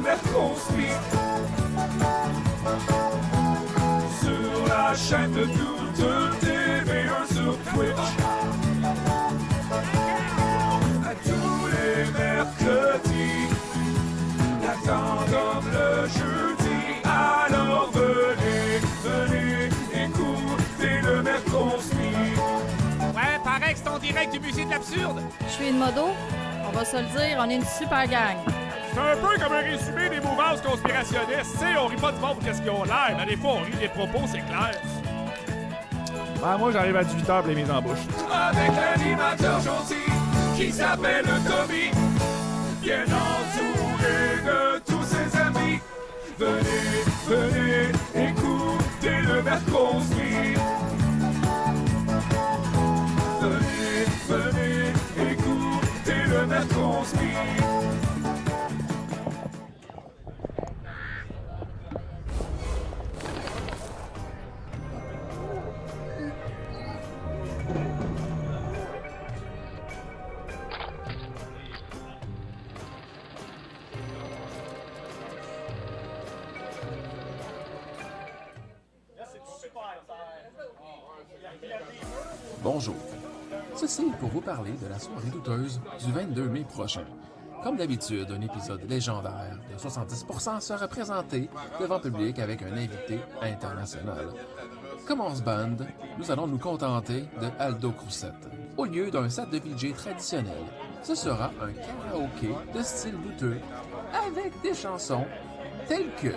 Merconspi. Sur la chaîne de toute TV1 sur Twitch. À tous les mercredis. L'attendant le jeudi. Alors venez écouter le Merconspi. Ouais, pareil que c'est en direct du musée de l'absurde. Je suis une modo. On va se le dire, on est une super gang. C'est un peu comme un résumé des mouvances conspirationnistes. Tu sais, on rit pas du monde pour qu'est-ce qu'ils ont l'air, mais des fois, on rit des propos, c'est clair. Ben, moi, j'arrive à 18h pour les mises en bouche. Avec l'animateur gentil qui s'appelle Tommy, bien entouré de tous ses amis. Venez écouter le Merconspi. Venez écouter le Merconspi. Bonjour. Ceci est pour vous parler de la soirée douteuse du 22 mai prochain. Comme d'habitude, un épisode légendaire de 70% sera présenté devant public avec un invité international. Comme on se band, nous allons nous contenter de Aldo Crusette. Au lieu d'un set de VJ traditionnel, ce sera un karaoké de style douteux avec des chansons telles que...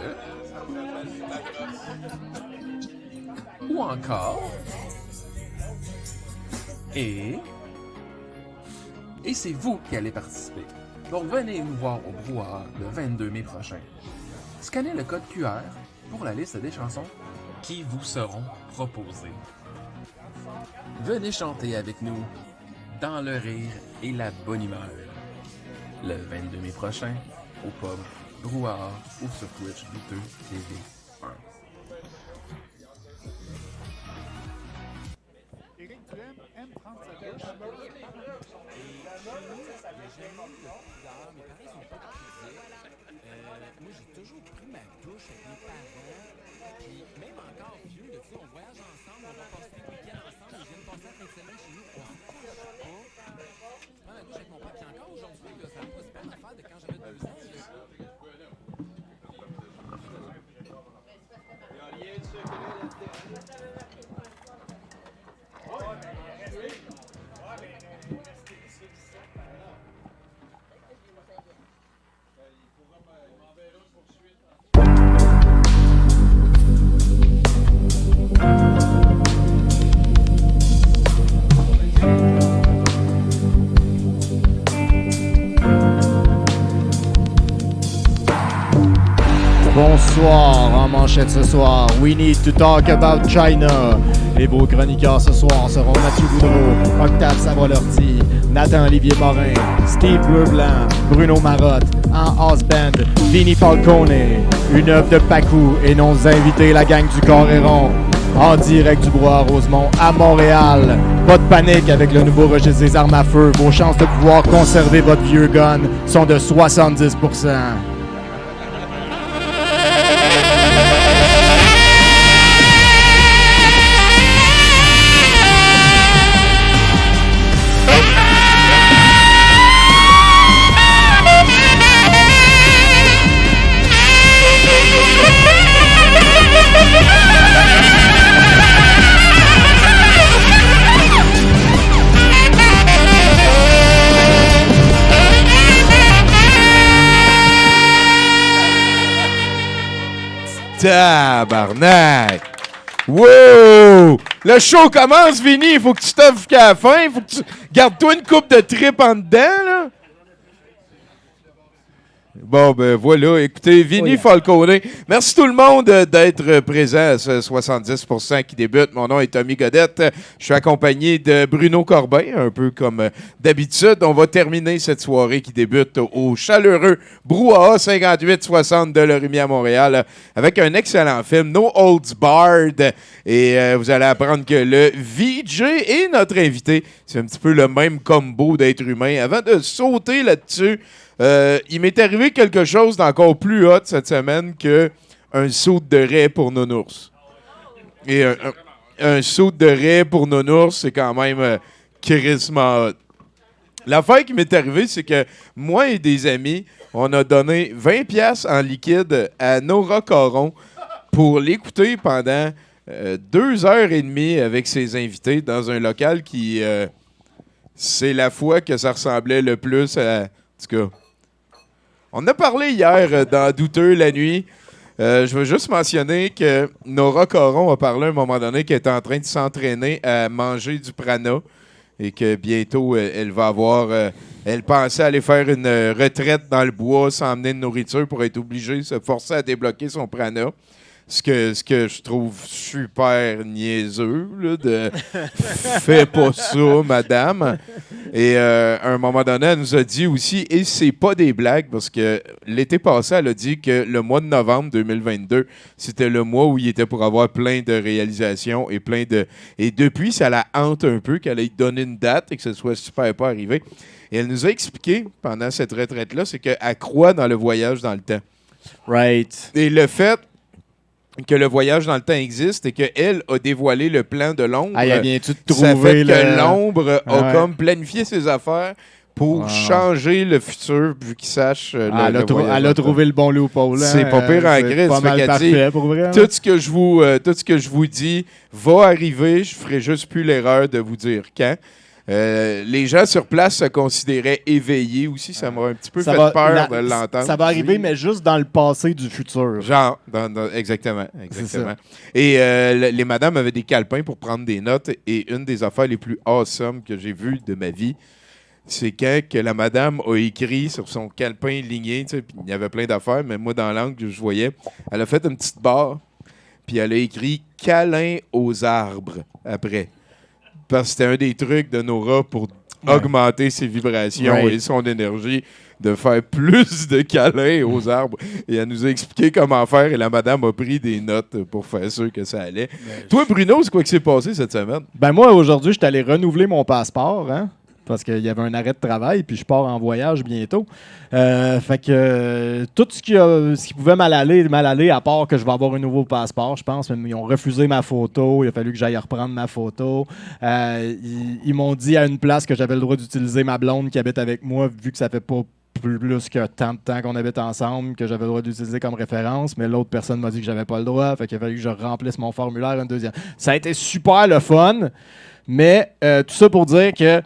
ou encore... Et c'est vous qui allez participer. Donc venez nous voir au Brouhaha le 22 mai prochain. Scannez le code QR pour la liste des chansons qui vous seront proposées. Venez chanter avec nous dans le rire et la bonne humeur. Le 22 mai prochain au pub Brouhaha ou sur Twitch Douteux TV 1. Moi, j'ai toujours pris ma douche avec mes parents. Puis même encore vieux, là, on voyage ensemble, on va passer le week-end ensemble. Ils viennent passer la fin de semaine chez nous. On se couche pas. Je prends ma douche avec mon père. Puis encore aujourd'hui, là, ça me pose pas l'affaire de quand j'avais 2 ans. Bonsoir, en manchette ce soir, we need to talk about China. Les beaux chroniqueurs ce soir seront Mathieu Boudreau, Octave Savoie-Lortie, Nathan Olivier-Morin, Steve Bleu-Blanc, Bruno Marotte, en house band, Vinnie Falcone, une œuvre de Pacou et nos invités, la gang du Coréron, en direct du Brouhaha Rosemont à Montréal. Pas de panique avec le nouveau registre des armes à feu, vos chances de pouvoir conserver votre vieux gun sont de 70%. Tabarnak! Wow! Le show commence, Vinny. Il faut que tu t'offres jusqu'à la fin. Il faut que tu... Garde-toi une coupe de trip en dedans, là. Bon, ben voilà. Écoutez, Vinnie Falcone. Merci tout le monde d'être présent à ce 70% qui débute. Mon nom est Tommy Godette. Je suis accompagné de Bruno Corbin, un peu comme d'habitude. On va terminer cette soirée qui débute au chaleureux Brouhaha 5860 de Lorimier à Montréal avec un excellent film, No Holds Barred. Et vous allez apprendre que le VJ et notre invité, c'est un petit peu le même combo d'être humain. Avant de sauter là-dessus, Il m'est arrivé quelque chose d'encore plus hot cette semaine que un saut de raie pour nounours. Et un saut de raie pour nounours, c'est quand même crissement hot. L'affaire qui m'est arrivée, c'est que moi et des amis, on a donné 20$ en liquide à Nora Caron pour l'écouter pendant 2h30 avec ses invités dans un local qui... c'est la fois que ça ressemblait le plus à... En tout cas, on a parlé hier dans Douteux la nuit. Je veux juste mentionner que Nora Caron a parlé à un moment donné qu'elle était en train de s'entraîner à manger du prana et que bientôt, elle va avoir... elle pensait aller faire une retraite dans le bois sans emmener de nourriture pour être obligée de se forcer à débloquer son prana. Ce que je trouve super niaiseux, là, de fais pas ça, madame. Et à un moment donné, elle nous a dit aussi, et c'est pas des blagues, parce que l'été passé, elle a dit que le mois de novembre 2022, c'était le mois où il était pour avoir plein de réalisations et plein de... Et depuis, ça la hante un peu qu'elle ait donné une date et que ce soit super pas arrivé. Et elle nous a expliqué, pendant cette retraite-là, c'est qu'elle croit dans le voyage dans le temps. Right. Et le fait que le voyage dans le temps existe et qu'elle a dévoilé le plan de l'ombre. Ah, viens-tu de Ça trouver fait que l'ombre a Ouais. comme planifié ses affaires pour changer le futur, vu qu'il sache Elle a trouvé le bon loophole. C'est pas pire en C'est gris. pas Ça fait mal qu'elle parfait, dit, pour vrai. tout ce que je vous dis va arriver. Je ferai juste plus l'erreur de vous dire quand. Les gens sur place se considéraient éveillés aussi. Ça m'a un petit peu Ça fait va- peur de l'entendre. Ça va arriver, mais juste dans le passé du futur. Genre, exactement. ça. Et les madames avaient des calepins pour prendre des notes. Et une des affaires les plus awesome que j'ai vues de ma vie, c'est quand que la madame a écrit sur son calepin ligné, tu sais, puis il y avait plein d'affaires, mais moi, dans l'angle que je voyais, elle a fait une petite barre, puis elle a écrit « câlin aux arbres » après. Parce que c'était un des trucs de Nora pour augmenter ses vibrations et son énergie, de faire plus de câlins aux arbres. Et elle nous a expliqué comment faire et la madame a pris des notes pour faire sûr que ça allait. Toi, Bruno, c'est quoi qui s'est passé cette semaine? Ben moi, aujourd'hui, je suis allé renouveler mon passeport, hein, parce qu'il y avait un arrêt de travail, puis je pars en voyage bientôt. Fait que tout ce qui pouvait mal aller, à part que je vais avoir un nouveau passeport, je pense. Ils ont refusé ma photo, il a fallu que j'aille reprendre ma photo. Ils m'ont dit à une place que j'avais le droit d'utiliser ma blonde qui habite avec moi, vu que ça fait pas plus que tant de temps qu'on habite ensemble, que j'avais le droit d'utiliser comme référence, mais l'autre personne m'a dit que j'avais pas le droit, fait qu'il a fallu que je remplisse mon formulaire une deuxième. Ça a été super le fun, mais tout ça pour dire que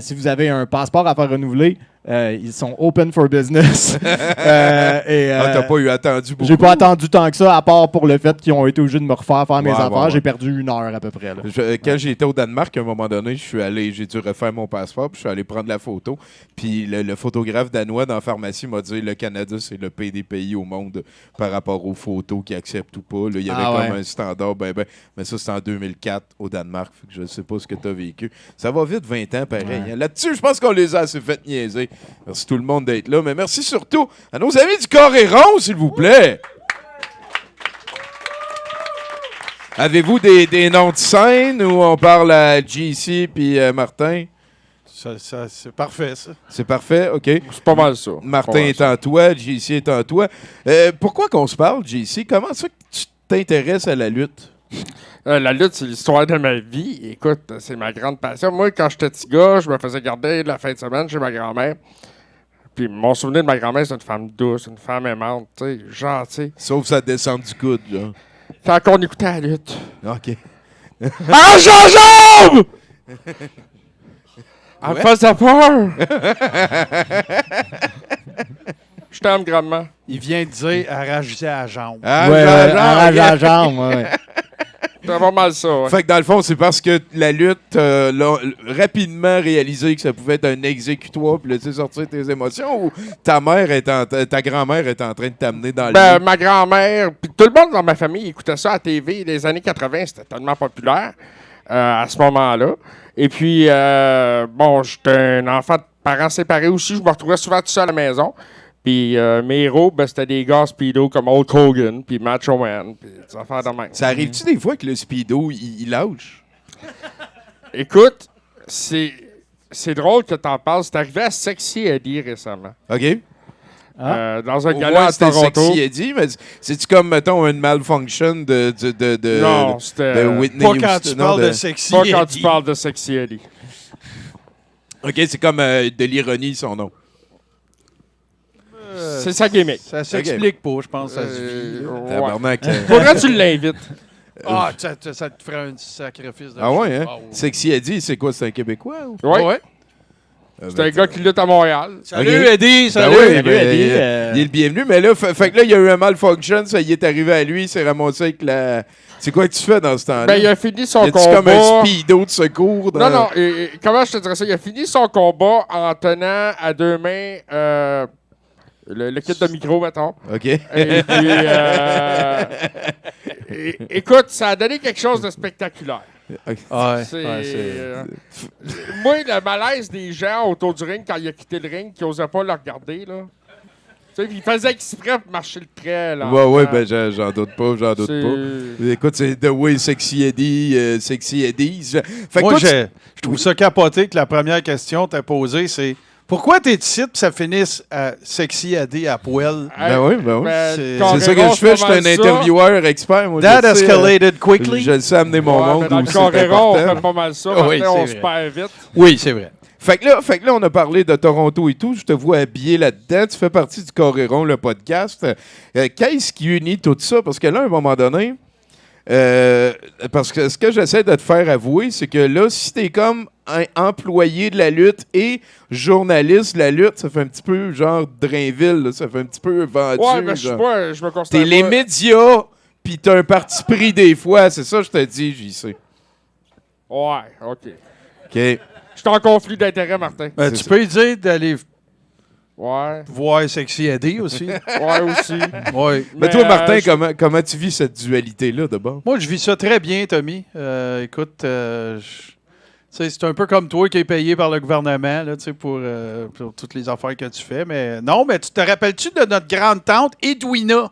si vous avez un passeport à faire renouveler, ils sont open for business. T'as pas eu attendu beaucoup? J'ai pas attendu tant que ça, à part pour le fait qu'ils ont été obligés de me refaire faire mes affaires. Ouais. J'ai perdu 1 heure à peu près. Là. Quand j'étais au Danemark, à un moment donné, j'ai dû refaire mon passeport, puis je suis allé prendre la photo. Puis le photographe danois dans la pharmacie m'a dit le Canada, c'est le pays des pays au monde par rapport aux photos qu'ils acceptent ou pas. Là, il y avait comme un standard, mais ça, c'était en 2004 au Danemark. Fait que je sais pas ce que tu as vécu. Ça va vite, 20 ans, pareil. Ouais. Hein. Là-dessus, je pense qu'on les a assez fait niaiser. Merci tout le monde d'être là, mais merci surtout à nos amis du Coréron, s'il vous plaît. Avez-vous des noms de scène où on parle à JC puis Martin? C'est parfait, ça. C'est parfait, OK. C'est pas mal ça. Martin est en toi, JC est en toi. Pourquoi qu'on se parle, JC? Comment ça que tu t'intéresses à la lutte? La lutte, c'est l'histoire de ma vie. Écoute, c'est ma grande passion. Moi, quand j'étais petit gars, je me faisais garder la fin de semaine chez ma grand-mère. Puis mon souvenir de ma grand-mère, c'est une femme douce, une femme aimante, tu sais, gentille. Sauf sa descente du coude, là. Quand on écoutait la lutte. OK. Ah, Jean-Jaume! Elle me faisait peur! Je t'aime grandement. Il vient de dire arracher à la jambe. Ah, Ouais, Jean-Jean, arrache OK. la jambe, ouais. C'est pas mal ça, ouais. Fait que dans le fond, c'est parce que la lutte l'a rapidement réalisé que ça pouvait être un exécutoire puis laisser sortir tes émotions ou ta grand-mère est en train de t'amener dans le lit? Ma grand-mère, puis tout le monde dans ma famille écoutait ça à la TV. Les années 80, c'était tellement populaire à ce moment-là. Et puis, j'étais un enfant de parents séparés aussi. Je me retrouvais souvent tout seul à la maison. Puis mes héros, c'était des gars speedo comme Hulk Hogan, puis Macho Man, puis des affaires de même. Ça arrive-tu des fois que le speedo, il lâche? Écoute, c'est drôle que t'en parles. C'est arrivé à Sexy Eddie récemment. OK. dans un Au gala moins, à c'était Toronto. Sexy Eddie, mais c'est-tu comme, mettons, une malfunction de Non, c'était Whitney Pas quand Houston, tu parles non, de sexy. pas quand Eddie. tu parles de Sexy Eddie. OK, c'est comme de l'ironie, son nom. C'est sa gimmick. Ça s'explique pas, je pense, ça se vit. Ouais. Tabarnak. Faudrait que tu l'invites. Ah, ça te ferait un sacrifice de Ah ouais, hein? Ah ouais. Sexy Eddie, c'est quoi? C'est un Québécois? Ou? Ouais. Ouais. C'est un gars qui lutte à Montréal. Salut, Ok. Eddie! Ben Salut! oui, Salut, ben, Eddie, il est le bienvenu. Mais là, fait que là, il y a eu un malfunction, ça y est arrivé à lui, il s'est ramassé avec la... C'est quoi que tu fais dans ce temps-là? Ben, il a fini son Y a-tu combat. comme un speedo de secours? Dans... Non, comment je te dirais ça? Il a fini son combat en tenant à deux mains le kit de micro, mettons. OK. Et puis, écoute, ça a donné quelque chose de spectaculaire. Ouais, C'est, ouais, moi, le malaise des gens autour du ring quand il a quitté le ring, qui n'osaient pas le regarder, là. Tu sais, il faisait exprès pour marcher le trait, là. Ouais, ben j'en doute pas, j'en doute C'est- pas. Écoute, c'est The Way Sexy Eddie, Sexy Eddie. Fait que Moi, toi, je trouve ça capoté que la première question que tu as posée, c'est pourquoi t'es ici puis ça finisse à Sexy Eddie à poil? Ben oui, ben oui. C'est c'est ça que je fais, je suis un intervieweur expert. Moi, That je sais, escalated quickly? Je le sais amener mon Ouais, monde mais dans où le c'est Coréron, on important. fait pas mal ça. Oui, Maintenant, on c'est se vrai. perd vite. Oui, c'est vrai. Fait que là, on a parlé de Toronto et tout. Je te vois habillé là-dedans. Tu fais partie du Coréron, le podcast. Qu'est-ce qui unit tout ça? Parce que là, à un moment donné, parce que ce que j'essaie de te faire avouer, c'est que là, si t'es comme un employé de la lutte et journaliste de la lutte, ça fait un petit peu genre Drainville, là, ça fait un petit peu vendu. Ouais, mais je me considère T'es les pas- médias, pis t'as un parti pris des fois. C'est ça que je te dis, j'y sais. Ouais, OK. OK. Je suis en conflit d'intérêt, Martin. Ben, tu peux lui dire d'aller Ouais. voir Sexy Eddie aussi. Ouais, aussi. Ouais. Mais toi, Martin, je- comment tu vis cette dualité-là, d'abord? Moi, je vis ça très bien, Tommy. Écoute, tu sais, c'est un peu comme toi qui es payé par le gouvernement là, tu sais, pour toutes les affaires que tu fais. Mais non, mais tu te rappelles-tu de notre grande-tante, Edwina?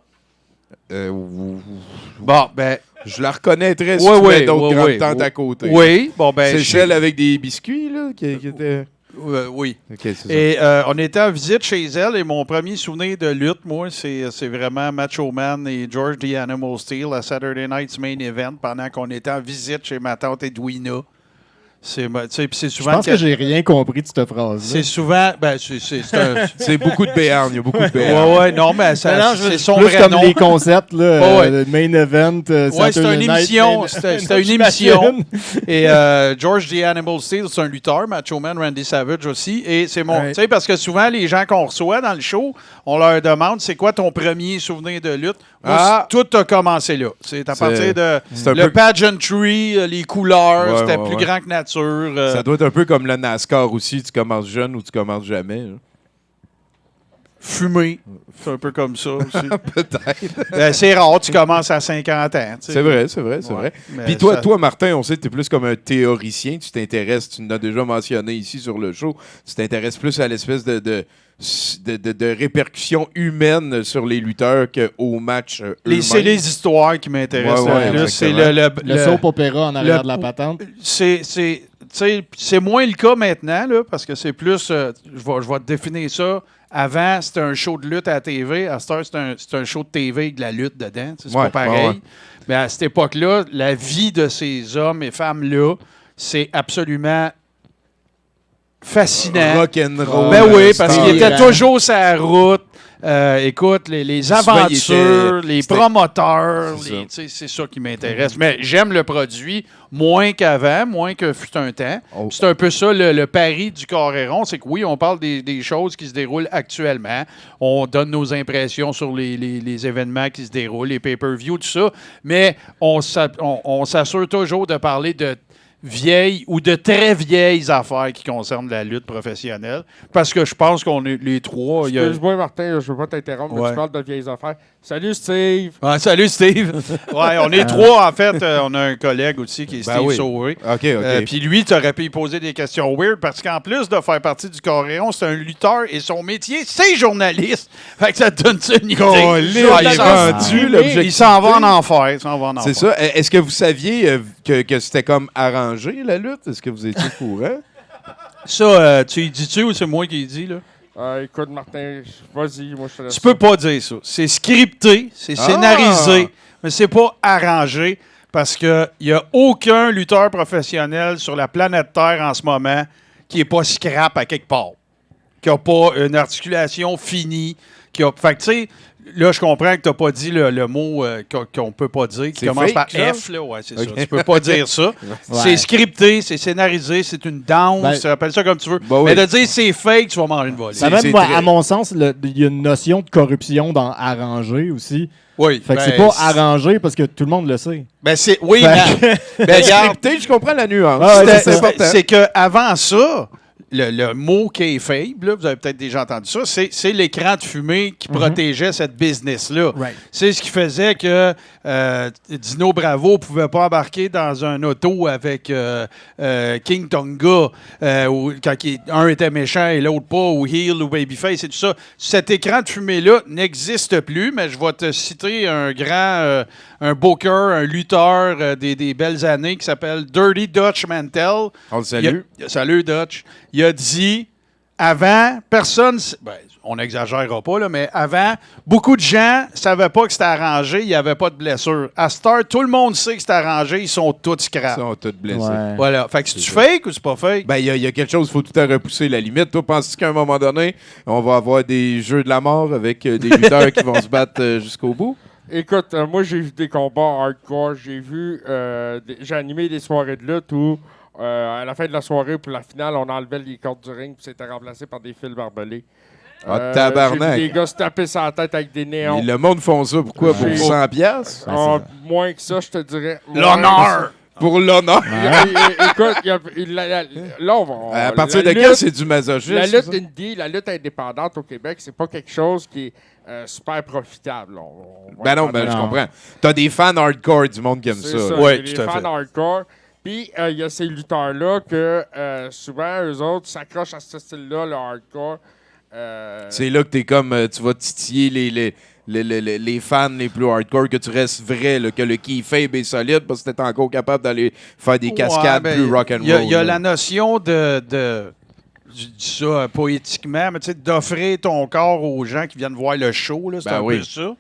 Bon, ben, Je la reconnaîtrais si Ouais, tu mets ouais, d'autres ouais, grandes ouais. tantes à côté. oui. Bon, ben, C'est celle avec des biscuits, là, qui était... oui. OK, c'est ça. Et on était en visite chez elle et mon premier souvenir de lutte, moi, c'est vraiment Macho Man et George the Animal Steel à Saturday Night's Main Event pendant qu'on était en visite chez ma tante Edwina. C'est Je souvent pense que j'ai rien compris de cette phrase. c'est souvent ben c'est un C'est beaucoup de béarn, il y a beaucoup de béarn. ouais non mais ça c'est son plus vrai comme nom. les concepts, là, Ouais, ouais. le main event. Ouais, c'était Saturday une Night émission, Main- c'était une émission. Et George the Animal Steel, c'est un lutteur, Macho Man, Randy Savage aussi. Et c'est mon, Ouais. tu sais, parce que souvent les gens qu'on reçoit dans le show, on leur demande c'est quoi ton premier souvenir de lutte. Moi, tout a commencé là. C'est à partir de c'est un le peu- pageantry, les couleurs, Ouais, c'était ouais, plus ouais. grand que nature. Ça doit être un peu comme le NASCAR aussi. Tu commences jeune ou tu commences jamais. là. Fumer, c'est un peu comme ça aussi. Peut-être. C'est rare, tu commences à 50 ans. tu sais. C'est vrai, c'est vrai. Ouais. Mais Puis toi, ça- Martin, on sait que tu es plus comme un théoricien. Tu t'intéresses, tu l'as déjà mentionné ici sur le show, tu t'intéresses plus à l'espèce de répercussions humaines sur les lutteurs qu'aux matchs c'est les histoires qui m'intéressent Ouais, ouais, le plus. C'est exactement. Le soap opéra en arrière le- de la patente. C'est moins le cas maintenant, là, parce que c'est plus. Je vais te définir ça. Avant, c'était un show de lutte à la TV. À cette heure, c'est un show de TV avec de la lutte dedans. Tu sais, c'est Ouais, pas pareil. ouais, ouais. Mais à cette époque-là, la vie de ces hommes et femmes-là, c'est absolument fascinant. rock'n'roll. Ben oui, parce c'est qu'il était délirant. toujours sur la route. Écoute, les Souvent, il aventures, était- les c'était- promoteurs, C'est les- ça. tu sais, c'est ça qui m'intéresse. Mais j'aime le produit moins qu'avant, moins que fut un temps. Oh. C'est un peu ça le pari du Coréron, c'est que oui, on parle des choses qui se déroulent actuellement. On donne nos impressions sur les événements qui se déroulent, les pay-per-view, tout ça. Mais on s'assure toujours de parler de vieilles ou de très vieilles affaires qui concernent la lutte professionnelle. Parce que je pense qu'on est les trois. il y a- Excuse-moi, Martin, je veux pas t'interrompre, mais Ouais. tu parles de vieilles affaires. Salut, Steve! Ah, salut Steve. Ouais, on est trois en fait. On a un collègue aussi qui est Ben Steve oui. Sauvé. OK. Puis lui, tu aurais pu lui poser des questions weird parce qu'en plus de faire partie du Coréon, c'est un lutteur et son métier, c'est journaliste. Fait que ça te donne une idée. Colin, Ah, il est s'en- rendu, il l'objectivité. s'en va en enfer. Il s'en va en enfer. C'est ça. Est-ce que vous saviez que c'était comme arrangé, la lutte? Est-ce que vous étiez au courant? Ça, tu y dis-tu ou c'est moi qui y dis, là? Écoute, Martin, vas-y, moi je te laisse. Tu peux pas dire ça. C'est scripté, c'est scénarisé, mais c'est pas arrangé parce qu'il n'y a aucun lutteur professionnel sur la planète Terre en ce moment qui n'est pas scrap à quelque part, qui n'a pas une articulation finie. Fait que, tu sais, là, je comprends que tu n'as pas dit le mot qu'on ne peut pas dire, qui C'est commence fake, par ça? F. Là. Ouais, c'est Ok. ça. Tu peux pas dire ça. C'est scripté, c'est scénarisé, c'est une danse, Ben, tu appelles ça comme tu veux. Ben oui. Mais de dire c'est fake, tu vas manger une volée. Ben, même c'est moi, très- à mon sens, il y a une notion de corruption dans arranger aussi. Oui. Fait que c'est pas arrangé parce que tout le monde le sait. Oui, Fait mais regarde, Scripté, je comprends la nuance. Ah ouais, c'est ça. c'est qu'avant ça, le mot kayfabe, là, vous avez peut-être déjà entendu ça, c'est l'écran de fumée qui protégeait cette business-là. Right. C'est ce qui faisait que Dino Bravo ne pouvait pas embarquer dans un auto avec King Tonga, quand un était méchant et l'autre pas, ou heel ou babyface et tout ça. Cet écran de fumée-là n'existe plus, mais je vais te citer un grand, un booker, un lutteur des belles années qui s'appelle Dirty Dutch Mantel. On le salue. Salut Dutch. Il a dit, avant, personne, on n'exagérera pas, là, mais avant, beaucoup de gens ne savaient pas que c'était arrangé, il n'y avait pas de blessure. À Star, tout le monde sait que c'est arrangé, ils sont tous scrap. Ils sont tous blessés. Ouais. Voilà. Fait que c'est-tu fake ou c'est pas fake? Ben, il y a quelque chose, il faut tout à repousser la limite. Toi, penses-tu qu'à un moment donné, on va avoir des jeux de la mort avec des lutteurs qui vont se battre jusqu'au bout? Écoute, moi j'ai vu des combats hardcore, j'ai animé des soirées de lutte où à la fin de la soirée, pour la finale, on enlevait les cordes du ring puis c'était remplacé par des fils barbelés. Ah, tabarnak. J'ai vu des gars se taper sur la tête avec des néons. Et le monde font ça, pourquoi? Pour J'ai- 100 piastres? Moins que ça, je te dirais. L'honneur! Pour l'honneur. Écoute, là, on va... À partir de la quel lutte- c'est du masochisme? La lutte ça? indie, la lutte indépendante au Québec, c'est pas quelque chose qui est super profitable. Ben non, ben je comprends. T'as des fans hardcore du monde qui aime C'est ça. ça. Ouais, il y a tout à des fait. fans hardcore. Puis, il y a ces lutteurs-là que souvent, eux autres s'accrochent à ce style-là, le hardcore. C'est là que t'es comme, tu vas titiller les fans les plus hardcore, que tu restes vrai, là, que le kayfabe est solide parce que t'es encore capable d'aller faire des cascades Ouais, ben, plus rock'n'roll. Il y a là. la notion de je dis ça poétiquement, mais tu sais, d'offrir ton corps aux gens qui viennent voir le show, là, c'est Ben un oui. peu ça.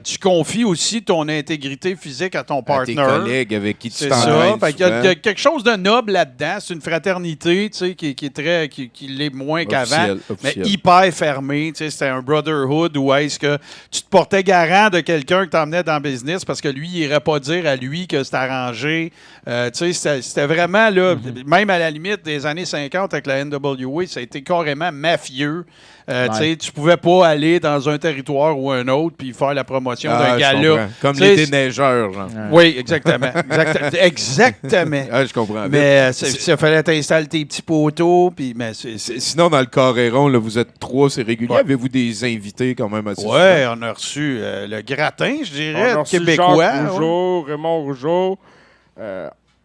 Tu confies aussi ton intégrité physique à ton À tes partner. collègues avec qui tu C'est ça. t'entraînes Fait qu'il y a souvent. quelque chose de noble là-dedans. C'est une fraternité, tu sais, qui est très, qui l'est moins qu'avant, mais Officiel. hyper fermée. Tu sais, c'était un brotherhood où est-ce que tu te portais garant de quelqu'un que t'emmenais dans le business parce que lui, il irait pas dire à lui que c'était arrangé. Tu sais, c'était vraiment là, même à la limite des années 50 avec la NWA, ça a été carrément mafieux. Tu sais, tu pouvais pas aller dans un territoire ou un autre puis faire la promotion d'un je gala. comprends. Comme Tu sais, les déneigeurs, genre. Oui, exactement. Exactement. Ah, je comprends. Mais ça fallait t'installer tes petits poteaux, puis mais Sinon, dans le Coréron, là, vous êtes trois, c'est régulier. Ouais. Avez-vous des invités quand même assez ouais, on a reçu le gratin, je on dirais, a reçu québécois. Jacques Rougeau, Raymond Rougeau.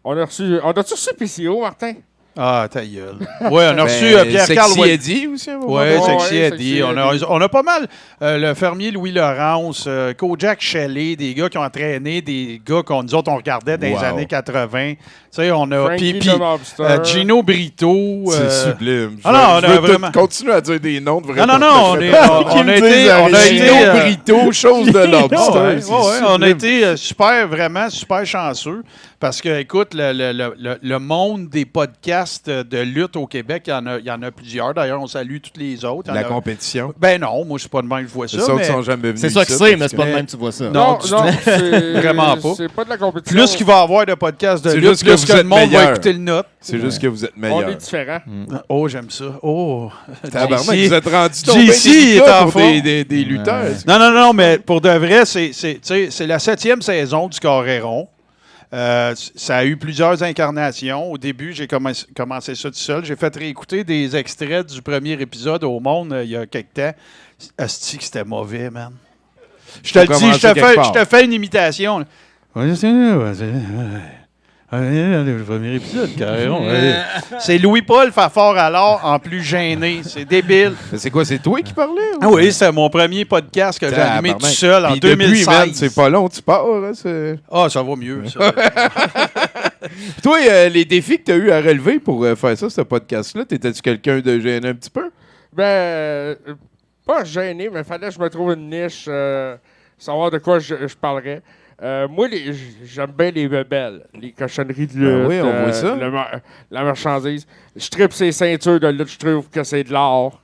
On a-tu reçu PCO, Martin? Ah, ta gueule. Oui, on a reçu Ben, Pierre-Carl Sexy Ouellet. Eddie aussi. Oui, Ouais, Sexy ouais, Eddie. Sexy On a pas mal le fermier Louis-Laurence, Kojak Shelley, des gars qui ont entraîné, des gars qu'on nous autres on regardait dans les Wow. années 80. Tu sais, on a. Frankie Puis the Mobster. Gino Brito. C'est sublime. Ah non, on je a veux vraiment- continuer à dire des noms de vrais. Non, on a été. Gino Brito, chose de lobster. Ouais, c'est on a sublime. été vraiment super chanceux parce que, écoute, le monde des podcasts de lutte au Québec, il y en a plusieurs. D'ailleurs, on salue tous les autres. Il y en La a- compétition. Ben non, moi, je suis pas de même, je vois ça. C'est ça mais qui sont jamais venus. C'est ça que ici, c'est, mais parce c'est pas que- de même que tu vois ça. Non, c'est Vraiment pas. C'est pas de la compétition. plus qu'il va y avoir de podcasts de C'est lutte, juste que plus vous que le êtes monde va meilleurs. écouter le note. C'est juste que vous êtes On meilleurs. est différents. Oh, j'aime ça. Oh. Tabarnak, JC. vous êtes rendu JC est en pour forme. des lutteurs. Non, mais pour de vrai, c'est la 7e saison du Coréron. Ça a eu plusieurs incarnations. Au début, j'ai commencé ça tout seul. J'ai fait réécouter des extraits du premier épisode au Monde il y a quelque temps. Asti que c'était mauvais, man. Je te le dis, commencer quelque je part. te fais une imitation. Le premier épisode, Coréron. C'est Louis-Paul Fafard alors en plus gêné. C'est débile. Mais c'est quoi, c'est toi qui parlais? ou? Ah oui, c'est mon premier podcast que j'ai animé tout Tabarnak. seul en Puis depuis, 2016. man, c'est pas long, tu pars. Hein, Ah, ça va mieux, ça. Puis toi, les défis que tu as eu à relever pour faire ça, ce podcast-là, t'étais-tu quelqu'un de gêné un petit peu? Pas gêné, mais fallait que je me trouve une niche, savoir de quoi je parlerais. Moi, j'aime bien les bebelles, les cochonneries de lutte. Oui, on voit ça. La marchandise. Je tripe ces ceintures de lutte, je trouve que c'est de l'or.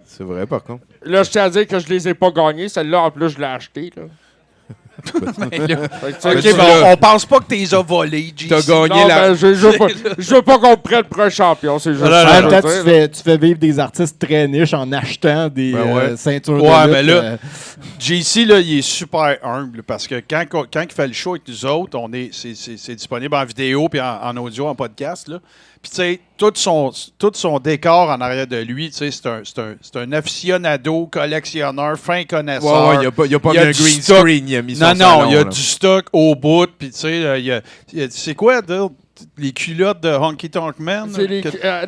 C'est vrai, par contre. Là, je tiens à dire que je les ai pas gagnées. Celle-là, en plus, je l'ai achetée. Là. On pense pas que tu les as volés, JC. T'as gagné Non, la... je veux pas qu'on me prenne pour un champion. C'est juste En ça. même temps, tu fais vivre des artistes très niches en achetant des ceintures de lutte. Mais là, JC, là, il est super humble parce que quand il fait le show avec nous autres, c'est disponible en vidéo puis en audio, en podcast. Là. Puis, tu sais, tout son décor en arrière de lui, tu sais, c'est un aficionado, collectionneur, fin connaisseur. Ouais, il n'y a pas mis un green stock. screen. Il a mis son Non, salon, il y a là. du stock au bout. Puis, tu sais, c'est quoi, les culottes de Honky Tonk Man?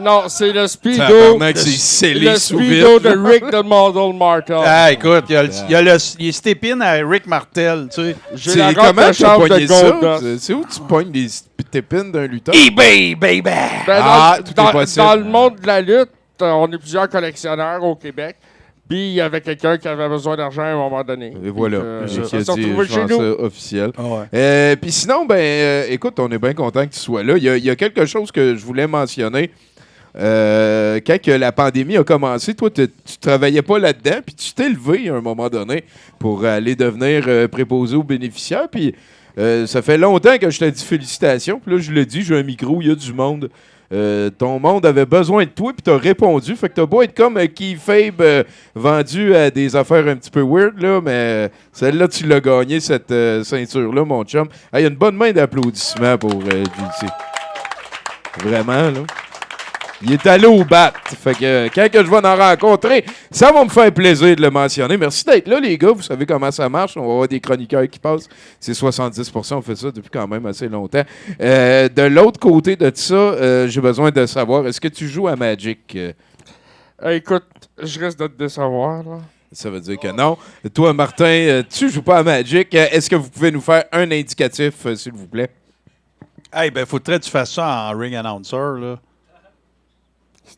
Non, c'est le Speedo. Tabarnak, c'est scellé Le sous Speedo vide. de Rick the Model Martel. Ah, écoute, il y a les step-in à Rick Martel, tu sais. J'ai la Comment robe de tu as chambre de pogné ça? Goldust. C'est où tu pognes des tépines d'un lutteur? eBay, baby! Tout est possible. Dans le monde de la lutte, on est plusieurs collectionneurs au Québec. Puis il y avait quelqu'un qui avait besoin d'argent à un moment donné. Et voilà. Puis, Qui a ça s'est dit, retrouvé je chez pense nous. ça officiel. Ah ouais. Puis sinon, écoute, on est bien content que tu sois là. Il y a quelque chose que je voulais mentionner. Quand que la pandémie a commencé, toi, tu travaillais pas là-dedans, puis tu t'es levé à un moment donné pour aller devenir préposé aux bénéficiaires. Puis ça fait longtemps que je t'ai dit félicitations. Puis là, je l'ai dit, j'ai un micro, il y a du monde. Ton monde avait besoin de toi, puis t'as répondu. Fait que t'as beau être comme Keyfabe vendu à des affaires un petit peu weird, là, mais celle-là, tu l'as gagné, cette ceinture-là, mon chum. Il y a une bonne main d'applaudissements pour JC. Vraiment, là. Il est allé au bat. Fait que quand que je vais en rencontrer, ça va me faire plaisir de le mentionner. Merci d'être là, les gars. Vous savez comment ça marche. On va avoir des chroniqueurs qui passent. C'est 70%. On fait ça depuis quand même assez longtemps. De l'autre côté de ça, j'ai besoin de savoir, est-ce que tu joues à Magic? Écoute, je risque de te décevoir. Là. Ça veut dire que non. Toi, Martin, tu joues pas à Magic. Est-ce que vous pouvez nous faire un indicatif, s'il vous plaît? Hey, ben, faudrait que tu fasses ça en ring announcer, là.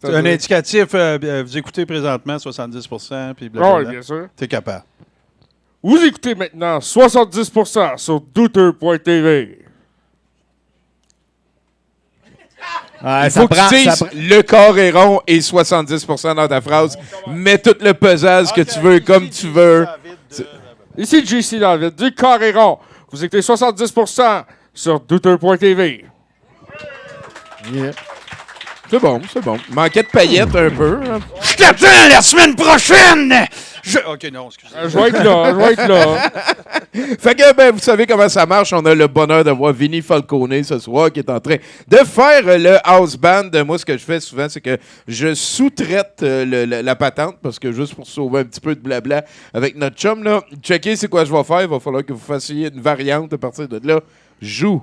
Un indicatif, vous écoutez présentement 70%, puis blablabla. Oui, bien sûr. T'es capable. Vous écoutez maintenant 70% sur Douteur.tv. Il faut que tu dises le corps est rond et 70% dans ta phrase. Mets tout le pesage que tu veux comme tu veux. Ici JC David du Carré rond. Vous écoutez 70% sur Douteur.tv. Yeah. C'est bon, c'est bon. Manquait de paillettes un peu. Hein. Je t'attends la semaine prochaine! OK, non, excusez-moi. Je vais être là. Fait que, vous savez comment ça marche. On a le bonheur d'avoir Vinny Falcone ce soir qui est en train de faire le house band. Moi, ce que je fais souvent, c'est que je sous-traite la patente parce que juste pour sauver un petit peu de blabla avec notre chum, là, checker c'est quoi je vais faire. Il va falloir que vous fassiez une variante à partir de là. Joue.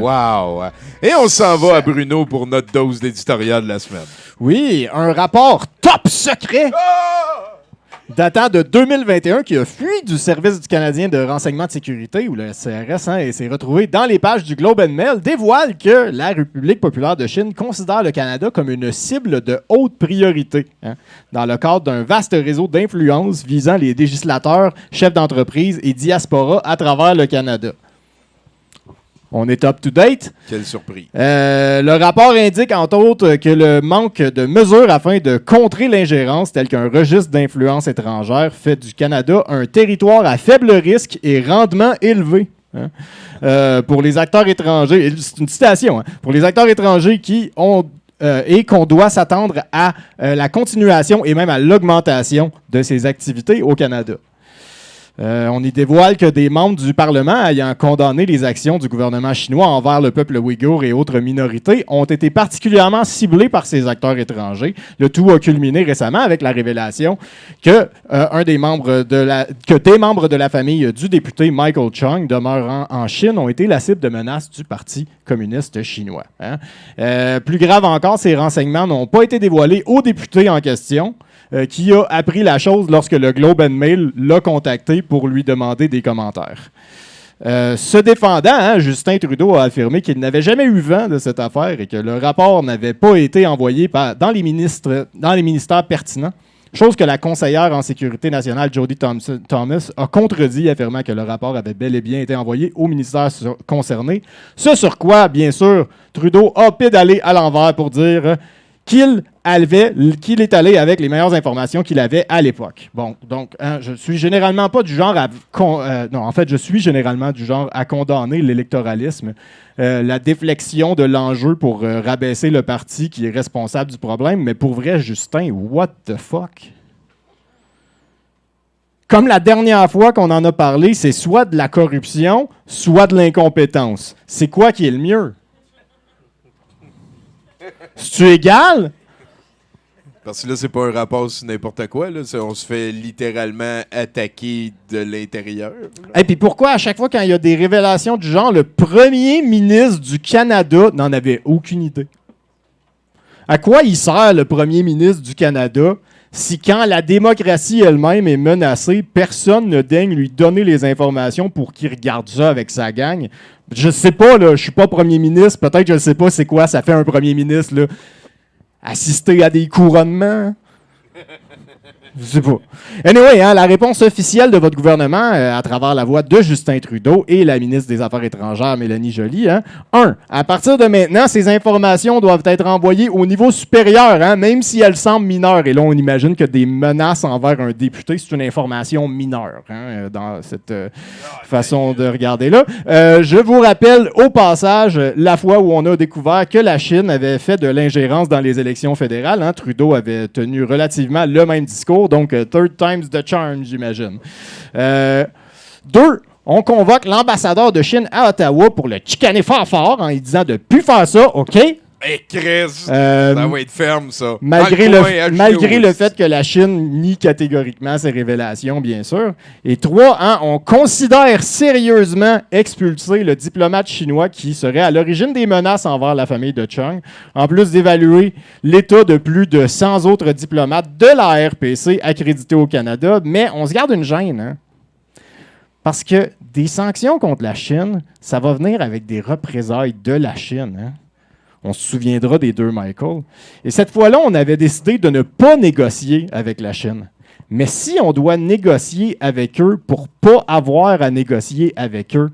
Wow! Et on s'en va à Bruno pour notre dose d'éditorial de la semaine. Oui, un rapport top secret datant de 2021 qui a fui du Service du Canadien de renseignement de sécurité, ou le CRS, et s'est retrouvé dans les pages du Globe and Mail, dévoile que la République populaire de Chine considère le Canada comme une cible de haute priorité, dans le cadre d'un vaste réseau d'influence visant les législateurs, chefs d'entreprise et diaspora à travers le Canada. On est up-to-date. Quelle surprise. Le rapport indique, entre autres, que le manque de mesures afin de contrer l'ingérence, tel qu'un registre d'influence étrangère, fait du Canada un territoire à faible risque et rendement élevé. Pour les acteurs étrangers, c'est une citation, pour les acteurs étrangers qui ont et qu'on doit s'attendre à la continuation et même à l'augmentation de ces activités au Canada. On y dévoile que des membres du Parlement ayant condamné les actions du gouvernement chinois envers le peuple ouïghour et autres minorités ont été particulièrement ciblés par ces acteurs étrangers. Le tout a culminé récemment avec la révélation que des membres de la famille du député Michael Chung demeurant en Chine ont été la cible de menaces du Parti communiste chinois. Hein. Plus grave encore, ces renseignements n'ont pas été dévoilés au député en question, qui a appris la chose lorsque le Globe and Mail l'a contacté pour lui demander des commentaires. Se défendant, Justin Trudeau a affirmé qu'il n'avait jamais eu vent de cette affaire et que le rapport n'avait pas été envoyé dans les ministères pertinents, chose que la conseillère en sécurité nationale Jody Thomas a contredit, affirmant que le rapport avait bel et bien été envoyé au ministère concerné. Ce sur quoi, bien sûr, Trudeau a pédalé à l'envers pour dire qu'il est allé avec les meilleures informations qu'il avait à l'époque. Bon, donc, je suis généralement pas du genre je suis généralement du genre à condamner l'électoralisme, la déflexion de l'enjeu pour rabaisser le parti qui est responsable du problème, mais pour vrai, Justin, what the fuck? Comme la dernière fois qu'on en a parlé, c'est soit de la corruption, soit de l'incompétence. C'est quoi qui est le mieux? C'est-tu égal? Parce que là, c'est pas un rapport sur n'importe quoi. Là. On se fait littéralement attaquer de l'intérieur. Et puis pourquoi, à chaque fois, quand il y a des révélations du genre, le premier ministre du Canada n'en avait aucune idée? À quoi il sert, le premier ministre du Canada, si quand la démocratie elle-même est menacée, personne ne daigne lui donner les informations pour qu'il regarde ça avec sa gang? Je sais pas, là, je suis pas premier ministre, peut-être je sais pas c'est quoi ça fait un premier ministre, là. Assister à des couronnements? Je sais pas. Anyway, la réponse officielle de votre gouvernement, à travers la voix de Justin Trudeau et la ministre des Affaires étrangères, Mélanie Joly, 1. À partir de maintenant, ces informations doivent être envoyées au niveau supérieur, même si elles semblent mineures. Et là, on imagine que des menaces envers un député, c'est une information mineure, dans cette façon de regarder là. Je vous rappelle au passage la fois où on a découvert que la Chine avait fait de l'ingérence dans les élections fédérales. Trudeau avait tenu relativement le même discours. Donc, third time's the charm, j'imagine. 2, on convoque l'ambassadeur de Chine à Ottawa pour le chicaner fort en lui disant de ne plus faire ça, OK? Hey, Chris! Ça va être ferme, ça. Malgré le fait que la Chine nie catégoriquement ces révélations, bien sûr. Et 3, on considère sérieusement expulser le diplomate chinois qui serait à l'origine des menaces envers la famille de Chung, en plus d'évaluer l'état de plus de 100 autres diplomates de la RPC accrédités au Canada. Mais on se garde une gêne, parce que des sanctions contre la Chine, ça va venir avec des représailles de la Chine, On se souviendra des 2 Michael. Et cette fois-là, on avait décidé de ne pas négocier avec la Chine. Mais si on doit négocier avec eux pour pas avoir à négocier avec eux,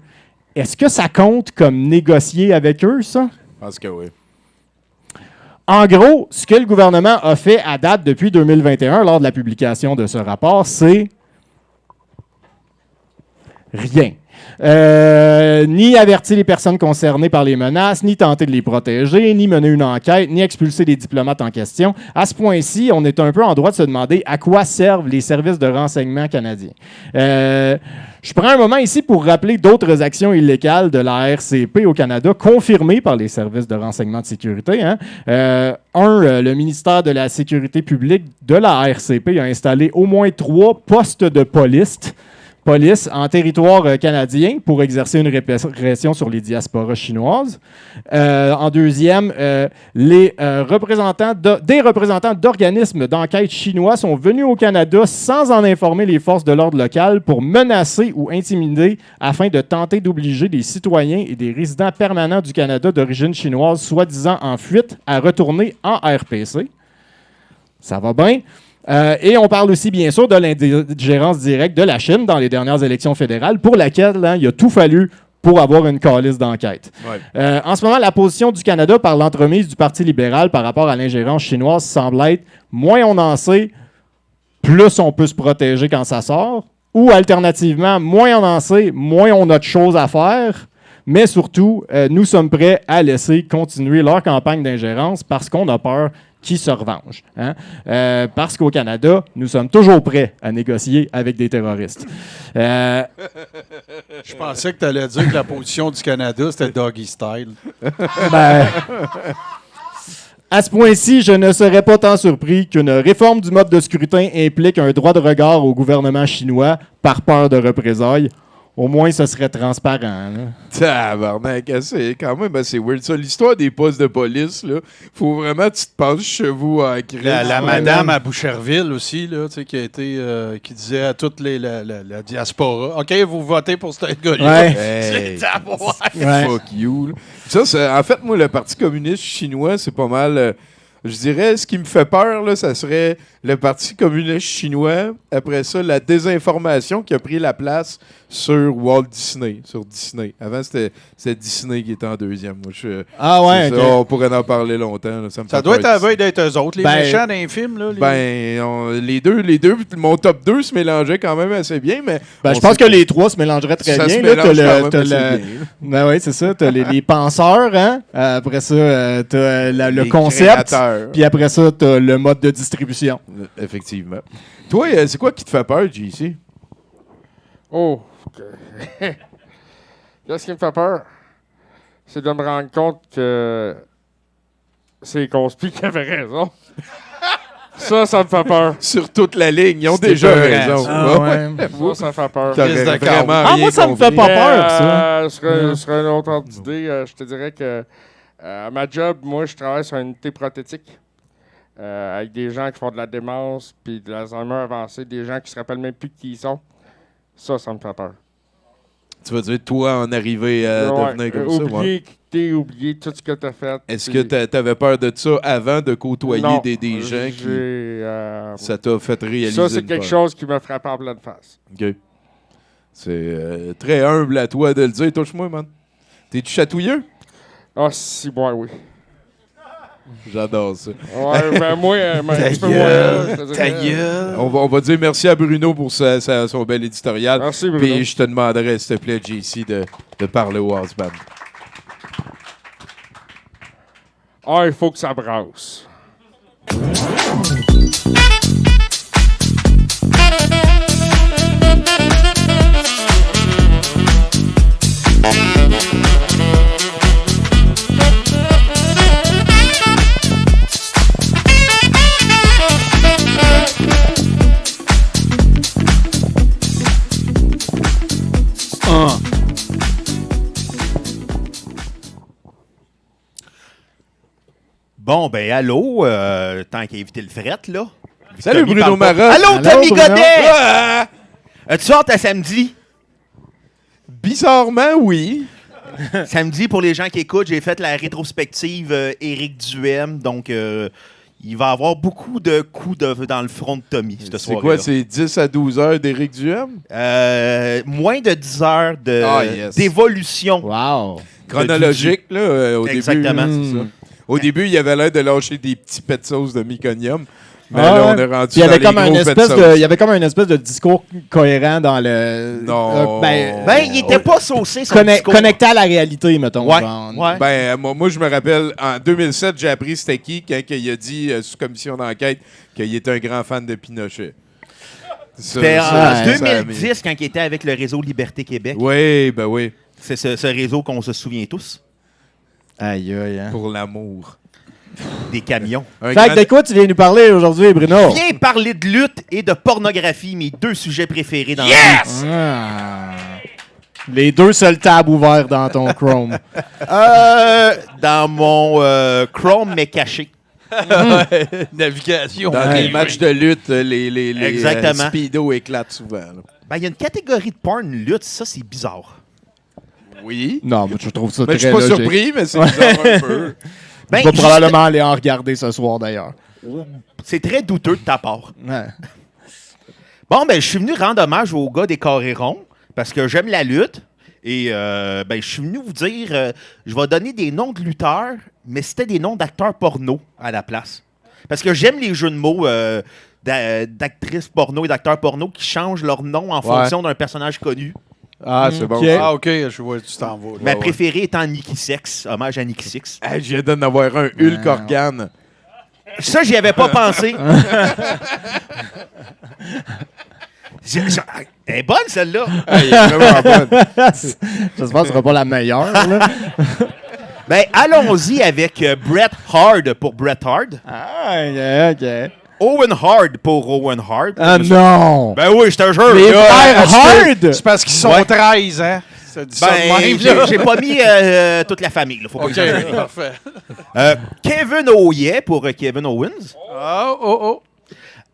est-ce que ça compte comme négocier avec eux, ça? Je pense que oui. En gros, ce que le gouvernement a fait à date depuis 2021, lors de la publication de ce rapport, c'est rien. Ni avertir les personnes concernées par les menaces, ni tenter de les protéger, ni mener une enquête, ni expulser les diplomates en question. À ce point-ci, on est un peu en droit de se demander à quoi servent les services de renseignement canadiens. Je prends un moment ici pour rappeler d'autres actions illégales de la RCP au Canada confirmées par les services de renseignement de sécurité. Le ministère de la Sécurité publique de la RCP a installé au moins 3 postes de police en territoire canadien pour exercer une répression sur les diasporas chinoises. En deuxième, des représentants d'organismes d'enquête chinois sont venus au Canada sans en informer les forces de l'ordre locales pour menacer ou intimider afin de tenter d'obliger des citoyens et des résidents permanents du Canada d'origine chinoise, soi-disant en fuite, à retourner en RPC. Ça va bien. Et on parle aussi, bien sûr, de l'ingérence directe de la Chine dans les dernières élections fédérales, pour laquelle il a tout fallu pour avoir une calice d'enquête. Ouais. En ce moment, la position du Canada par l'entremise du Parti libéral par rapport à l'ingérence chinoise semble être moins on en sait, plus on peut se protéger quand ça sort, ou alternativement, moins on en sait, moins on a de choses à faire, Mais surtout, nous sommes prêts à laisser continuer leur campagne d'ingérence parce qu'on a peur qu'ils se revengent. Hein? Parce qu'au Canada, nous sommes toujours prêts à négocier avec des terroristes. Je pensais que tu allais dire que la position du Canada, c'était doggy style. Ben, à ce point-ci, je ne serais pas tant surpris qu'une réforme du mode de scrutin implique un droit de regard au gouvernement chinois par peur de représailles. Au moins, ce serait transparent. Là. Tabarnak, c'est quand même assez weird ça. L'histoire des postes de police, là, faut vraiment que tu te passes chevaux en crise. La madame à Boucherville aussi, là, qui a été qui disait à toute la diaspora, OK, vous votez pour ce gars-là. Ouais. Hey, Ouais. fuck you. Là. Ça, en fait, moi, le Parti communiste chinois, c'est pas mal... je dirais, ce qui me fait peur, là, ça serait le Parti communiste chinois. Après ça, la désinformation qui a pris la place sur Walt Disney, sur Disney. Avant, c'était Disney qui était en deuxième. Moi, Ah ouais, c'est ok. ça, on pourrait en parler longtemps. Là. Ça doit être à la veille d'être eux autres, les Ben, méchants d'un film. Là, les deux, mon top 2 se mélangeaient quand même assez bien, mais... Ben, on je pense sait que les trois se mélangeraient très ça bien. se Là, mélange quand même t'as assez bien, là. Ben oui, c'est ça. T'as les penseurs, hein? Après ça, t'as le Les concept. créateurs. Puis après ça, t'as le mode de distribution. Effectivement. Toi, c'est quoi qui te fait peur, JC? Oh. Qu'est-ce qui me fait peur? C'est de me rendre compte que c'est les conspires qui avaient raison. Ça me fait peur. Sur toute la ligne, ils ont C'était déjà peurant, raison. Ah, ouais. ouais. Ça me fait peur. T'aurais Crise de vraiment Ah, rien moi, ça me fait compris. pas peur, ça. Sur une autre ordre d'idée, je te dirais que à ma job, moi, je travaille sur une unité prothétique avec des gens qui font de la démence puis de l'Alzheimer avancé, des gens qui se rappellent même plus de qui ils sont. Ça me fait peur. Tu vas dire, toi, en arriver à Ouais, devenir comme ça. Ouais. oublier tout ce que tu as fait. Est-ce puis- que t'avais peur de ça avant de côtoyer Non, des gens qui... j'ai, Ça t'a fait réaliser ça, c'est une quelque peur. chose qui m'a frappé en pleine face. OK. C'est très humble à toi de le dire. Touche-moi, man. T'es-tu chatouilleux? Ah, si, bon, oui. J'adore ça. Ouais, ben moi, un petit peu moins, là, je te dirais. On va dire merci à Bruno pour son bel éditorial. Merci, Bruno. Puis je te demanderais, s'il te plaît, JC, de parler au House Band. Ah, il faut que ça brasse. Bon, ben, allô, tant qu'à éviter le fret, là. Salut, Tommy Bruno parle pas. Marotte. Allô, Allô, Tommy Bruno. Godet! Ah! As-tu hâte à samedi? Bizarrement, oui. Samedi, pour les gens qui écoutent, j'ai fait la rétrospective Éric Duhem. Donc, il va y avoir beaucoup de coups dans le front de Tommy cette C'est soirée-là. quoi, c'est 10 à 12 heures d'Éric Duhem? Moins de 10 heures yes. d'évolution. Wow. Chronologique, là, au Exactement. début. C'est ça. Au début, il avait l'air de lâcher des petits pets de sauce de Myconium. Mais Ah, là, on ouais. est rendu Puis il y avait dans comme les une gros pets espèce de sauce. il y avait comme une espèce de discours cohérent dans le. Non. Ben, il était pas saucé, son discours. Connecté à la réalité, mettons. Ouais, genre. ouais. Ben, moi, je me rappelle, en 2007, j'ai appris c'était qui quand il a dit, sous commission d'enquête, qu'il était un grand fan de Pinochet. C'était en ça, 2010, quand il était avec le réseau Liberté Québec. Oui, ben oui. C'est ce réseau qu'on se souvient tous. Aïe, aïe, hein. Pour l'amour. Des camions. Un Fait que grand- de quoi tu viens nous parler aujourd'hui, Bruno? Viens parler de lutte et de pornographie, mes deux sujets préférés dans Ah. Les deux seuls tabs ouverts dans ton Chrome. dans mon Chrome, mais caché. Navigation. Dans les matchs de lutte, les Exactement. speedo éclatent souvent. là. Ben, il y a une catégorie de porn lutte, ça, c'est bizarre. Oui. Non, mais je trouve ça Mais je très suis pas logique. surpris, mais c'est bizarre un peu. Ben, Je vais probablement aller en regarder ce soir, d'ailleurs. c'est très douteux de ta part. Ouais. Bon, ben, je suis venu rendre hommage aux gars des Carrés ronds parce que j'aime la lutte. Et ben, je suis venu vous dire, je vais donner des noms de lutteurs, mais c'était des noms d'acteurs porno à la place. Parce que j'aime les jeux de mots d'actrices porno et d'acteurs porno qui changent leur nom en fonction d'un personnage connu. Ah, c'est bon. Ok. ça. Ah, OK, je vois, tu t'en vas. là. Ma Ouais, ouais. préférée étant Nikki Six. Hommage à Nikki Six. Hey, je viens d'en avoir un Hulk organe. Ça, j'y avais pas pensé. Elle est bonne, celle-là. Hey, elle est vraiment bonne. J'espère que ce sera pas la meilleure. Là. Ben, allons-y avec Bret Hart pour Bret Hart. Ah, OK. Owen Hart pour Owen Hart. Ah non! Ben oui, je te jure. Les là. frères Hard! C'est parce qu'ils sont Ouais. 13, hein? Ça dit ça de Ben, même, j'ai là. j'ai pas mis toute la famille. Là, faut pas OK, exagérer. parfait. Kevin Oye pour Kevin Owens. Oh.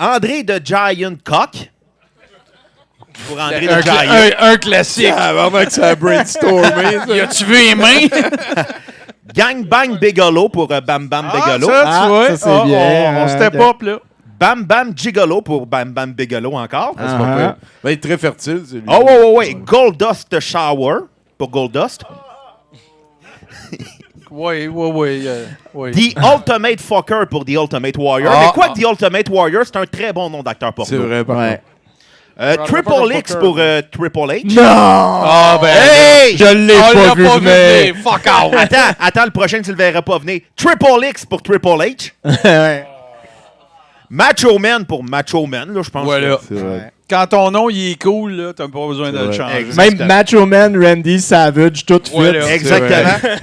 André the Giant Cock. Pour André the Giant. Un classique. Ah, vraiment que ça a brainstormé. ça. Y a-tu vu les mains? Gang Bang Bigelow pour Bam Bam Bigelow. Ça, Ah, tu vois. ça, c'est bien. On step Ok. up, là. Bam Bam Gigolo pour Bam Bam Bigelow encore. C'est pas pire. Ben, il est très fertile, celui Oh, ouais. Goldust Shower pour Goldust. Oui. The Ultimate Fucker pour The Ultimate Warrior. Ah, Mais quoi que The Ultimate Warrior, c'est un très bon nom d'acteur porno. C'est vrai, par Ouais. Triple X pour Triple H. Non! Ah, ben. Hey! Je l'ai On pas l'a vu pas venir. vu. Fuck out. Attends, le prochain, tu le verras pas venir. Triple X pour Triple H. Ouais. Macho Man pour Macho Man, là, je pense. Voilà. C'est vrai. Quand ton nom il est cool, là, t'as pas besoin de le vrai. changer. Exact. Même Macho Man, Randy Savage, tout fit. Voilà. Exactement.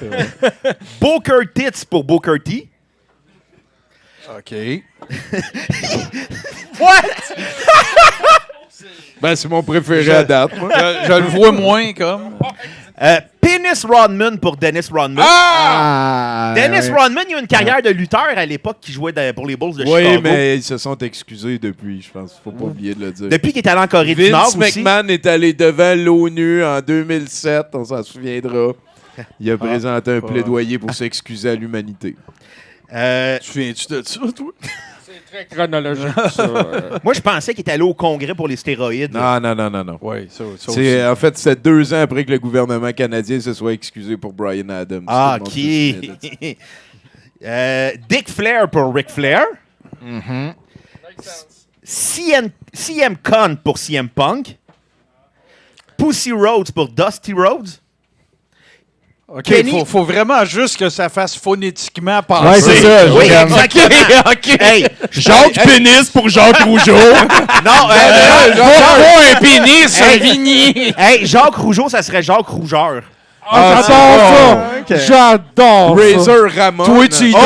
Booker Tits pour Booker T. OK. Ben, c'est mon préféré à date, moi. Je le vois moins comme. Penis Rodman pour Dennis Rodman. Ah! Dennis ouais. Rodman, il a une carrière de lutteur à l'époque qui jouait pour les Bulls de Oui, Chicago. mais ils se sont excusés depuis, je pense. Faut pas oublier de le dire. Depuis qu'il est allé en Corée du Nord Vince aussi. McMahon est allé devant l'ONU en 2007, on s'en souviendra. Il a présenté un plaidoyer pour s'excuser à l'humanité. Tu viens-tu de ça, toi? Très chronologique, ça. Moi, je pensais qu'il était allé au Congrès pour les stéroïdes. Non, non, non, non, non. Oui, ça C'est, en fait, c'est 2 ans après que le gouvernement canadien se soit excusé pour Brian Adams. Ah, Tout le monde se souvient de qui? Dick Flair pour Ric Flair. CM Punk pour CM Punk. Pussy Rhodes pour Dusty Rhodes. OK, Kenny- faut vraiment juste que ça fasse phonétiquement Ouais, passer. c'est ça. Oui, j'ai comme- exactement. OK. Hey, Jacques Pénis pour Jacques Rougeau. non, Pas un pénis, un Hey. vignier. hey, Jacques Rougeau, ça serait Jacques Rougeur. J'adore ça. Ok. J'adore ça. Razor Ramon. Toi, tu y Oh,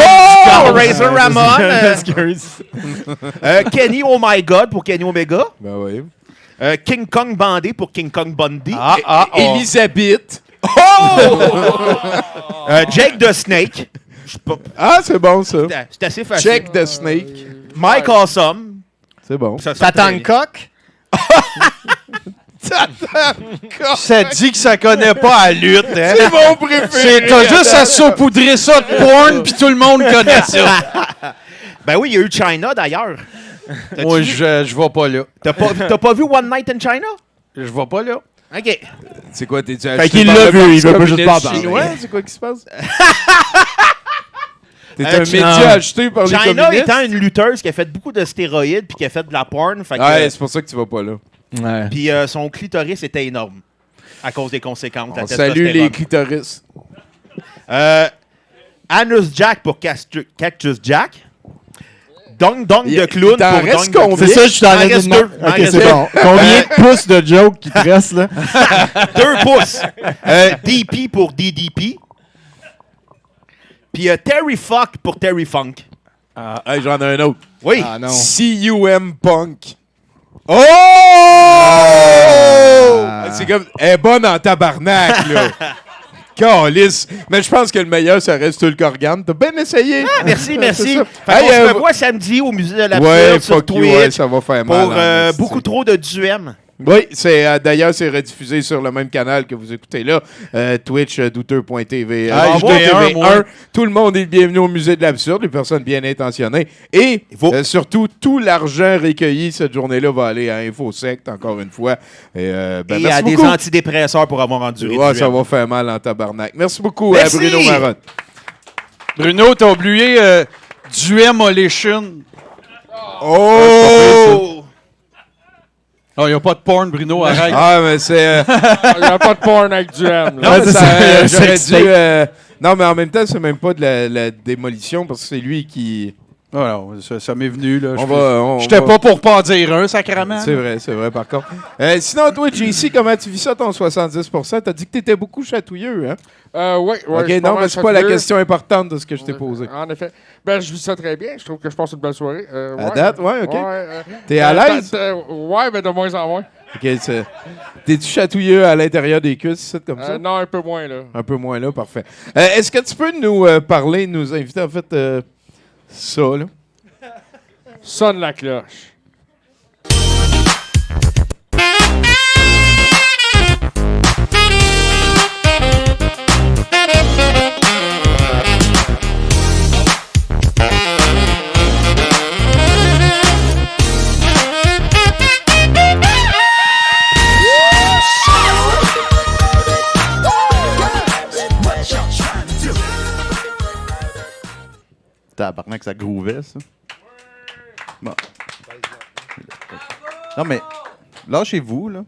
donnes du Razor Ramon. Excuse. Kenny Oh My God pour Kenny Omega. Ben oui. King Kong Bandé pour King Kong Bundy. Elisabeth. Jake the Snake. Je sais pas, Ah, c'est bon, ça. c'est assez facile. Check the snake. Mike Awesome. C'est bon. Ça sonne très bien. Tatancock. Ça dit que ça connaît pas la lutte, hein? C'est mon préféré. T'as juste à saupoudrer ça de porn, puis tout le monde connaît ça. Ben oui, il y a eu China d'ailleurs. Moi, je vais pas là. T'as pas vu One Night in China? Je vais pas là. OK. C'est quoi, t'es-tu Fait qu'il l'a vu, il veut pas juste pas en parler. Ouais, c'est quoi qui se passe? T'es Euh, un China- média acheté par les China communistes? étant une lutteuse qui a fait beaucoup de stéroïdes puis qui a fait de la porn, fait que, Ouais, c'est pour ça que tu vas pas là. Ouais. puis son clitoris était énorme à cause des conséquences de la On salue les testostérone. clitoris. Anus Jack pour Cactus Jack. Dong Dong Il- de clown il t'en pour reste Dong combien? C'est ça, je suis en Il en train de reste demander. deux. Il en Ok, reste c'est deux. bon. Combien de pouces de jokes qui te restent, là? 2 pouces. DP pour DDP. Puis Terry Fuck pour Terry Funk. Hey, j'en ai un autre. Oui. Ah non. CUM Punk. Oh! C'est comme... Elle est bonne en tabarnak, là. Calice. Mais je pense que le meilleur, ça reste Hulk Hogan. T'as bien essayé. Ah, merci, C'est merci. ça. Fait Hey, qu'on se revoit samedi au musée de la ouais, Pure sur fuck you, Twitch ouais, ça va faire mal. pour en esti. beaucoup trop de duem. Oui, c'est d'ailleurs, c'est rediffusé sur le même canal que vous écoutez là, Twitch, douteux.tv. Ah, HD j'en ai un, TV1. moi. Tout le monde est le bienvenu au musée de l'absurde, les personnes bien intentionnées. Et surtout, tout l'argent recueilli cette journée-là va aller à InfoSect, encore une fois. Et, ben, Et merci à des beaucoup. antidépresseurs pour avoir enduré Ouais, du ça duem. va faire mal en tabarnak. Merci beaucoup Merci. à Bruno Marotte. Bruno, t'as oublié Duemolition. Oh! Il n'y a pas de porn, Bruno, arrête. Ah, mais c'est... Il n'y a pas de porn avec du M. Non, là. mais c'est ça, ça, j'aurais sex dû... Non, mais en même temps, c'est même pas de la démolition parce que c'est lui qui... Voilà, ça m'est venu. Là. J'étais Pas pour pas en dire un, sacrément. C'est vrai, par contre. Sinon, toi, JC, comment tu vis ça, ton 70%? T'as dit que t'étais beaucoup chatouilleux, hein? Oui. OK, non, mais c'est pas la question importante de ce que je t'ai posé. En effet. Ben, je vis ça très bien. Je trouve que je passe une belle soirée. À date, ouais, OK. Ouais, T'es à l'aise? Ouais, mais de moins en moins. OK, t'es-tu chatouilleux à l'intérieur des cuisses, c'est comme ça? Non, un peu moins, là. Un peu moins là, parfait. Est-ce que tu peux nous parler, nous inviter, en fait, ça, là? Sonne la cloche. Tabarnak, ça grouvait, ça. Bon. Non, mais lâchez-vous, là.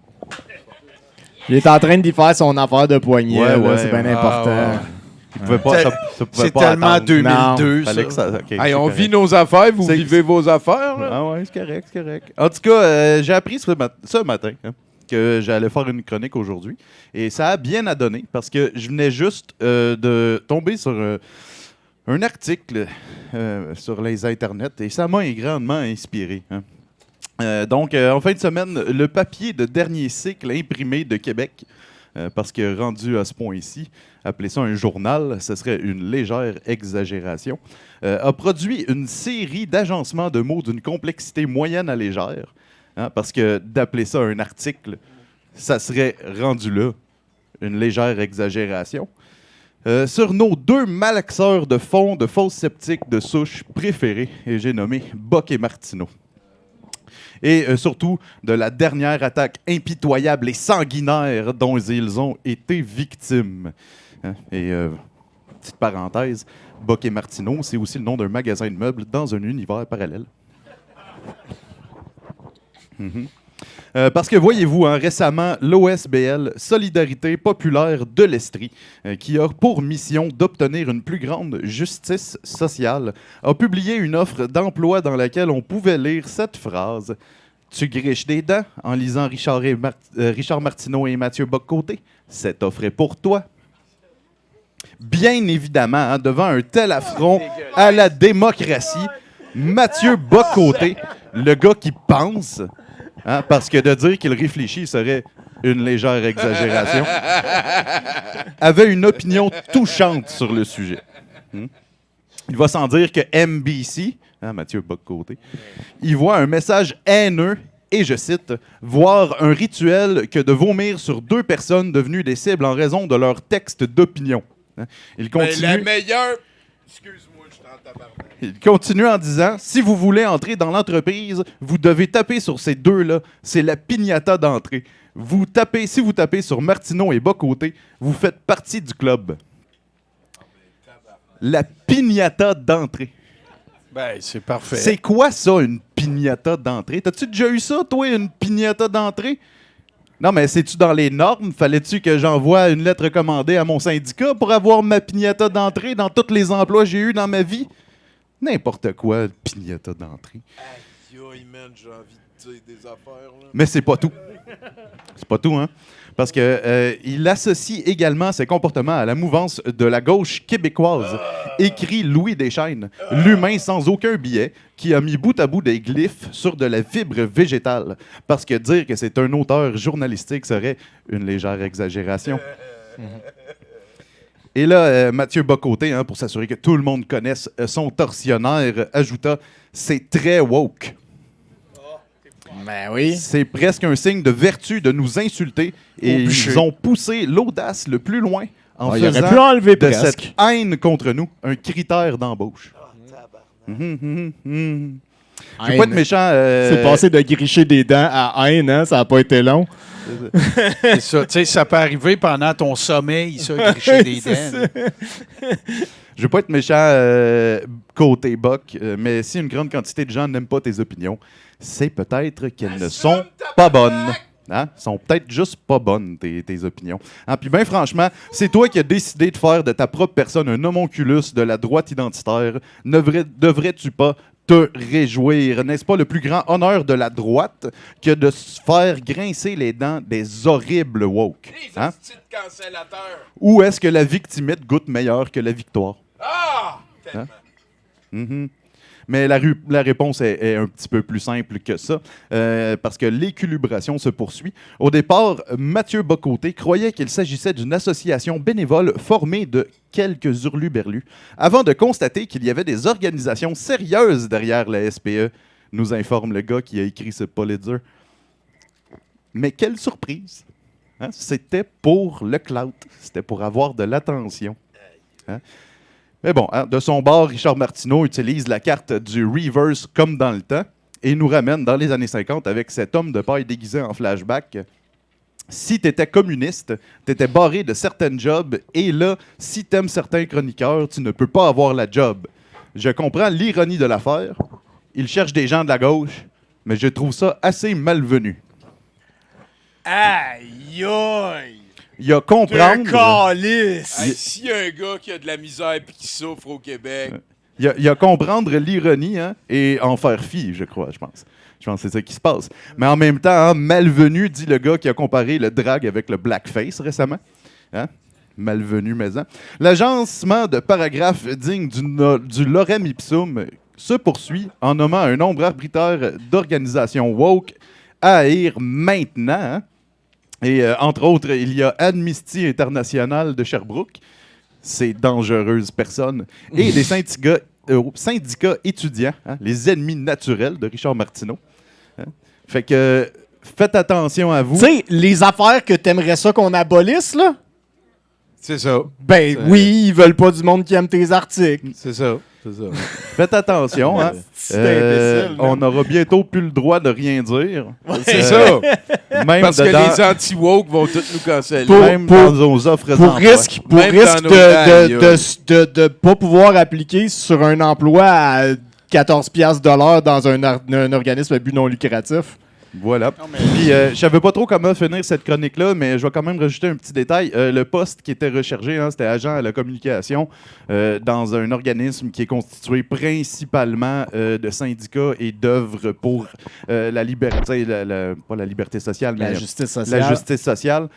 Il est en train d'y faire son affaire de poignet. Ouais, là, ouais, c'est bien ouais. important. Ah, ouais. Il pouvait pas, ça pouvait C'est pas tellement attendre. 2002, Fallait ça. que ça. OK, Hey, c'est on correct. vit nos affaires, vous C'est- vivez vos affaires, là? Ah ouais, c'est correct. En tout cas, j'ai appris ce matin hein, que j'allais faire une chronique aujourd'hui. Et ça a bien à donner parce que je venais juste de tomber sur un article sur les internets et ça m'a grandement inspiré. Hein. Donc, en fin de semaine, le papier de dernier cycle imprimé de Québec, parce que rendu à ce point-ci, appeler ça un journal, ce serait une légère exagération, a produit une série d'agencements de mots d'une complexité moyenne à légère, hein, parce que d'appeler ça un article, ça serait rendu là une légère exagération. Sur nos deux malaxeurs de fond de fausses sceptiques de souche préférés, et j'ai nommé Bock et Martineau. Et surtout de la dernière attaque impitoyable et sanguinaire dont ils ont été victimes. Hein? Et petite parenthèse, Bock et Martineau, c'est aussi le nom d'un magasin de meubles dans un univers parallèle. Parce que voyez-vous, hein, récemment, l'OSBL, Solidarité populaire de l'Estrie, qui a pour mission d'obtenir une plus grande justice sociale, a publié une offre d'emploi dans laquelle on pouvait lire cette phrase. Tu griches des dents en lisant Richard Martineau et Mathieu Bock-Côté. Cette offre est pour toi. Bien évidemment, hein, devant un tel affront à la démocratie, Mathieu Bock-Côté, le gars qui pense... Hein, parce que de dire qu'il réfléchit serait une légère exagération, avait une opinion touchante sur le sujet. Il va sans dire que MBC, hein, Mathieu Bock-Côté, il voit un message haineux et, je cite, « voir un rituel que de vomir sur deux personnes devenues des cibles en raison de leur texte d'opinion. Hein. » Il continue... la meilleure... Excuse-moi, je t'en tabarnak. Il continue en disant « Si vous voulez entrer dans l'entreprise, vous devez taper sur ces deux-là. C'est la piñata d'entrée. Si vous tapez sur Martineau et Bock-Côté, vous faites partie du club. » La piñata d'entrée. Ben, c'est parfait. C'est quoi ça, une piñata d'entrée? T'as-tu déjà eu ça, toi, une piñata d'entrée? Non, mais c'est-tu dans les normes? Fallait-tu que j'envoie une lettre recommandée à mon syndicat pour avoir ma piñata d'entrée dans tous les emplois que j'ai eus dans ma vie? N'importe quoi, piñata d'entrée. Aïe, man, j'ai envie de dire des affaires, là. Mais c'est pas tout. C'est pas tout, hein? Parce que il associe également ses comportements à la mouvance de la gauche québécoise, écrit Louis Deschaines, l'humain sans aucun billet, qui a mis bout à bout des glyphes sur de la fibre végétale. Parce que dire que c'est un auteur journalistique serait une légère exagération. Et là, Mathieu Bock-Côté, hein, pour s'assurer que tout le monde connaisse son tortionnaire, ajouta « C'est très woke ». Ben oui. C'est presque un signe de vertu de nous insulter et ils ont poussé l'audace le plus loin en Il aurait faisant pu enlever de presque. cette haine contre nous un critère d'embauche. Je veux pas être méchant. C'est passé de gricher des dents à haine, hein? Ça n'a pas été long. C'est ça. Tu sais, ça peut arriver pendant ton sommeil, ça, gricher des dents. Je veux pas être méchant côté Bock, mais si une grande quantité de gens n'aiment pas tes opinions, c'est peut-être qu'elles ne sont pas bonnes. Hein? Sont peut-être juste pas bonnes, tes opinions. Hein? Puis bien franchement, c'est toi qui as décidé de faire de ta propre personne un homonculus de la droite identitaire. Devrais-tu pas te réjouir? N'est-ce pas le plus grand honneur de la droite que de se faire grincer les dents des horribles woke? Hein? Ou est-ce que la victimite goûte meilleur que la victoire? Ah! Hein? Mm-hmm. Mais la réponse est un petit peu plus simple que ça, parce que l'équilibration se poursuit. Au départ, Mathieu Bocoté croyait qu'il s'agissait d'une association bénévole formée de quelques hurluberlus, avant de constater qu'il y avait des organisations sérieuses derrière la SPE, nous informe le gars qui a écrit ce Pulitzer. Mais quelle surprise! Hein? C'était pour le clout, c'était pour avoir de l'attention. Hein? Mais bon, hein, de son bord, Richard Martineau utilise la carte du reverse comme dans le temps et nous ramène dans les années 50 avec cet homme de paille déguisé en flashback. Si tu étais communiste, tu étais barré de certaines jobs et là, si tu aimes certains chroniqueurs, tu ne peux pas avoir la job. Je comprends l'ironie de l'affaire. Il cherche des gens de la gauche, mais je trouve ça assez malvenu. Aïe aïe! Il y a comprendre. S'il y a un gars qui a de la misère et qui souffre au Québec. Il y a comprendre l'ironie hein, et en faire fi, je crois, je pense. Je pense que c'est ça qui se passe. Mais en même temps, hein, malvenu, dit le gars qui a comparé le drag avec le blackface récemment. Hein? Malvenu, mais hein. L'agencement de paragraphes dignes du lorem ipsum se poursuit en nommant un nombre arbitraire d'organisations woke à haïr maintenant. Hein? Et entre autres, il y a Amnesty International de Sherbrooke, ces dangereuses personnes, et les syndicats étudiants, hein, les ennemis naturels de Richard Martineau. Hein. Fait que faites attention à vous. Tu sais, les affaires que t'aimerais ça qu'on abolisse, là? C'est ça. Ben oui, ils veulent pas du monde qui aime tes articles. C'est ça. C'est ça. Faites attention, hein. On aura bientôt plus le droit de rien dire. C'est ça. Même parce dedans, que les anti-woke vont tous nous canceller. Même dans nos offres pour d'emploi. risque de pas pouvoir appliquer sur un emploi à 14$ de l'heure dans un organisme à but non lucratif. Voilà. Puis, je savais pas trop comment finir cette chronique-là, mais je vais quand même rajouter un petit détail. Le poste qui était recherché, hein, c'était agent à la communication dans un organisme qui est constitué principalement de syndicats et d'œuvres pour la liberté, pas la liberté sociale, mais la justice sociale. La justice sociale.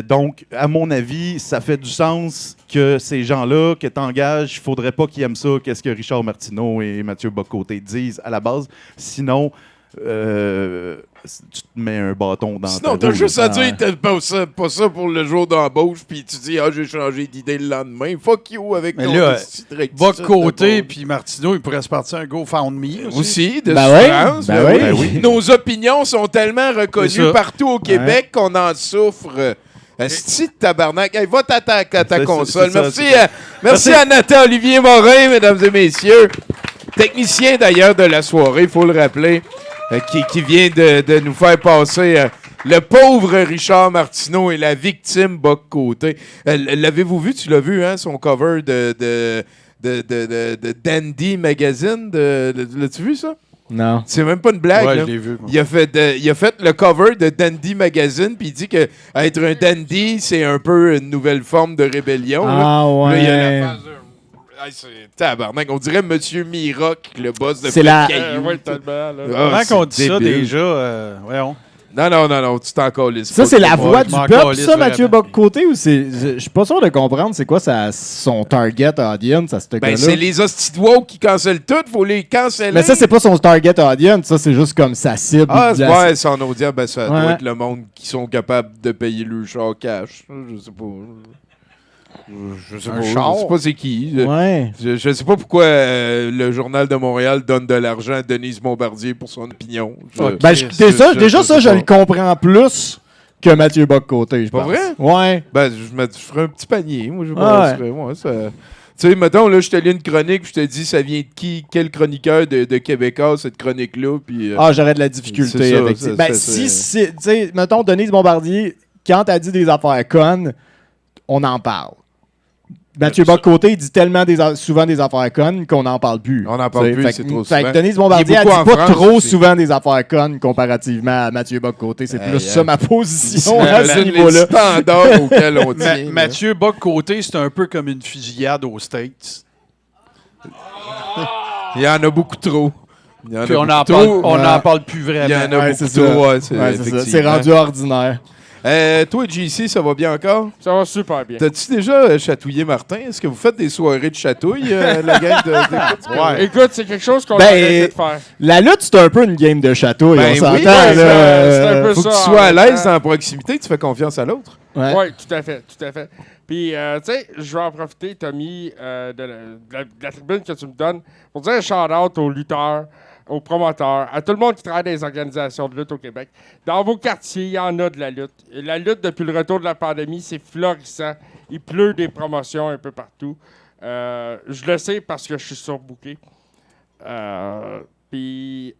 Donc, à mon avis, ça fait du sens que ces gens-là que tu engages, il faudrait pas qu'ils aiment ça, qu'est-ce que Richard Martineau et Mathieu Bocoté disent à la base. Sinon, tu te mets un bâton dans Sinon, ta t'as juste à Ah. dire t'as pas ça pour le jour d'embauche, puis tu dis, j'ai changé d'idée le lendemain. Fuck you avec Mais ton là, petit rectitude Boc côté, de puis Martineau, il pourrait se partir un GoFundMe aussi. aussi, de Ben ouais, souffrance. ben Ben oui. oui. oui. Nos opinions sont tellement C'est reconnues ça. partout au Québec qu'on en souffre. Esti de tabarnak. Hey, va à ta C'est console. ça, Merci, c'est ça. merci à Nathan Olivier Morin, mesdames et messieurs. Technicien d'ailleurs de la soirée, il faut le rappeler, qui vient de nous faire passer le pauvre Richard Martineau et la victime Boc Côté. L'avez-vous vu? Tu l'as vu, hein? Son cover de Dandy Magazine. L'as-tu vu ça? Non. C'est même pas une blague. Ouais, là. je l'ai vu. Moi. Il a fait le cover de Dandy Magazine, puis il dit que être un dandy, c'est un peu une nouvelle forme de rébellion. là. Ah Là, il y a la ouais. phase de... Hey, c'est tabarnak. On dirait Monsieur Miroc, le boss de C'est la- Caillou. Ouais, tellement, là. Ah, Comment c'est qu'on dit ça débile. déjà? Voyons. Non, tu t'en calisses Ça, pas. c'est la Ouais, voix je du m'en peuple, calisse ça, Mathieu vraiment. Bock-Côté, ou c'est... Je suis pas sûr de comprendre c'est quoi son target audience à ce gars-là. Ben, c'est les hosties de woke qui cancellent tout. Faut les canceller. Mais ça, c'est pas son target audience, ça, c'est juste comme sa cible. Ah, c'est La- ouais, son audience, ben, ça doit Ouais. être le monde qui sont capables de payer le char cash. Je sais pas. Je sais Un pas. char? Je sais pas c'est qui. Ouais. Je sais pas pourquoi le Journal de Montréal donne de l'argent à Denise Bombardier pour son opinion. Ben, déjà, ça, je le comprends plus que Mathieu Bock-Côté, je Pas pense. vrai? Ouais. Ben, je ferais un petit panier. Moi, je Ah penserais. Ouais, ça... Tu sais, mettons, là, je te lis une chronique, puis je te dis, ça vient de qui? Quel chroniqueur de Québécois, cette chronique-là? Puis, Ah, j'aurais de la difficulté c'est ça, avec ça, ça. Ben, ça, si, c'est- tu sais, mettons, Denise Bombardier, quand elle dit des affaires connes, on en parle. Mathieu Bock-Côté, il dit tellement souvent des affaires connes qu'on n'en parle plus. On n'en parle plus, c'est trop souvent. Fait que Denise Bombardier, elle dit pas trop souvent des affaires connes comparativement à Mathieu Bock-Côté. C'est plus ça ma position à ce niveau-là. Standard auquel on tient. Mathieu Bock-Côté, c'est un peu comme une fusillade aux States. Il y en a beaucoup trop. Puis on n'en parle plus vraiment. Il y en a beaucoup trop. C'est rendu ordinaire. Toi, JC, ça va bien encore? Ça va super bien. T'as-tu déjà chatouillé Martin? Est-ce que vous faites des soirées de chatouille, la gang de... Écoute, c'est quelque chose qu'on a arrêté de faire. La lutte, c'est un peu une game de chatouille, on s'entend. C'est un peu faut ça. que tu sois à l'aise dans la proximité, tu fais confiance à l'autre. Oui, tout à fait. Puis, tu sais, je vais en profiter, Tommy, de la tribune que tu me donnes pour dire un shout-out aux lutteurs, aux promoteurs, à tout le monde qui travaille dans les organisations de lutte au Québec. Dans vos quartiers, il y en a de la lutte. Et la lutte, depuis le retour de la pandémie, c'est florissant. Il pleut des promotions un peu partout. Je le sais parce que je suis surbooké. Puis,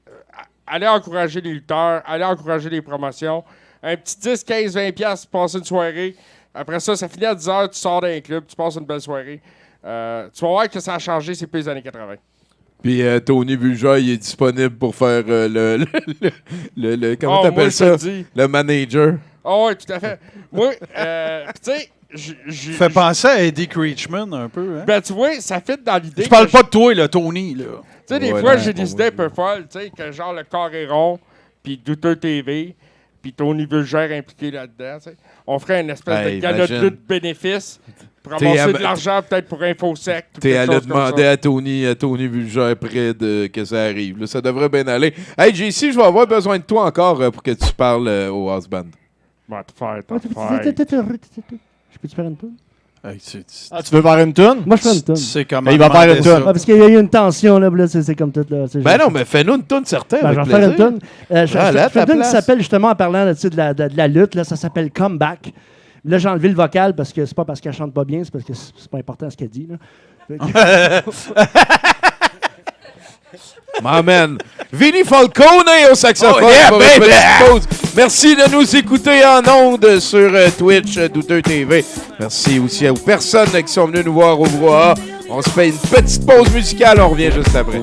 allez encourager les lutteurs, allez encourager les promotions. Un petit 10, 15, 20$ pour passer une soirée. Après ça finit à 10h, tu sors d'un club, tu passes une belle soirée. Tu vas voir que ça a changé, c'est plus les années 80. Puis Tony Bulger, il est disponible pour faire le comment t'appelles ça? Le manager. Oh oui, tout à fait. Moi, tu sais, fait penser à Eddie Creechman un peu. Hein? Ben, tu vois, ça fit dans l'idée. Je parle pas de toi, là, Tony. Tu sais, des fois, j'ai des idées un peu folles, tu sais, que genre le Carré Rond, puis Douteux TV, puis Tony Bulger impliqué là-dedans, tu sais. On ferait une espèce de gala de lutte bénéfice. Pour ramasser de l'argent, peut-être pour InfoSec. T'es allé demander à Tony Bulger près de que ça arrive. Là, ça devrait bien aller. Hey, JC, je vais avoir besoin de toi encore pour que tu parles au house band. Je peux-tu faire une toune? Tu veux faire une toune? Moi, je fais une toune. C'est comment il va faire une toune. Parce qu'il y a eu une tension, là, c'est comme tout. Là, ben non, mais fais-nous une toune, certain. Je vais faire une toune. Je fais une toune qui s'appelle, justement, en parlant de la lutte, là, ça s'appelle Comeback. Là, j'ai enlevé le vocal parce que c'est pas parce qu'elle chante pas bien, c'est parce que c'est pas important ce qu'elle dit. Là. M'amène. Vinny Falcone au saxophone. Merci de nous écouter en ondes sur Twitch, Douteux TV. Merci aussi aux personnes qui sont venues nous voir au brouhaha. On se fait une petite pause musicale, on revient juste après.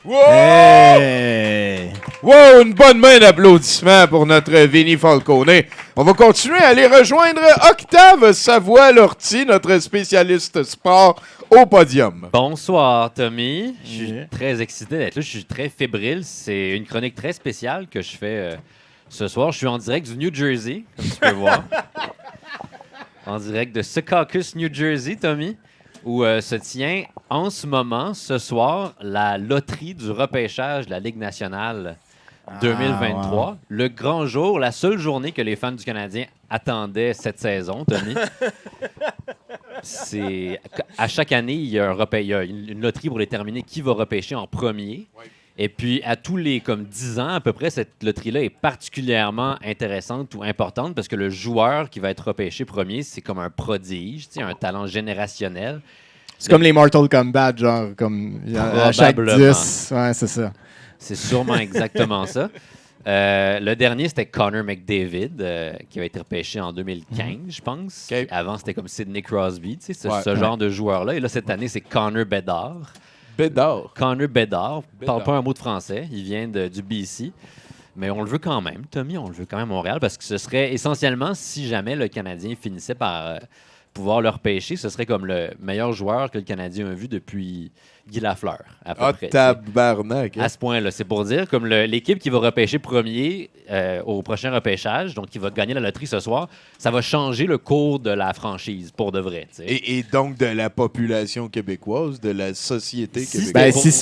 Wow! Hey! Wow, une bonne main d'applaudissements pour notre Vinny Falcone. On va continuer à aller rejoindre Octave Savoie-Lortie, notre spécialiste sport, au podium. Bonsoir, Tommy. Je suis très excité d'être là. Je suis très fébrile. C'est une chronique très spéciale que je fais ce soir. Je suis en direct du New Jersey, comme tu peux voir. En direct de Secaucus, New Jersey, Tommy, où se tient en ce moment, ce soir, la loterie du repêchage de la Ligue nationale 2023. Wow. Le grand jour, la seule journée que les fans du Canadien attendaient cette saison, Tommy. À chaque année, il y a une loterie pour déterminer qui va repêcher en premier. Oui. Et puis, à tous les 10 ans, à peu près, cette loterie-là est particulièrement intéressante ou importante parce que le joueur qui va être repêché premier, c'est comme un prodige, un talent générationnel. C'est comme les Mortal Kombat, genre, comme à chaque 10. Ouais, c'est ça. C'est sûrement exactement ça. Le dernier, c'était Connor McDavid, qui va être repêché en 2015, je pense. Okay. Avant, c'était comme Sidney Crosby, ce genre de joueur-là. Et là, cette année, c'est Connor Bedard. Connor Bedard. Parle pas un mot de français. Il vient du BC. Mais on le veut quand même, Tommy. On le veut quand même à Montréal parce que ce serait essentiellement, si jamais le Canadien finissait par pouvoir le repêcher, ce serait comme le meilleur joueur que le Canadien a vu depuis Guy Lafleur, à peu près. Tabarnak! À ce point-là. C'est pour dire, comme l'équipe qui va repêcher premier au prochain repêchage, donc qui va gagner la loterie ce soir, ça va changer le cours de la franchise, pour de vrai. Et donc de la population québécoise, de la société québécoise. Ben, si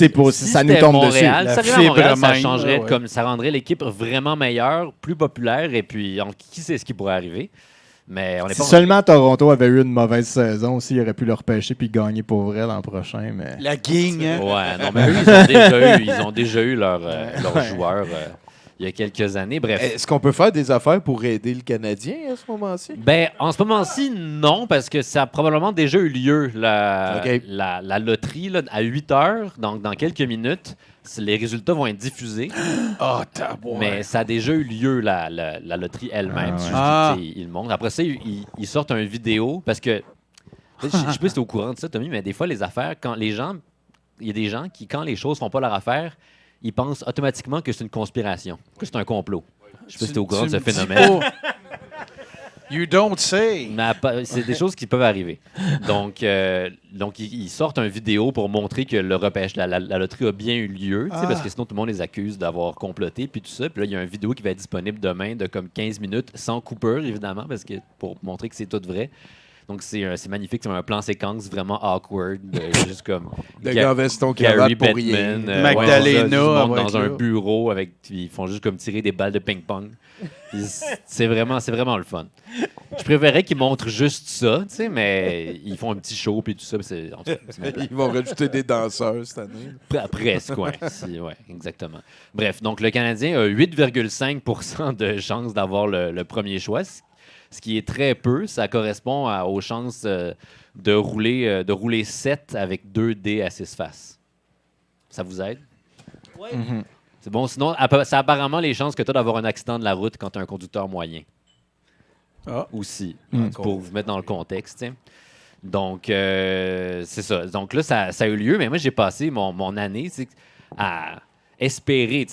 ça nous tombe Montréal, dessus. Ça Montréal, ça changerait, ça rendrait l'équipe vraiment meilleure, plus populaire, et puis qui sait ce qui pourrait arriver. Mais on est pas seulement Toronto avait eu une mauvaise saison aussi, il aurait pu le repêcher puis gagner pour vrai l'an prochain. Mais... La gang, hein? Ouais, non, mais eux, ils ont déjà eu leurs joueurs il y a quelques années. Bref. Est-ce qu'on peut faire des affaires pour aider le Canadien à ce moment-ci? Ben, en ce moment-ci, non, parce que ça a probablement déjà eu lieu, la loterie, là, à 8 heures, donc dans quelques minutes. Les résultats vont être diffusés. Mais ça a déjà eu lieu, la loterie elle-même. Ils le montrent. Après ça, ils sortent une vidéo parce que. Je sais pas si tu es au courant de ça, Tommy, mais des fois, les affaires, il y a des gens qui, quand les choses font pas leur affaire, ils pensent automatiquement que c'est une conspiration, que c'est un complot. Je sais pas si tu es au courant de ce phénomène. You don't say. C'est des choses qui peuvent arriver. Donc ils sortent une vidéo pour montrer que le repêche, la loterie a bien eu lieu, parce que sinon tout le monde les accuse d'avoir comploté, puis tout ça. Puis là, il y a une vidéo qui va être disponible demain de comme 15 minutes, sans coupure, évidemment, parce que pour montrer que c'est tout vrai. Donc, c'est magnifique. C'est un plan séquence vraiment awkward. Juste comme Gary Bettman. Magdalena. Dans un bureau. Ils font juste comme tirer des balles de ping-pong. C'est vraiment le fun. Je préférerais qu'ils montrent juste ça, mais ils font un petit show puis tout ça. Ils vont rajouter des danseurs cette année. Presque, oui. Ouais, exactement. Bref, donc le Canadien a 8,5% de chances d'avoir le premier choix. Ce qui est très peu, ça correspond aux chances de rouler 7 avec 2 dés à 6 faces. Ça vous aide? Oui. Mm-hmm. C'est bon. Sinon, c'est apparemment les chances que tu as d'avoir un accident de la route quand tu as un conducteur moyen. Aussi, pour vous mettre dans le contexte. T'sais. Donc, c'est ça. Donc là, ça a eu lieu, mais moi, j'ai passé mon année à espérer.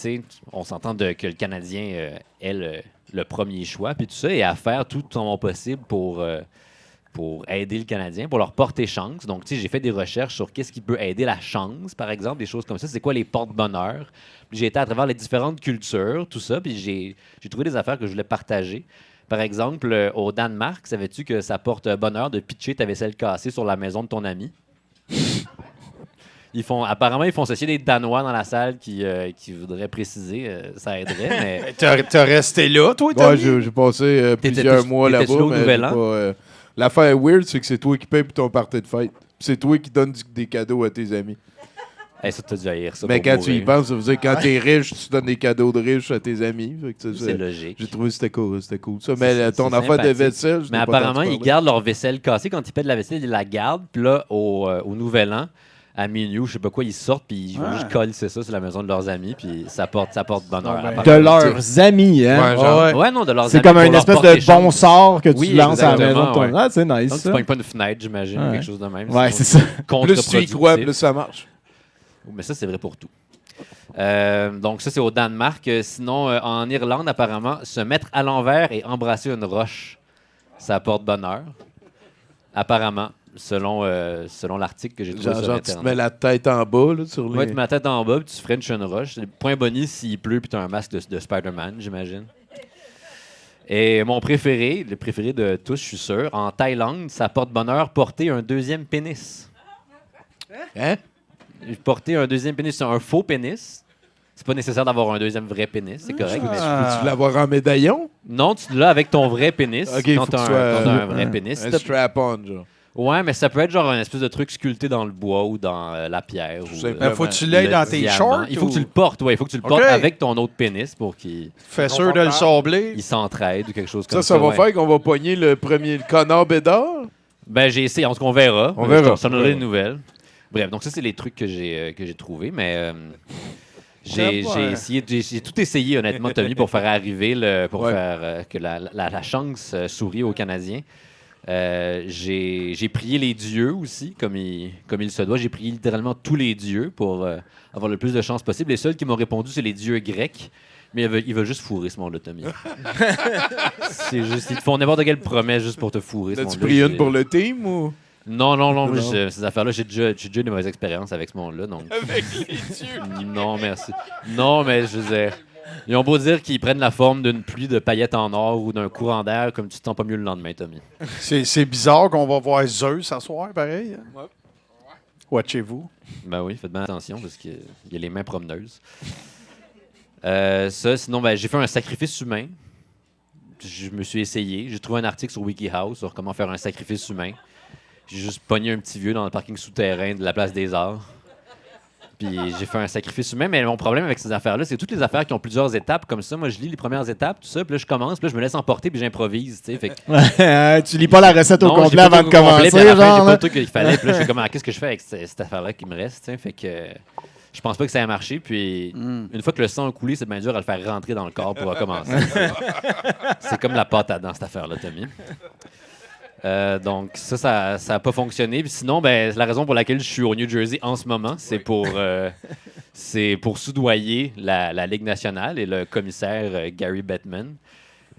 On s'entend que le Canadien ait le premier choix, puis tout ça, et à faire tout son possible pour aider le Canadien, pour leur porter chance. Donc, j'ai fait des recherches sur qu'est-ce qui peut aider la chance, par exemple, des choses comme ça. C'est quoi les porte-bonheur? Puis j'ai été à travers les différentes cultures, tout ça, puis j'ai trouvé des affaires que je voulais partager. Par exemple, au Danemark, savais-tu que ça porte bonheur de pitcher ta vaisselle cassée sur la maison de ton ami? Apparemment, ils font ceci des Danois dans la salle qui voudraient préciser. Ça aiderait, mais... T'as resté là, toi, Tommy? Ouais, j'ai passé plusieurs mois là-bas, mais l'affaire weird, c'est que c'est toi qui payes pour ton party de fête. C'est toi qui donnes des cadeaux à tes amis. Hey, ça, t'as dû haïr ça. Mais quand tu y penses, ça veut dire que quand t'es riche, tu donnes des cadeaux de riches à tes amis. C'est logique. J'ai trouvé que c'était cool. Ça. Mais ton affaire de vaisselle, mais apparemment, ils gardent leur vaisselle cassée. Quand ils pètent la vaisselle, ils la gardent. Puis là, au Nouvel An, à minuit, je sais pas quoi, ils sortent puis ils vont juste coller ça sur la maison de leurs amis puis ça porte bonheur. De leurs amis, hein? Ouais, non, de leurs amis. C'est comme une espèce de bon sort que tu lances à la maison de ton... c'est nice. Donc, tu pognes pas une fenêtre, j'imagine, quelque chose de même. Ouais, c'est ça. Plus tu y crois, plus ça marche. Mais ça, c'est vrai pour tout. Donc, ça, c'est au Danemark. Sinon, en Irlande, apparemment, se mettre à l'envers et embrasser une roche, ça apporte bonheur. Apparemment, selon l'article que j'ai trouvé sur Genre, Internet. tu te mets la tête en bas là, sur les... Ouais, tu mets la tête en bas, puis tu frenches une roche. Point bonus s'il pleut, puis tu as un masque de Spider-Man, j'imagine. Et mon préféré, le préféré de tous, je suis sûr, en Thaïlande, ça porte bonheur porter un deuxième pénis. Hein? Porter un deuxième pénis, c'est un faux pénis. C'est pas nécessaire d'avoir un deuxième vrai pénis, c'est correct. Mais Peux-tu l'avoir en médaillon? non, tu l'as avec ton vrai pénis. Ok, quand faut t'as que un, ce soit, quand t'as un vrai pénis. Un strap-on, genre. Ouais, mais ça peut être genre un espèce de truc sculpté dans le bois ou dans la pierre. Mais faut que tu l'aies dans tes shorts? Il faut que tu le portes, ouais. Il faut que tu le portes avec ton autre pénis pour qu'il... Fais sûr de le sabler. Il s'entraide ou quelque chose comme ça. Ça va ouais. faire qu'on va pogner le connard bédard? Ben, j'ai essayé. En tout cas, on verra. On verra. Je t'en donnerai des nouvelles. Bref, donc ça, c'est les trucs que j'ai trouvés, mais... J'ai tout essayé, honnêtement, Tommy, pour faire arriver faire que la chance sourie aux Canadiens. J'ai prié les dieux aussi, comme il se doit. J'ai prié littéralement tous les dieux pour avoir le plus de chances possible. Les seuls qui m'ont répondu, c'est les dieux grecs. Mais ils veulent juste fourrer ce monde-là, Tommy. C'est juste, ils te font n'importe quelle promesse juste pour te fourrer. As-tu pris une pour le team ou? Non. Ces affaires-là, j'ai déjà eu des mauvaises expériences avec ce monde-là. Donc... Avec les dieux? Non, merci. Non, mais je veux dire, ils ont beau dire qu'ils prennent la forme d'une pluie de paillettes en or ou d'un courant d'air, comme tu te sens pas mieux le lendemain, Tommy. C'est bizarre qu'on va voir Zeus ce soir, pareil. Ouais. Watchez-vous. Ben oui, faites bien attention parce qu'il y a les mains promeneuses. Sinon, j'ai fait un sacrifice humain. Je me suis essayé. J'ai trouvé un article sur WikiHow sur comment faire un sacrifice humain. J'ai juste pogné un petit vieux dans le parking souterrain de la Place des Arts. Puis j'ai fait un sacrifice humain. Mais mon problème avec ces affaires-là, c'est toutes les affaires qui ont plusieurs étapes comme ça. Moi, je lis les premières étapes, tout ça. Puis là, je commence. Puis là, je me laisse emporter. Puis j'improvise. Fait que... Tu lis pas la recette au complet avant de commencer. J'ai pas le truc qu'il fallait. Puis là, je suis comme, qu'est-ce que je fais avec cette affaire-là qui me reste? Fait que je pense pas que ça a marché. Puis une fois que le sang a coulé, c'est bien dur à le faire rentrer dans le corps pour recommencer. C'est comme la pâte à dents, cette affaire-là, Tommy. Donc ça a pas fonctionné. Puis sinon, la raison pour laquelle je suis au New Jersey en ce moment, c'est pour soudoyer la Ligue nationale et le commissaire Gary Bettman.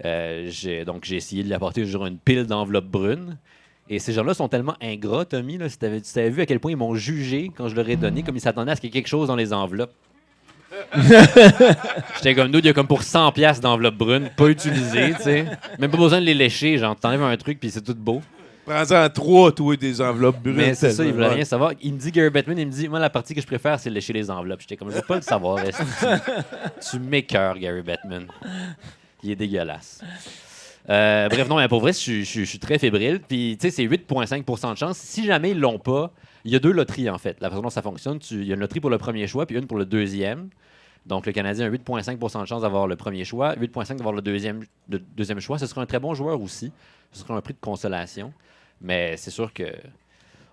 J'ai essayé de lui apporter une pile d'enveloppes brunes. Et ces gens-là sont tellement ingrats, Tommy. Là, si tu avais vu à quel point ils m'ont jugé quand je leur ai donné, comme ils s'attendaient à ce qu'il y ait quelque chose dans les enveloppes. J'étais comme nous, il y a comme pour 100$ d'enveloppes brunes, pas utilisées, tu sais. Même pas besoin de les lécher, genre t'enlèves un truc puis c'est tout beau. Prends-en 3, toi, des enveloppes brunes. Mais c'est ça, il voulait rien savoir. Il me dit, Gary Bettman, il me dit, moi, la partie que je préfère, c'est lécher les enveloppes. J'étais comme, je veux pas le savoir. Tu m'écœures, Gary Bettman. Il est dégueulasse. Bref, non, mais pour vrai, je suis très fébrile. Puis, tu sais, c'est 8,5% de chance. Si jamais ils l'ont pas, il y a 2 loteries, en fait. La façon dont ça fonctionne, il y a une loterie pour le premier choix, puis une pour le deuxième. Donc, le Canadien a 8,5% de chance d'avoir le premier choix, 8,5% d'avoir le deuxième choix. Ce serait un très bon joueur aussi. Ce serait un prix de consolation. Mais c'est sûr que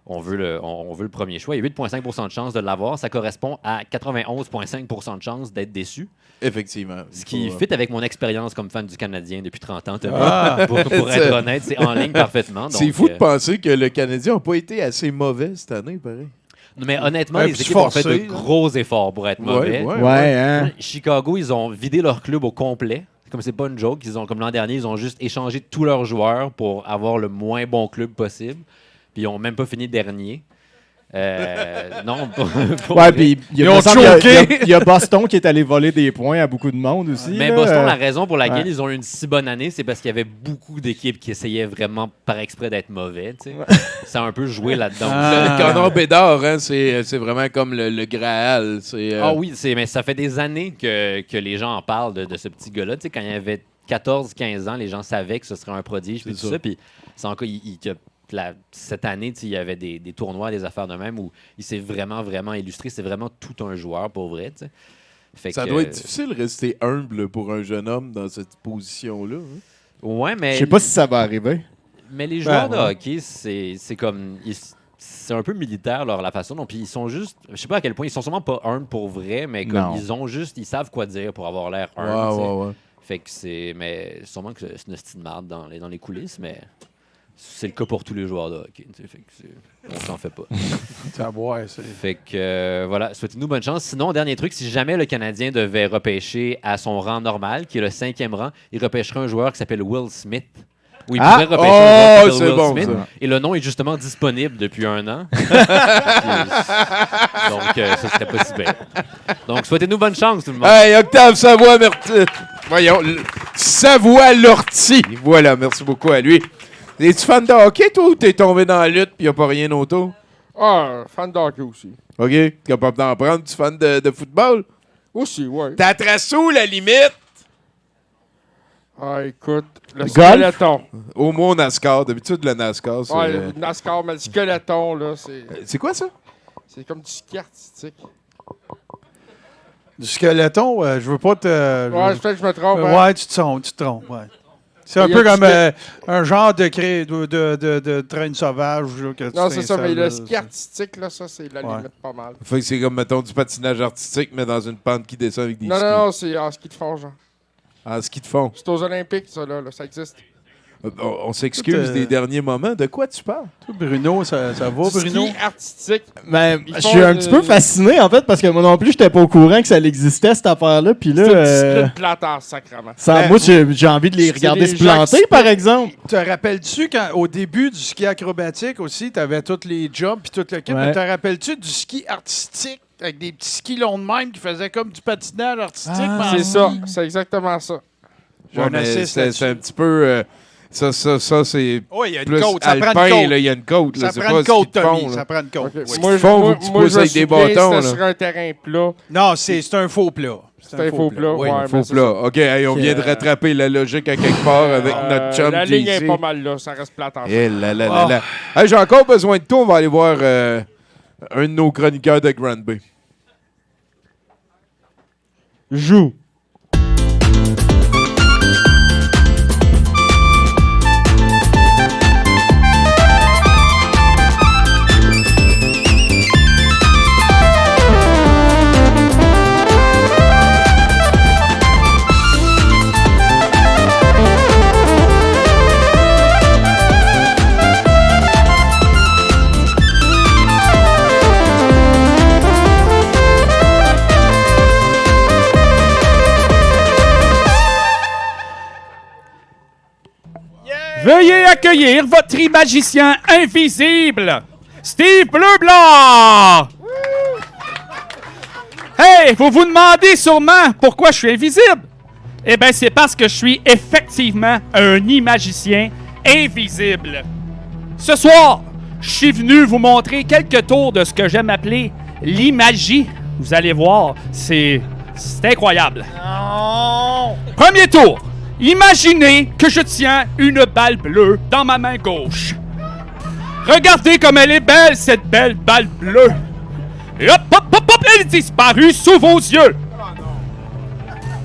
on veut le premier choix. Il y a 8,5% de chance de l'avoir. Ça correspond à 91,5% de chance d'être déçu. Effectivement. Ce qui fit avec mon expérience comme fan du Canadien depuis 30 ans. Pour être honnête, c'est en ligne parfaitement. C'est fou de penser que le Canadien n'a pas été assez mauvais cette année, pareil. Mais honnêtement, les équipes ont fait de gros efforts pour être mauvais. Hein? Chicago, ils ont vidé leur club au complet. Comme c'est pas une joke, comme l'an dernier, ils ont juste échangé tous leurs joueurs pour avoir le moins bon club possible. Puis ils ont même pas fini dernier. Non, ouais, puis il y a Boston qui est allé voler des points à beaucoup de monde aussi. Mais là. Boston, la raison pour laquelle ils ont eu une si bonne année, c'est parce qu'il y avait beaucoup d'équipes qui essayaient vraiment par exprès d'être mauvais. Ça a un peu joué là-dedans. Le Connor Bédard, hein, c'est vraiment comme le Graal. Ah oui, mais ça fait des années que les gens en parlent de ce petit gars-là. Quand il avait 14-15 ans, les gens savaient que ce serait un prodige. Puis tout ça. Puis cette année, il y avait des tournois, des affaires de même où il s'est vraiment, vraiment illustré. C'est vraiment tout un joueur, pour vrai. Ça doit être difficile de rester humble pour un jeune homme dans cette position-là. Hein? Ouais, mais... Je sais pas si ça va arriver. Mais les joueurs de hockey, c'est comme... C'est un peu militaire, la façon dont... Puis ils sont juste... Je sais pas à quel point, ils sont sûrement pas humbles pour vrai, mais comme ils savent quoi dire pour avoir l'air humble. Ouais. Fait que c'est... Mais sûrement que c'est une hostie de marde dans les coulisses, mais... c'est le cas pour tous les joueurs de hockey. Fait que on s'en fait pas. Fait que voilà, souhaitez-nous bonne chance. Sinon, dernier truc, si jamais le Canadien devait repêcher à son rang normal, qui est le 5e rang, il repêcherait un joueur qui s'appelle Will Smith. Ou il pourrait repêcher un joueur qui s'appelle Will Smith. Et le nom est justement disponible depuis 1 an. Donc, ça serait pas si bien. Donc, souhaitez-nous bonne chance, tout le monde. Hey, Octave Savoie-Lortie. Voyons, Savoie-Lortie. Voilà, merci beaucoup à lui. Es-tu fan de hockey, toi, ou t'es tombé dans la lutte pis y'a pas rien autour? Ah, fan de hockey aussi. OK. Capable d'en prendre, tu fan de football? Aussi, ouais. T'as tracé où, la limite? Ah, écoute, le skeleton. Au moins, NASCAR. D'habitude, le NASCAR, c'est... Ouais, le NASCAR, mais le skeleton, là, c'est... C'est quoi, ça? C'est comme du ski artistique. Du skeleton, je veux pas te... Ouais, je sais que je me trompe. Ouais, tu te trompes, ouais. C'est un peu comme un genre de traîne sauvage. Là, que non, c'est ça, mais le ski artistique, là, ça, c'est la limite pas mal. Fait que c'est comme, mettons, du patinage artistique, mais dans une pente qui descend avec des skis. Non, c'est en ski de fond, genre. En ski de fond? C'est aux Olympiques, ça, là, ça existe. On s'excuse des derniers moments. De quoi tu parles? Toi, Bruno, ça va, Bruno? Ski artistique. Ben, je suis un petit peu fasciné, en fait, parce que moi non plus, j'étais pas au courant que ça existait, cette affaire-là. Puis là, c'est une discipline plate en sacrement. Moi, j'ai envie de les regarder se planter, par exemple. Te rappelles-tu qu'au début du ski acrobatique aussi, tu avais tous les jumps puis tout le kit, mais te rappelles-tu du ski artistique avec des petits skis longs de même qui faisaient comme du patinage artistique? C'est ça, c'est exactement ça. Ouais, mais c'est un petit peu... Ça, c'est oui, il y a une plus côte. Ça alpin, prend une côte. là, il y a une côte. Là, ça prend une côte, Tommy. Ça prend une côte. Okay. Moi, je avec des bâtons. C'était sur un terrain plat. Non, c'est un faux plat. C'est un faux plat. Oui, un faux plat. OK, hey, on vient de rattraper la logique à quelque part avec notre chum. La ligne est pas mal là. Ça reste plate en fait. Hey, j'ai encore besoin de toi. On va aller voir un de nos chroniqueurs de Granby. Joue. Veuillez accueillir votre imagicien invisible, Steve Bleu-Blanc! Hey, vous vous demandez sûrement pourquoi je suis invisible? Eh bien, c'est parce que je suis effectivement un imagicien invisible. Ce soir, je suis venu vous montrer quelques tours de ce que j'aime appeler l'imagie. Vous allez voir, c'est incroyable. Non! Premier tour. Imaginez que je tiens une balle bleue dans ma main gauche. Regardez comme elle est belle, cette belle balle bleue. Et hop, hop, hop, hop, elle est disparue sous vos yeux.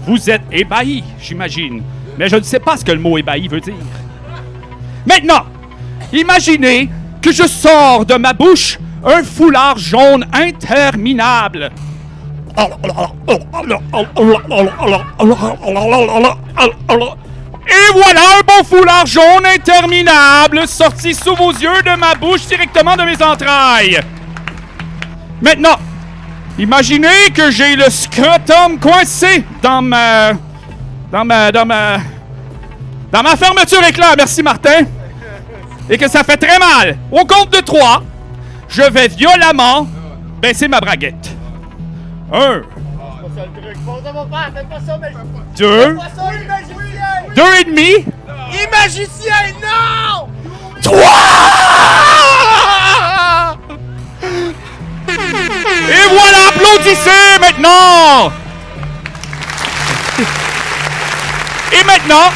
Vous êtes ébahi, j'imagine. Mais je ne sais pas ce que le mot ébahi veut dire. Maintenant, imaginez que je sors de ma bouche un foulard jaune interminable. Et voilà un bon foulard jaune interminable sorti sous vos yeux de ma bouche directement de mes entrailles. Maintenant, imaginez que j'ai le scrotum coincé dans ma fermeture éclair. Merci Martin. Et que ça fait très mal. Au compte de 3, je vais violemment baisser ma braguette. 1. 2. 2 et demi. Imagicien, non! 3! Et voilà, applaudissez maintenant! Et maintenant,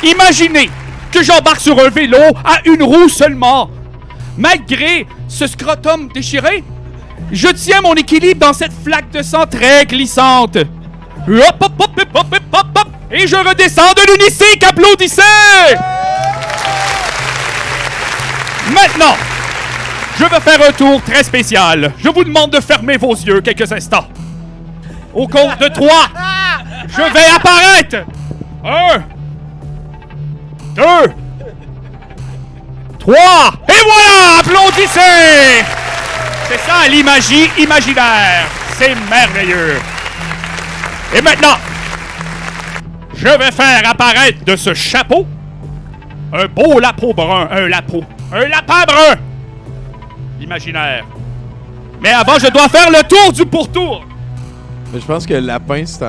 imaginez que j'embarque sur un vélo à une roue seulement. Malgré ce scrotum déchiré, je tiens mon équilibre dans cette flaque de sang très glissante. Hop, hop, hop, hop, hop, hop, hop, et je redescends de l'unicycle. Applaudissez! Maintenant, je vais faire un tour très spécial. Je vous demande de fermer vos yeux quelques instants. Au compte de 3, je vais apparaître. 1, 2, 3. Et voilà! Applaudissez! C'est ça, l'imagie imaginaire. C'est merveilleux. Et maintenant, je vais faire apparaître de ce chapeau un beau lapin brun. Un lapin brun! Imaginaire. Mais avant, je dois faire le tour du pourtour. Mais je pense que lapin, c'est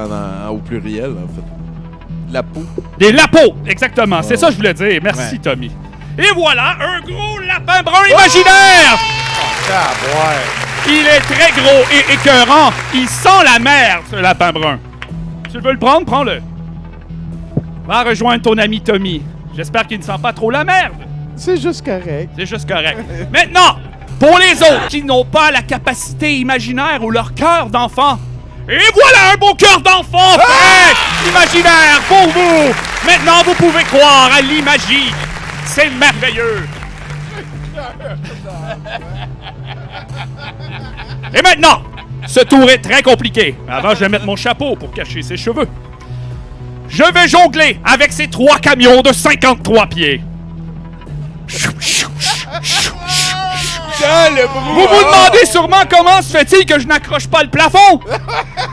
au pluriel, en fait. Lapot. Des lapos, exactement. C'est ça que je voulais dire. Merci, Tommy. Et voilà, un gros lapin brun imaginaire! Il est très gros et écœurant. Il sent la merde, ce lapin brun. Tu veux le prendre? Prends-le. Va rejoindre ton ami Tommy. J'espère qu'il ne sent pas trop la merde. C'est juste correct. C'est juste correct. Maintenant, pour les autres qui n'ont pas la capacité imaginaire ou leur cœur d'enfant, et voilà un beau cœur d'enfant prêt, imaginaire pour vous. Maintenant, vous pouvez croire à l'imagie. C'est merveilleux. Et maintenant, ce tour est très compliqué. Avant, je vais mettre mon chapeau pour cacher ses cheveux. Je vais jongler avec ces 3 camions de 53 pieds. Vous vous demandez sûrement comment se fait-il que je n'accroche pas le plafond?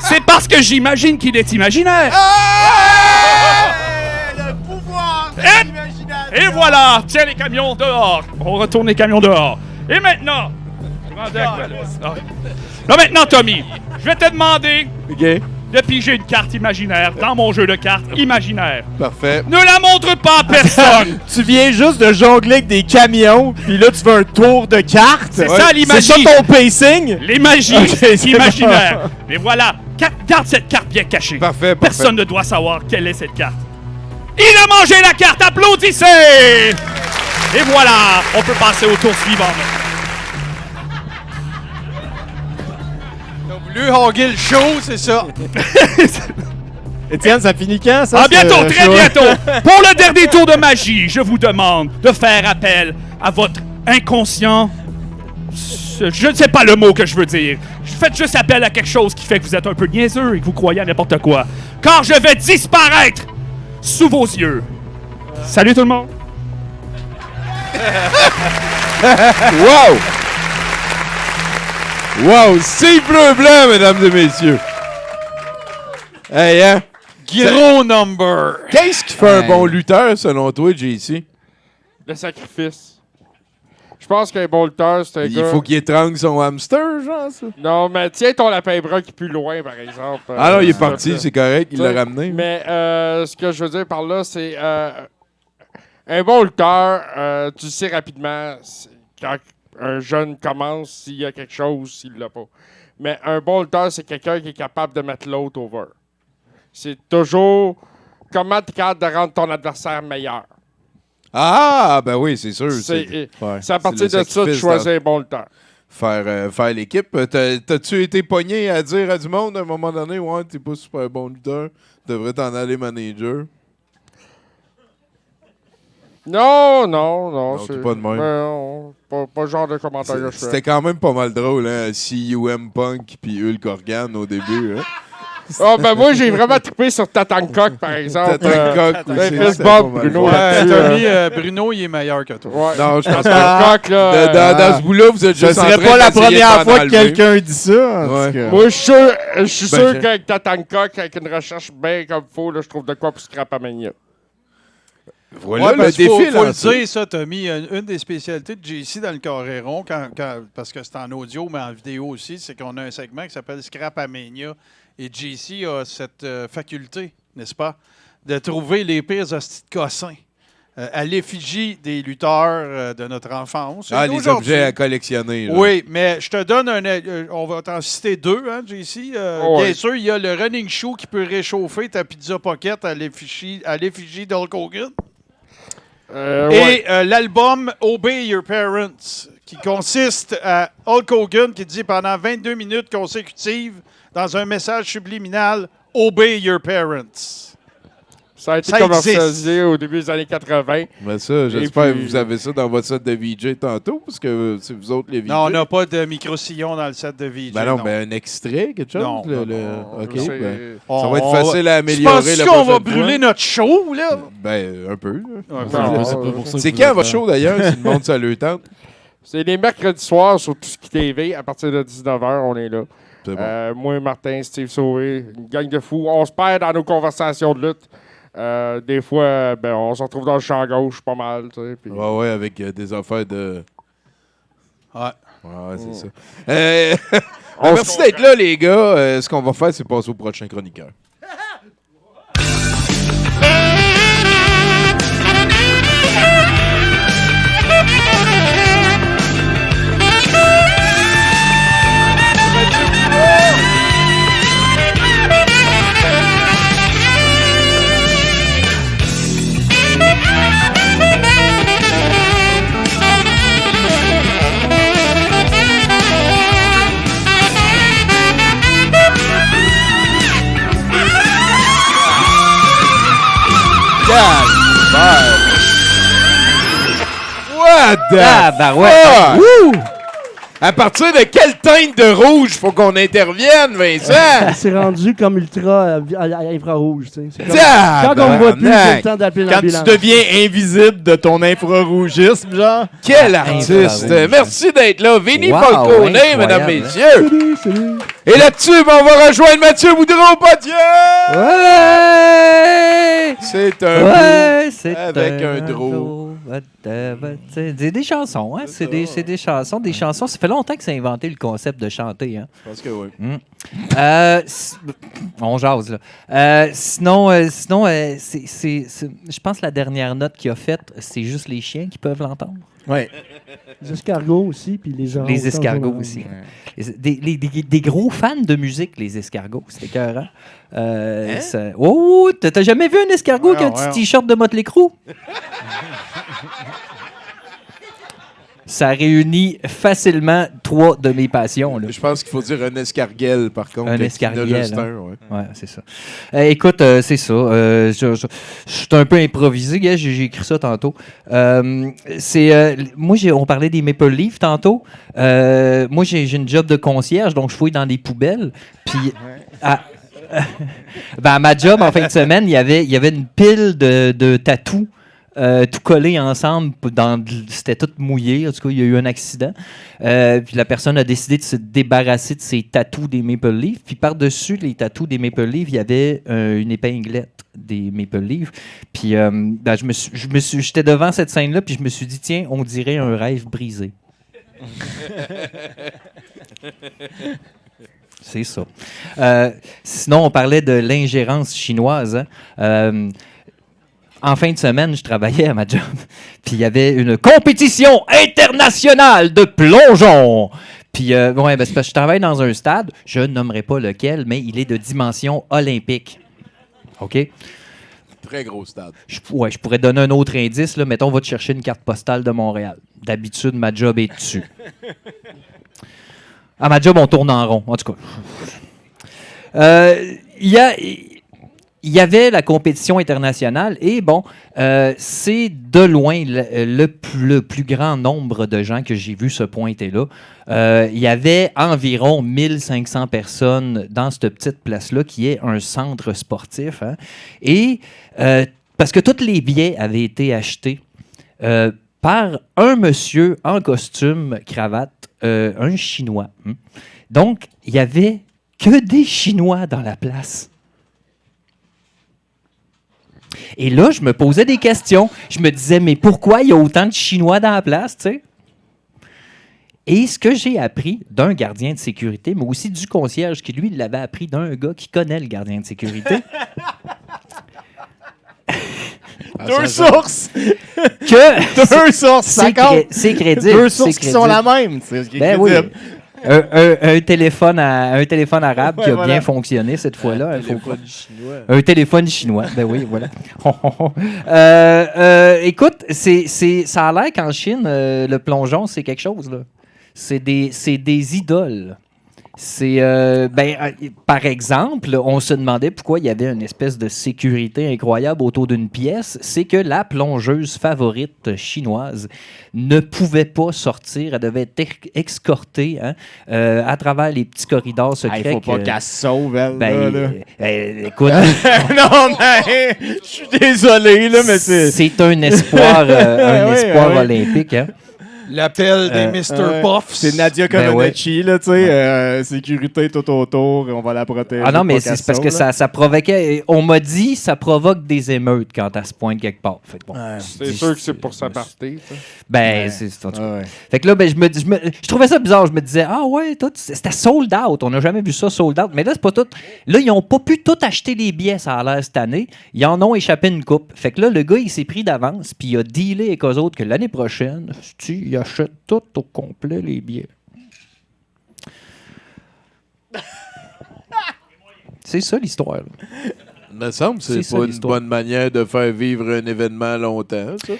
C'est parce que j'imagine qu'il est imaginaire. Le pouvoir de l'imagination. Et voilà, tiens les camions dehors. On retourne les camions dehors. Et maintenant, là maintenant, Tommy, je vais te demander de piger une carte imaginaire dans mon jeu de cartes imaginaire. Parfait. Ne la montre pas à personne. Tu viens juste de jongler avec des camions, puis là, tu veux un tour de carte. C'est ça l'imagie. C'est ça ton pacing? L'imagie Okay, imaginaire. Et voilà, garde cette carte bien cachée. Parfait. Personne ne doit savoir quelle est cette carte. Il a mangé la carte, applaudissez! Et voilà, on peut passer au tour suivant. Voulu hoguer le show, c'est ça. Étienne, ça finit quand, ça? À bientôt, très bientôt. Pour le dernier tour de magie, je vous demande de faire appel à votre inconscient. Je ne sais pas le mot que je veux dire. Faites juste appel à quelque chose qui fait que vous êtes un peu niaiseux et que vous croyez à n'importe quoi. Car je vais disparaître sous vos yeux. Salut tout le monde. Wow! Wow! C'est bleu-blanc, mesdames et messieurs. Hey, hein? Gros number. Qu'est-ce qui fait un bon lutteur, selon toi, JC? Le sacrifice. Je pense qu'un bon lutteur, c'est un gars... Il faut qu'il étrangle son hamster, genre, ça? Non, mais tiens ton lapin brun qui est plus loin, par exemple. Ah non, il est parti, c'est correct, il l'a ramené. Mais ce que je veux dire par là, c'est... un bon lutteur, tu sais rapidement quand un jeune commence, s'il y a quelque chose, s'il l'a pas. Mais un bon lutteur, c'est quelqu'un qui est capable de mettre l'autre over. C'est toujours comment tu es capable de rendre ton adversaire meilleur. Ah, ben oui, c'est sûr. C'est à partir de ça que tu choisis un bon lutteur. Faire l'équipe. T'as-tu été pogné à dire à du monde à un moment donné, ouais, t'es pas super bon lutteur, tu devrais t'en aller manager? Non. C'est pas de même. Non, pas le genre de commentaire que je fais. C'était quand même pas mal drôle, hein? CUM Punk puis Hulk Hogan au début, hein? Oh, ben moi, j'ai vraiment trippé sur Tatancock, par exemple. Tatancock, Bruno. Bruno, il est meilleur que toi. Ouais. Non, je pense Tatancock, là. Dans ce bout-là, vous êtes juste en train Ce serait pas la d'essayer première d'en fois que enlever. quelqu'un dit ça. En tout cas. Moi, je suis sûr qu'avec Tatancock, avec une recherche bien comme il faut, là, je trouve de quoi pour Scrapamania. Voilà, le parce défi, faut le lancé. dire, ça, Tommy. Une des spécialités de JC dans le Coréron, parce que c'est en audio, mais en vidéo aussi, c'est qu'on a un segment qui s'appelle Scrapamania. Et JC a cette faculté, n'est-ce pas, de trouver les pires hosties de cossins à l'effigie des lutteurs de notre enfance. Ah, les objets à collectionner. Là. Oui, mais je te donne on va t'en citer deux, hein, JC. Bien sûr, il y a le running shoe qui peut réchauffer ta pizza pocket à l'effigie d'Hulk Hogan. Et l'album Obey Your Parents, qui consiste à Hulk Hogan qui dit pendant 22 minutes consécutives, dans un message subliminal, Obey Your Parents. Ça a été Ça commercialisé au début des années 80. Mais ça, j'espère puis- que vous avez ça dans votre set de VJ tantôt, parce que c'est vous autres les VJ. Non, on n'a pas de micro-sillon dans le set de VJ. Ben non, mais un extrait, quelque chose? Non, OK, c'est- ben, On- ça va être on facile à améliorer Tu la penses qu'on va prochaine brûler fois? notre show, là? Ben, un peu. Ouais, Non, C'est pas pour ça que C'est vous quand êtes votre là. show, d'ailleurs, si le monde ça le tente? C'est les mercredis soirs sur Tout ce qui TV. À partir de 19h, on est là. C'est bon. Moi, Martin, Steve Sauvé, une gang de fous. On se perd dans nos conversations de lutte. Des fois, ben, on se retrouve dans le champ gauche pas mal. Tu sais, puis- Ouais, avec des affaires de... Ouais. Ouais, c'est ça. Merci d'être là, les gars. Ce qu'on va faire, c'est passer au prochain chroniqueur. What the fuck? Wouh! À partir de quelle teinte de rouge faut qu'on intervienne, Vincent? C'est rendu comme ultra infrarouge, tu sais. C'est comme- Tabarnak! Quand on me voit plus, j'ai le temps d'appeler Quand l'ambulance. tu deviens invisible de ton infrarougisme, genre. Quel artiste! Merci d'être là. Vinny Wow, Falcone, incroyable, mesdames, hein? messieurs. Salut. Et là-dessus, ben, on va rejoindre Mathieu Boudreau Potier! Ouais! C'est un Ouais, loup c'est avec un draw. C'est des chansons, hein? C'est des chansons. Des chansons. Ça fait longtemps que c'est inventé le concept de chanter, hein? Je pense que oui. On jase, là. Sinon, je pense que la dernière note qu'il a faite, c'est juste les chiens qui peuvent l'entendre. Ouais. Les escargots aussi, puis les orangs. Les escargots aussi. Des gros fans de musique, les escargots. C'était écœurant. Oh, t'as jamais vu un escargot qui a un petit t-shirt de Motley Crue? Ça réunit facilement 3 de mes passions. Là. Je pense qu'il faut dire un escarguel, par contre. Un qu'il y en a escarguel. juste Hein. un, ouais. Ouais, c'est ça. Écoute, c'est ça. Je suis un peu improvisé. Gars, j'ai écrit ça tantôt. Moi, on parlait des Maple Leafs tantôt. Moi, j'ai une job de concierge, donc je fouille dans des poubelles. Puis, à ma job, en fin de semaine, il y avait une pile de tatous. Tout collé ensemble, c'était tout mouillé. En tout cas, il y a eu un accident. Puis la personne a décidé de se débarrasser de ses tatous des Maple Leafs. Puis par-dessus les tatous des Maple Leafs, il y avait une épinglette des Maple Leafs. Puis j'étais devant cette scène-là, puis je me suis dit, tiens, on dirait un rêve brisé. C'est ça. Sinon, on parlait de l'ingérence chinoise. Hein. En fin de semaine, je travaillais à ma job, puis il y avait une compétition internationale de plongeon. Puis, c'est parce que je travaille dans un stade, je nommerai pas lequel, mais il est de dimension olympique. OK? Très gros stade. Je pourrais donner un autre indice. Là. Mettons, on va te chercher une carte postale de Montréal. D'habitude, ma job est dessus. À ma job, on tourne en rond. En tout cas. Il y avait la compétition internationale et c'est de loin le plus grand nombre de gens que j'ai vu se pointer là. Il y avait environ 1500 personnes dans cette petite place-là qui est un centre sportif. Hein. Et parce que tous les billets avaient été achetés par un monsieur en costume, cravate, un Chinois. Hein. Donc, il n'y avait que des Chinois dans la place. Et là, je me posais des questions. Je me disais, mais pourquoi il y a autant de Chinois dans la place, tu sais? Et ce que j'ai appris d'un gardien de sécurité, mais aussi du concierge qui, lui, l'avait appris d'un gars qui connaît le gardien de sécurité. Deux sources! Deux sources, ça compte! C'est crédible. Deux sources qui sont la même, c'est ce qui est crédible. Oui. Un téléphone arabe qui a voilà. bien fonctionné cette fois-là. Chinois. Un téléphone chinois. Ben oui, voilà. Écoute, ça a l'air qu'en Chine, le plongeon, c'est quelque chose. Là. C'est des idoles. Par exemple, on se demandait pourquoi il y avait une espèce de sécurité incroyable autour d'une pièce. C'est que la plongeuse favorite chinoise ne pouvait pas sortir. Elle devait être escortée à travers les petits corridors secrets. Il faut pas qu'elle se sauve, elle. Écoute. Non, mais je suis désolé, là, mais c'est. C'est un espoir, olympique. Hein. L'appel des Mr. Puffs. C'est Nadia Comaneci, là, tu sais. Sécurité tout autour, on va la protéger. Ah non, mais c'est parce que ça provoquait. On m'a dit ça provoque des émeutes quand elle se pointe quelque part. Fait que bon, c'est sûr que c'est pour sa partie. C'est ça. Fait que là, je trouvais ça bizarre. Je me disais, ah ouais, c'était sold out. On n'a jamais vu ça sold out. Mais là, c'est pas tout. Là, ils n'ont pas pu tout acheter les billets, ça a l'air cette année. Ils en ont échappé une coupe. Fait que là, le gars, il s'est pris d'avance, puis il a dealé avec eux autres que l'année prochaine, il achète tout au complet les billets. C'est ça l'histoire. Il me semble que c'est pas une bonne manière de faire vivre un événement longtemps, ça.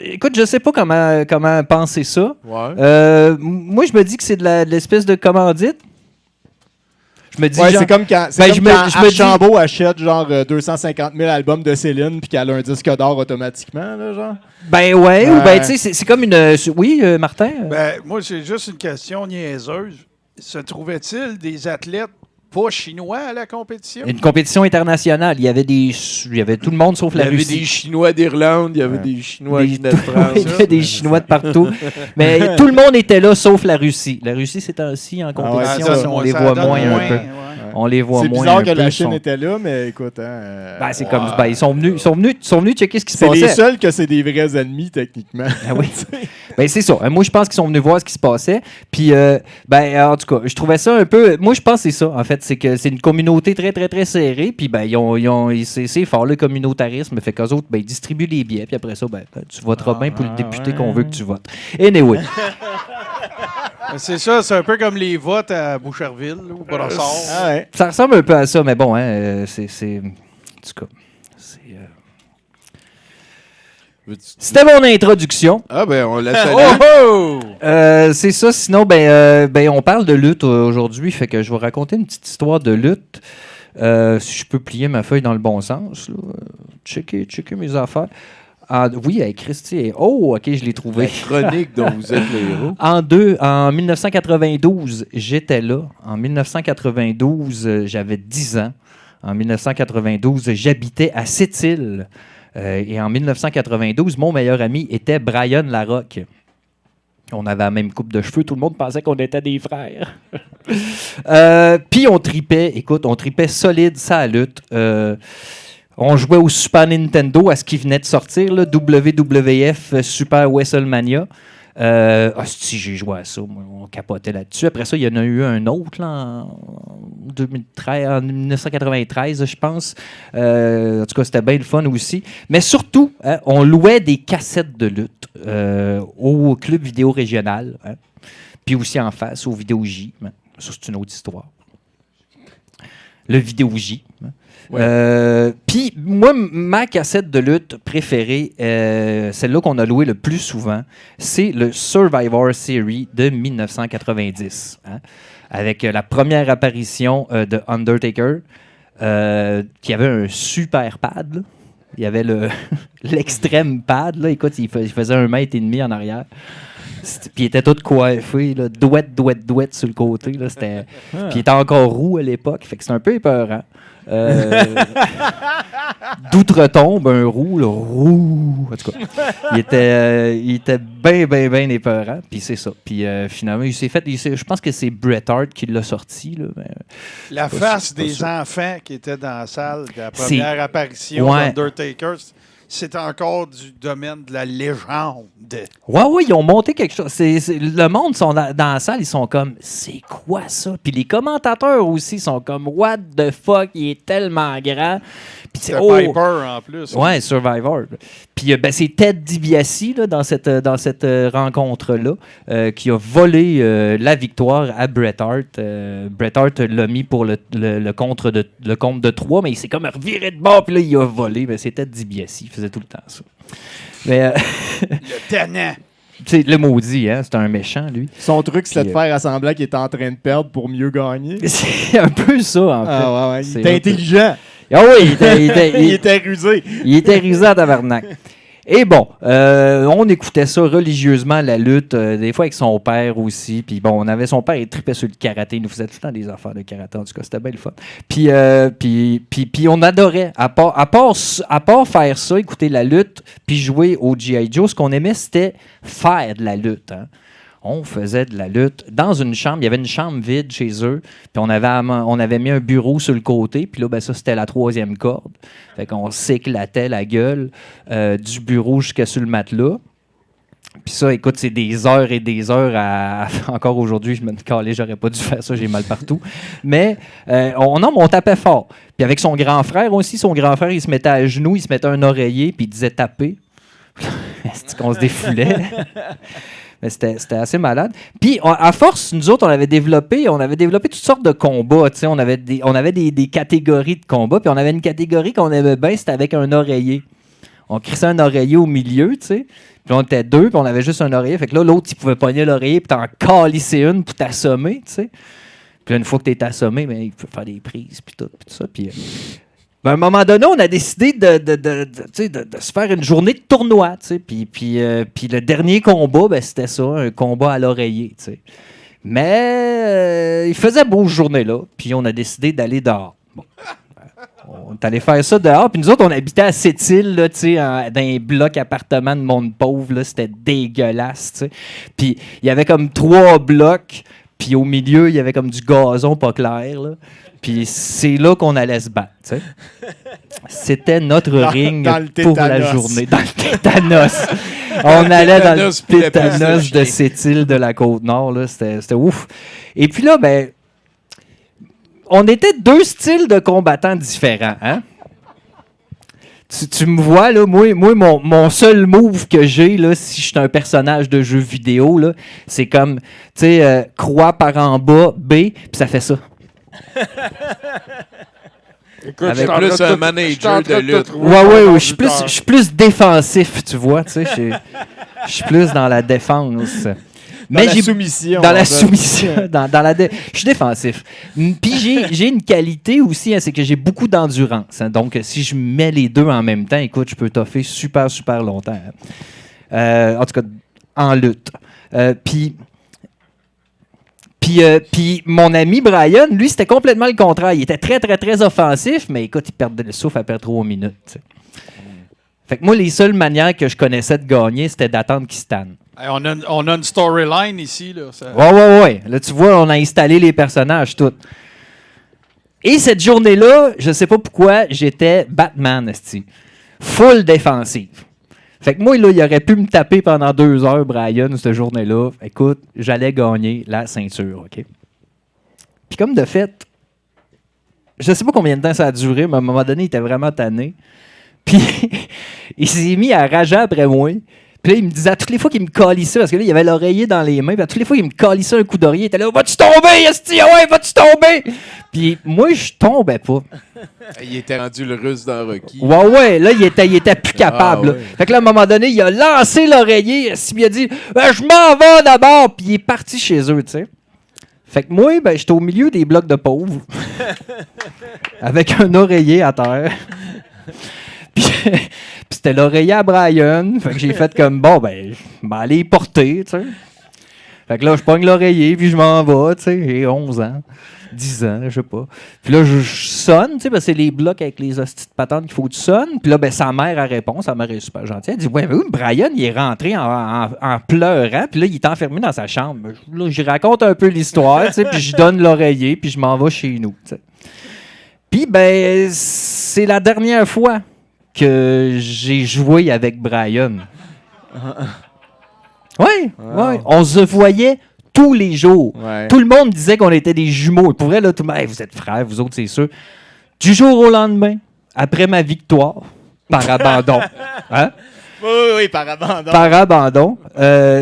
Écoute, je sais pas comment penser ça. Ouais. Moi, je me dis que c'est de l'espèce de commandite. Je me dis c'est comme quand Archambault achète genre 250 000 albums de Céline puis qu'elle a un disque d'or automatiquement, là, genre. Tu sais, c'est comme une... Oui, Martin? Moi, c'est juste une question niaiseuse. Se trouvait-il des athlètes pas chinois à la compétition? Une compétition internationale. Il y avait tout le monde sauf la Russie. Il y avait des Chinois d'Irlande, il y avait des Chinois qui venaient de France. Il y avait des Chinois de partout. Mais tout le monde était là sauf la Russie. La Russie, c'est ainsi en compétition. On les voit moins un peu. On les voit moins. C'est bizarre que la Chine était là, mais écoute. C'est comme ils sont venus checker ce qui se passait. C'est les seuls que c'est des vrais ennemis, techniquement. Ah oui. C'est ça. Moi, je pense qu'ils sont venus voir ce qui se passait. Puis, en tout cas, je trouvais ça un peu. Moi, je pense que c'est ça, en fait. C'est que c'est une communauté très, très, très serrée. Puis, c'est fort, le communautarisme. Fait qu'eux autres, ils distribuent les billets. Puis après ça, tu voteras bien pour le député qu'on veut que tu votes. Anyway. C'est ça, c'est un peu comme les votes à Boucherville ou Brossard. Ça ressemble un peu à ça, mais bon, c'est. En tout cas, c'était mon introduction. Ah on laisse aller. C'est ça, sinon, on parle de lutte aujourd'hui, fait que je vais raconter une petite histoire de lutte. Si je peux plier ma feuille dans le bon sens, là. Checker mes affaires. Oui, avec Christy. Oh, OK, je l'ai trouvé. La chronique dont vous êtes le héros. En 1992, j'étais là. En 1992, j'avais 10 ans. En 1992, j'habitais à Sept-Îles. Et en 1992, mon meilleur ami était Brian Larocque. On avait la même coupe de cheveux. Tout le monde pensait qu'on était des frères. Puis on tripait solide ça lutte. On jouait au Super Nintendo à ce qui venait de sortir, là, WWF Super WrestleMania. J'ai joué à ça, moi, on capotait là-dessus. Après ça, il y en a eu un autre là, en 1993, je pense. En tout cas, c'était bien le fun aussi. Mais surtout, on louait des cassettes de lutte au club vidéo régional. Puis aussi en face, au Vidéo J. Ça, c'est une autre histoire. Le Vidéo J. Puis moi, ma cassette de lutte préférée, celle-là qu'on a louée le plus souvent, c'est le Survivor Series de 1990, avec la première apparition de Undertaker, qui avait un super pad, là. Il y avait l'extrême pad, là. Écoute, il faisait 1,5 m en arrière. Puis il était tout coiffé, là, douette sur le côté. Là, puis il était encore roux à l'époque, fait que c'était un peu épeurant. D'outre-tombe, un roux, là, roux. En tout cas, il était bien épeurant. Puis c'est ça. Puis finalement, il s'est fait. Je pense que c'est Bret Hart qui l'a sorti. Là, la face des enfants qui étaient dans la salle de la première apparition d'Undertaker, c'est encore du domaine de la légende. Oui, ils ont monté quelque chose. Le monde sont dans la salle, ils sont comme, c'est quoi ça? Puis les commentateurs aussi sont comme, what the fuck, il est tellement grand. Puis c'est Piper en plus. Ouais, Survivor. Puis c'est Ted DiBiase là, dans cette rencontre-là qui a volé la victoire à Bret Hart. Bret Hart l'a mis pour le compte de 3, mais il s'est comme reviré de bord, puis là, il a volé. Mais c'est Ted DiBiase, il faisait tout le temps ça. Mais, le tannant. sais, le maudit, hein, c'est un méchant, lui. Son truc, c'était de Puis, faire semblant qu'il était en train de perdre pour mieux gagner. C'est un peu ça, en fait. Ah ouais, il C'est était intelligent. Ah oui, il était rusé. Il était rusé à tabarnak. Et bon, on écoutait ça religieusement, la lutte, des fois avec son père aussi. Puis bon, on avait son père, il tripait sur le karaté. Il nous faisait tout le temps des affaires de karaté. En tout cas, c'était bien le fun. Puis on adorait. À part faire ça, écouter la lutte, puis jouer au G.I. Joe, ce qu'on aimait, c'était faire de la lutte. Hein. On faisait de la lutte dans une chambre. Il y avait une chambre vide chez eux. Puis on avait mis un bureau sur le côté. Puis là, ben, ça, c'était la 3e corde. Fait qu'on s'éclatait la gueule du bureau jusqu'à sur le matelas. Puis ça, écoute, c'est des heures et des heures encore aujourd'hui, je me dis, j'aurais pas dû faire ça, j'ai mal partout. Mais on tapait fort. Puis avec son grand frère aussi, il se mettait à genoux, il se mettait un oreiller, puis il disait taper. C'est qu'on se défoulait. Mais c'était assez malade. Puis, à force, nous autres, on avait développé toutes sortes de combats. On avait des catégories de combats. Puis, on avait une catégorie qu'on aimait bien, c'était avec un oreiller. On crissait un oreiller au milieu, tu sais. Puis, on était 2, puis on avait juste un oreiller. Fait que là, l'autre, il pouvait pogner l'oreiller, puis t'en calisser une pour t'assommer, tu sais. Puis là, une fois que t'es assommé, ben, il peut faire des prises, puis tout ça. Puis, à un moment donné, on a décidé de se faire une journée de tournoi. Puis le dernier combat, ben, c'était ça, un combat à l'oreiller. T'sais. Mais il faisait beau cette journée-là, puis on a décidé d'aller dehors. Bon. On est allé faire ça dehors. Puis nous autres, on habitait à Sept-Îles, dans un bloc appartement de monde pauvre. Là, c'était dégueulasse. T'sais. Puis il y avait comme 3 blocs, puis au milieu, il y avait comme du gazon pas clair. Là. Puis c'est là qu'on allait se battre. T'sais. C'était notre ring pour la journée. Dans le tétanos. On allait dans le tétanos de Sept-Îles de la Côte-Nord. Là. C'était ouf. Et puis là, ben, on était 2 styles de combattants différents. Hein? Tu me vois, là, moi mon seul move que j'ai, là, si je suis un personnage de jeu vidéo, là, c'est comme, tu sais, croix par en bas, B, puis ça fait ça. Écoute, avec plus un manager de lutte. Ouais, je suis plus défensif, tu vois, tu sais, je suis plus dans la défense. Dans la soumission. Dans la soumission. Je suis défensif. Puis j'ai une qualité aussi, hein, c'est que j'ai beaucoup d'endurance. Hein, donc, si je mets les deux en même temps, écoute, je peux toffer super, super longtemps. Hein. En tout cas, en lutte. Puis mon ami Brian, lui, c'était complètement le contraire. Il était très, très, très offensif, mais écoute, il perdait le souffle après 3 minutes. T'sais. Fait que moi, les seules manières que je connaissais de gagner, c'était d'attendre qu'il se tanne. Hey, on a une storyline ici. Là, ça... Ouais. Là, tu vois, on a installé les personnages, tout. Et cette journée-là, je sais pas pourquoi, j'étais Batman, esti. Full défensive. Fait que moi, là, il aurait pu me taper pendant 2 heures, Brian, cette journée-là. Écoute, j'allais gagner la ceinture, OK? Puis comme de fait, je sais pas combien de temps ça a duré, mais à un moment donné, il était vraiment tanné. Puis il s'est mis à rager après moi. Puis là, il me disait à toutes les fois qu'il me calissait, parce que là, il avait l'oreiller dans les mains, puis à toutes les fois qu'il me calissait un coup d'oreiller, il était là, vas-tu tomber, esti? Ouais, vas-tu tomber? Puis moi, je tombais pas. Il était rendu le russe dans Rocky. Ouais, là, il était plus capable. Ah, ouais. Fait que là, à un moment donné, il a lancé l'oreiller, il a dit, je m'en vais d'abord, puis il est parti chez eux, tu sais. Fait que moi, ben, j'étais au milieu des blocs de pauvres, avec un oreiller à terre. Puis c'était l'oreiller à Brian. Fait que j'ai fait comme, bon, ben, je vais aller y porter, tu sais. Fait que là, je pogne l'oreiller, puis je m'en vais, tu sais. J'ai 11 ans, 10 ans, je sais pas. Puis là, je sonne, tu sais, parce que c'est les blocs avec les hosties de patentes qu'il faut que tu sonnes. Puis là, ben, sa mère, elle répond. Sa mère est super gentille. Elle dit, ouais, mais oui, Brian, il est rentré en pleurant. Puis là, il est enfermé dans sa chambre. Là, je raconte un peu l'histoire, tu sais, puis je donne l'oreiller, puis je m'en vais chez nous, tu sais. Puis, ben, c'est la dernière fois que j'ai joué avec Brian. Oui. On se voyait tous les jours. Ouais. Tout le monde disait qu'on était des jumeaux. Pour vrai, là, tout le monde, hey, vous êtes frères, vous autres, c'est sûr. Du jour au lendemain, après ma victoire, par abandon. Hein? Oui, par abandon. Par abandon.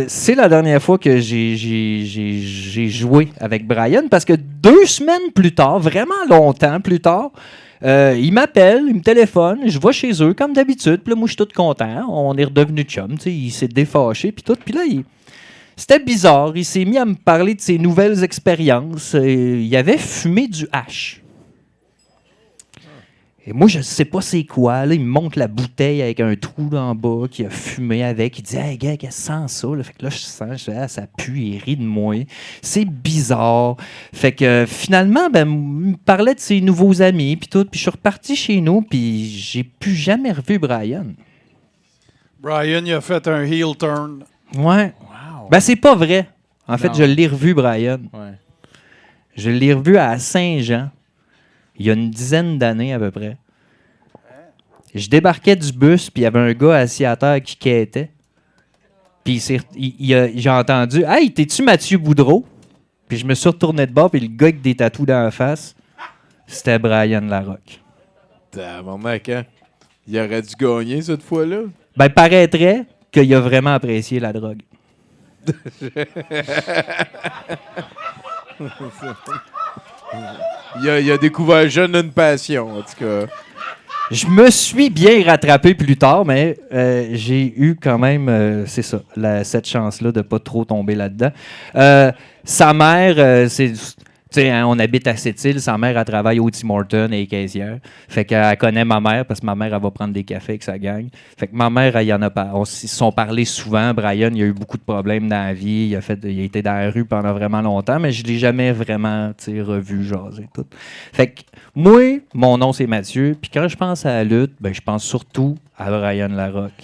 C'est la dernière fois que j'ai joué avec Brian, parce que 2 semaines plus tard, vraiment longtemps plus tard, Il m'appelle, il me téléphone, je vais chez eux comme d'habitude. Puis là, moi, je suis tout content. On est redevenu chum. Il s'est défâché, puis tout. Puis là, c'était bizarre. Il s'est mis à me parler de ses nouvelles expériences. Il avait fumé du hash. Et moi, je ne sais pas c'est quoi. Là, il me montre la bouteille avec un trou en bas qu'il a fumé avec. Il dit « Hey, gars, qu'est-ce que ça sent ça? » Fait que là, je sens, je dis, ça pue, il rit de moi. C'est bizarre. Fait que finalement, il me parlait de ses nouveaux amis, puis tout. Puis je suis reparti chez nous, puis j'ai plus jamais revu Brian. Brian, il a fait un heel turn. Ouais. Wow. Ben, c'est pas vrai. En fait, je l'ai revu, Brian. Ouais. Je l'ai revu à Saint-Jean. Il y a une dizaine d'années à peu près. Je débarquais du bus, puis il y avait un gars assis à terre qui quêtait. Puis j'ai entendu « Hey, t'es-tu Mathieu Boudreau? » Puis je me suis retourné de bord, puis le gars avec des tatous dans la face, c'était Brian Larocque. Tabarnak, hein? Il aurait dû gagner cette fois-là. Ben, paraîtrait qu'il a vraiment apprécié la drogue. Il a découvert jeune une passion, en tout cas. Je me suis bien rattrapé plus tard, mais j'ai eu quand même, c'est ça, cette chance-là de ne pas trop tomber là-dedans. Sa mère, on habite à Sept-Îles, sa mère, elle travaille au Tim Hortons et est caissière. Fait qu'elle connaît ma mère parce que ma mère, elle va prendre des cafés avec sa gang. Fait que ma mère, ils se sont parlé souvent. Brian, il a eu beaucoup de problèmes dans la vie. Il a été dans la rue pendant vraiment longtemps, mais je ne l'ai jamais vraiment revu, jaser tout. Fait que moi, mon nom, c'est Mathieu. Puis quand je pense à la lutte, ben, je pense surtout à Brian Larocque.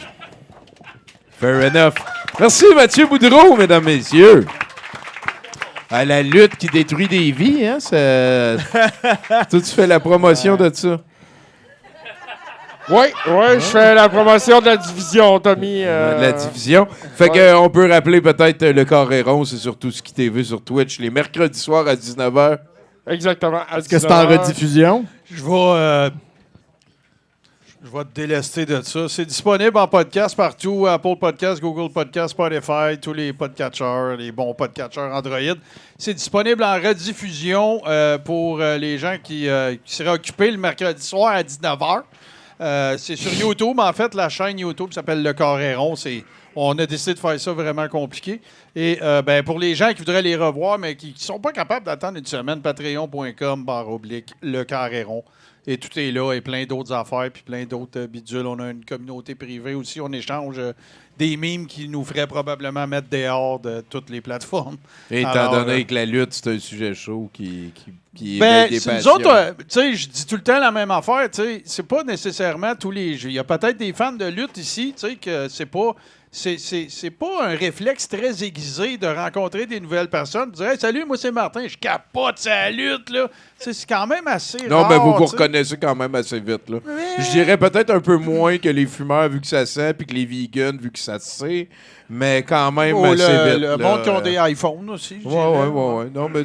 Fair enough. Merci Mathieu Boudreau, mesdames, messieurs. À la lutte qui détruit des vies, hein? Toi, tu fais la promotion de ça. Oui, je fais la promotion de la division, Tommy. De la division. Fait qu'on peut rappeler peut-être le Carré Rond, c'est sur Tout-Ce qui TV sur Twitch, les mercredis soirs à 19h. Exactement. Est-ce que c'est en rediffusion? Je vais te délester de ça. C'est disponible en podcast partout, Apple Podcast, Google Podcast, Spotify, tous les podcatchers, les bons podcatchers Android. C'est disponible en rediffusion pour les gens qui seraient occupés le mercredi soir à 19h. C'est sur YouTube, en fait, la chaîne YouTube s'appelle Le Carré Rond. On a décidé de faire ça vraiment compliqué. Et pour les gens qui voudraient les revoir, mais qui ne sont pas capables d'attendre une semaine, patreon.com/Le Carré Rond. Et tout est là, et plein d'autres affaires, puis plein d'autres bidules. On a une communauté privée aussi. On échange des mimes qui nous feraient probablement mettre dehors de toutes les plateformes. Et étant donné que la lutte, c'est un sujet chaud qui ben, éveille des passions. nous autres, tu sais, je dis tout le temps la même affaire. Tu sais, c'est pas nécessairement tous les jeux. Il y a peut-être des fans de lutte ici, tu sais, que c'est pas... C'est pas un réflexe très aiguisé de rencontrer des nouvelles personnes. De dire hey, salut, moi c'est Martin, je capote sa lutte, là. C'est quand même assez rare. Non, mais vous reconnaissez quand même assez vite, là. Mais... Je dirais peut-être un peu moins que les fumeurs, vu que ça sent, puis que les vegans, vu que ça sait. Mais quand même assez vite. Le monde qui ont des iPhones aussi. Ouais. Non, mais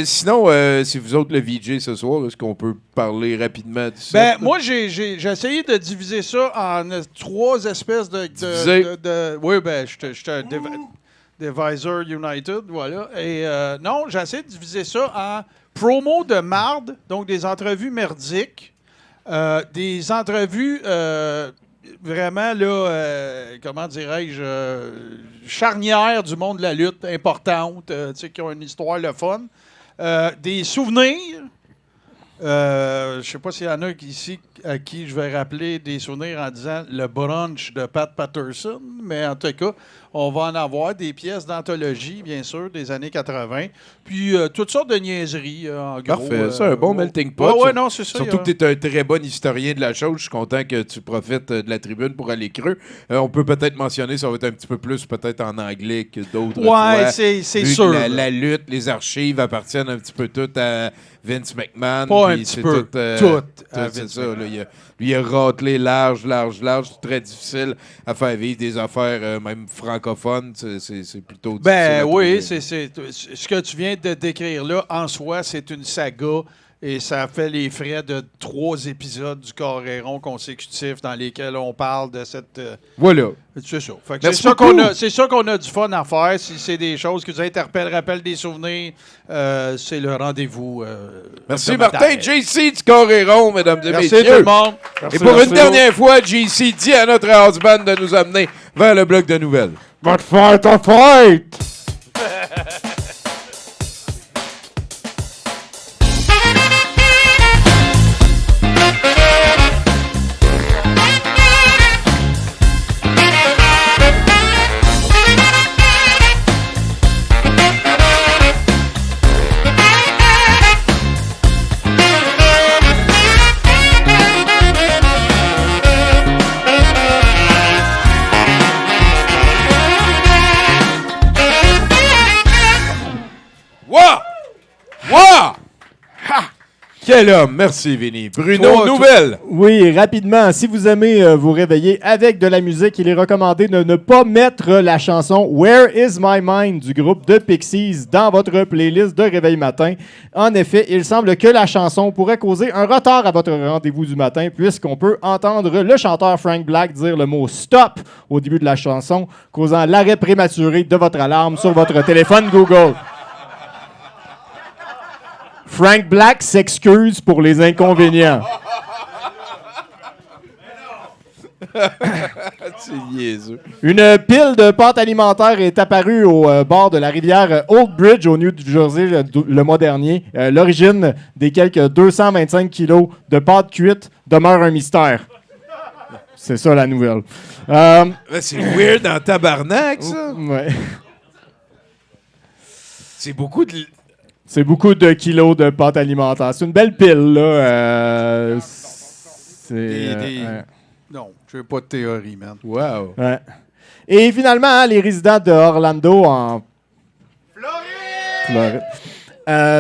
sinon, si vous autres le VJ ce soir, est-ce qu'on peut parler rapidement de ça? Ben, moi, j'ai essayé de diviser ça en 3 espèces de oui, ben, j'étais Divisor United, voilà. Et non, j'ai essayé de diviser ça en promo de marde, donc des entrevues merdiques, des entrevues vraiment, là, comment dirais-je, charnières du monde de la lutte, importantes, qui ont une histoire le fun. Des souvenirs. Je sais pas s'il y en a ici à qui je vais rappeler des souvenirs en disant le brunch de Pat Patterson, mais en tout cas, on va en avoir des pièces d'anthologie, bien sûr, des années 80, puis toutes sortes de niaiseries, en gros. Parfait, c'est un bon melting pot. Ouais, non, c'est ça. Surtout que tu es un très bon historien de la chose. Je suis content que tu profites de la tribune pour aller creux. On peut peut-être mentionner, ça va être un petit peu plus peut-être en anglais que d'autres. Ouais, c'est sûr. La lutte, les archives appartiennent un petit peu toutes à Vince McMahon. Pas un petit peu, tout c'est ça. Là, il a râtelé large. C'est très difficile à faire vivre des affaires, même francophones. C'est plutôt difficile. Ben oui, c'est ce que tu viens de décrire là, en soi, c'est une saga Et ça fait les frais de 3 épisodes du Coréron consécutifs dans lesquels on parle de cette... Voilà. C'est ça. Fait que Merci c'est sûr qu'on a du fun à faire. Si c'est des choses qui vous interpellent, rappellent des souvenirs, c'est le rendez-vous. Merci Martin, JC du Coréron, mesdames et messieurs. Merci tout le monde. Et pour une dernière fois, JC dit à notre house band de nous amener vers le bloc de nouvelles. Votre fight, a fight! Quel homme! Merci, Vinny. Bruno, nouvelle! Oui, rapidement, si vous aimez vous réveiller avec de la musique, il est recommandé de ne pas mettre la chanson Where is my mind du groupe The Pixies dans votre playlist de réveil matin. En effet, il semble que la chanson pourrait causer un retard à votre rendez-vous du matin puisqu'on peut entendre le chanteur Frank Black dire le mot « stop » au début de la chanson, causant l'arrêt prématuré de votre alarme sur votre téléphone Google. Frank Black s'excuse pour les inconvénients. C'est niaiseux. Une pile de pâte alimentaire est apparue au bord de la rivière Old Bridge au New Jersey le mois dernier. L'origine des quelques 225 kilos de pâte cuite demeure un mystère. C'est ça la nouvelle. C'est weird en tabarnak, ça. Ouais. C'est beaucoup de... C'est beaucoup de kilos de pâte alimentaire. C'est une belle pile, là. Non, je n'ai pas de théorie, man. Wow. Ouais. Et finalement, hein, les résidents de Orlando en Floride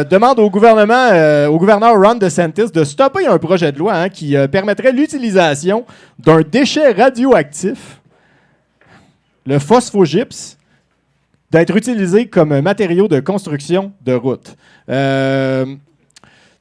demandent au gouverneur Ron DeSantis de stopper un projet de loi hein, qui permettrait l'utilisation d'un déchet radioactif, le phosphogypse, d'être utilisé comme matériau de construction de routes.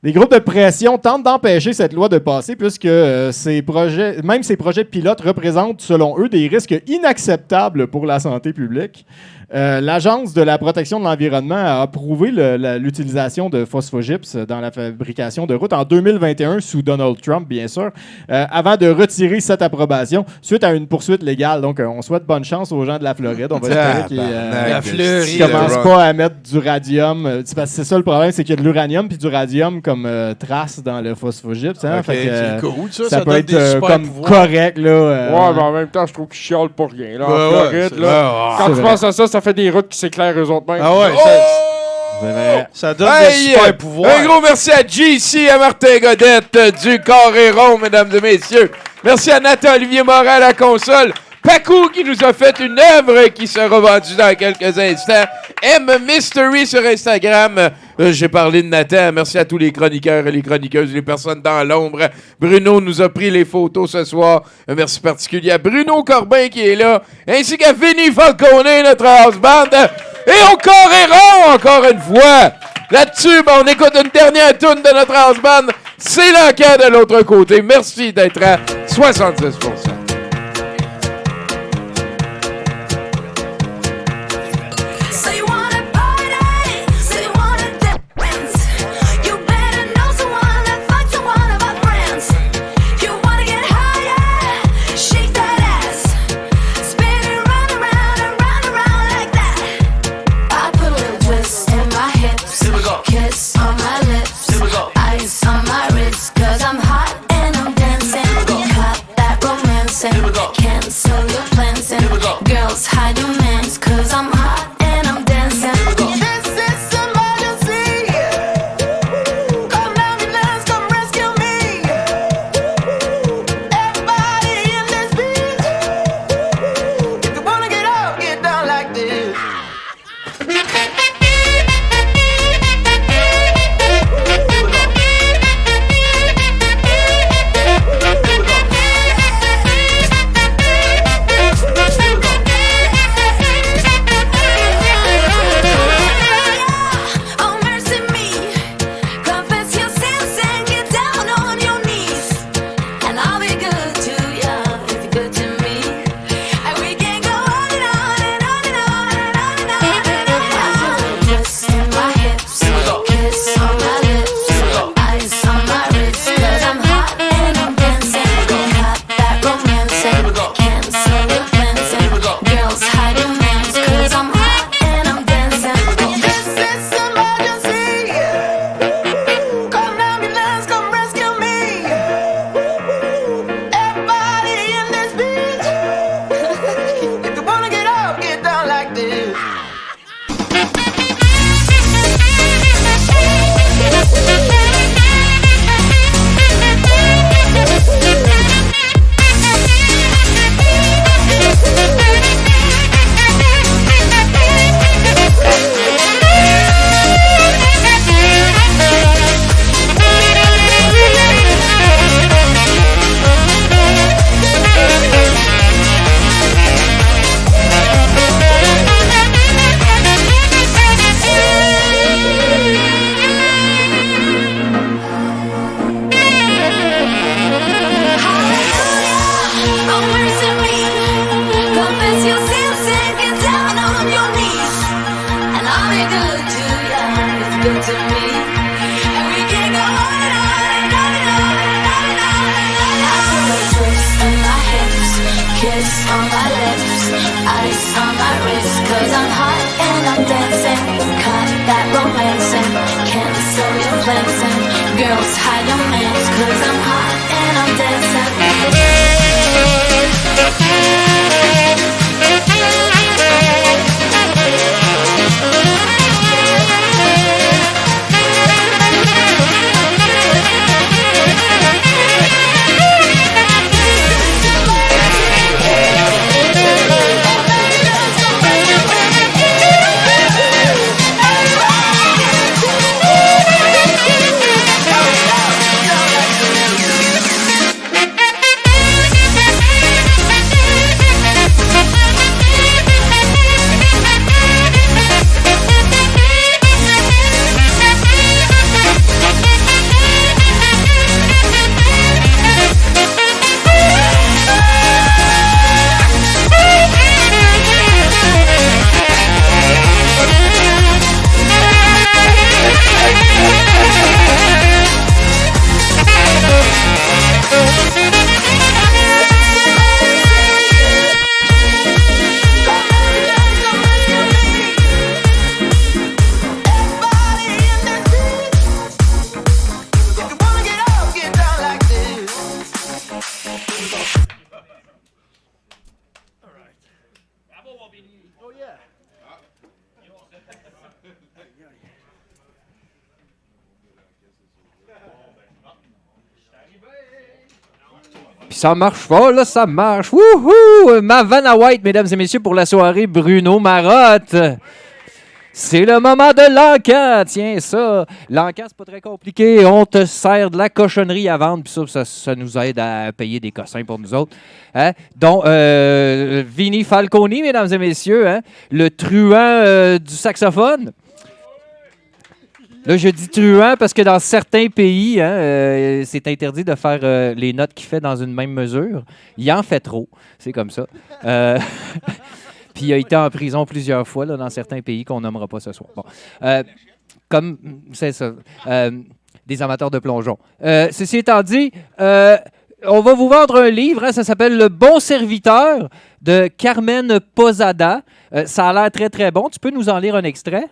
Les groupes de pression tentent d'empêcher cette loi de passer puisque ces projets pilotes représentent, selon eux, des risques inacceptables pour la santé publique. L'Agence de la protection de l'environnement a approuvé l'utilisation de phosphogypse dans la fabrication de routes en 2021 sous Donald Trump, bien sûr, avant de retirer cette approbation suite à une poursuite légale. Donc, on souhaite bonne chance aux gens de la Floride. On va espérer qu'ils ne commencent pas à mettre du radium. C'est ça le problème, c'est qu'il y a de l'uranium puis du radium comme trace dans le phosphogypse. Hein? Okay, c'est cool, ça peut être comme pouvoirs. Correct. Là, ouais, mais en même temps, je trouve qu'ils chialent pour rien. Là, en Floride, là, quand tu penses à ça, ça fait des routes qui s'éclairent eux autres mêmes. Ah ouais, ça donne des super pouvoirs. Un gros merci à JC, à Martin Godette du Coréron, mesdames et messieurs. Merci à Nathan Olivier Morin à la console. Pacou qui nous a fait une œuvre qui sera vendue dans quelques instants. M Mystery sur Instagram. J'ai parlé de Nathan. Merci à tous les chroniqueurs et les chroniqueuses, les personnes dans l'ombre. Bruno nous a pris les photos ce soir. Un merci particulier à Bruno Corbin qui est là, ainsi qu'à Vinny Falcone, notre house band. Et au Coréron, encore une fois. Là-dessus, on écoute une dernière tune de notre house band. C'est l'enquête de l'autre côté. Merci d'être à 66%. And we can go on and on and on and on and on and on. I feel a twist in my hips, kiss on my lips, ice on my wrist, 'cause I'm hot and I'm dancing. Cut that romancing, cancel your plans and girls hide your mans, 'cause I'm hot and I'm dancing. Puis ça marche pas, là, ça marche. Wouhou! Ma vanne à white, mesdames et messieurs, pour la soirée Bruno Marotte. C'est le moment de l'encan. Tiens, ça. L'encan, c'est pas très compliqué. On te sert de la cochonnerie à vendre, puis ça nous aide à payer des cossins pour nous autres. Hein? Donc, Vinnie Falconi, mesdames et messieurs, hein? Le truand du saxophone. Là, je dis truand parce que dans certains pays, hein, c'est interdit de faire les notes qu'il fait dans une même mesure. Il en fait trop. C'est comme ça. Puis il a été en prison plusieurs fois là, dans certains pays qu'on nommera pas ce soir. Bon. Comme, c'est ça, des amateurs de plongeon. Ceci étant dit, on va vous vendre un livre. Hein, ça s'appelle Le Bon Serviteur de Carmen Posada. Ça a l'air très, très bon. Tu peux nous en lire un extrait?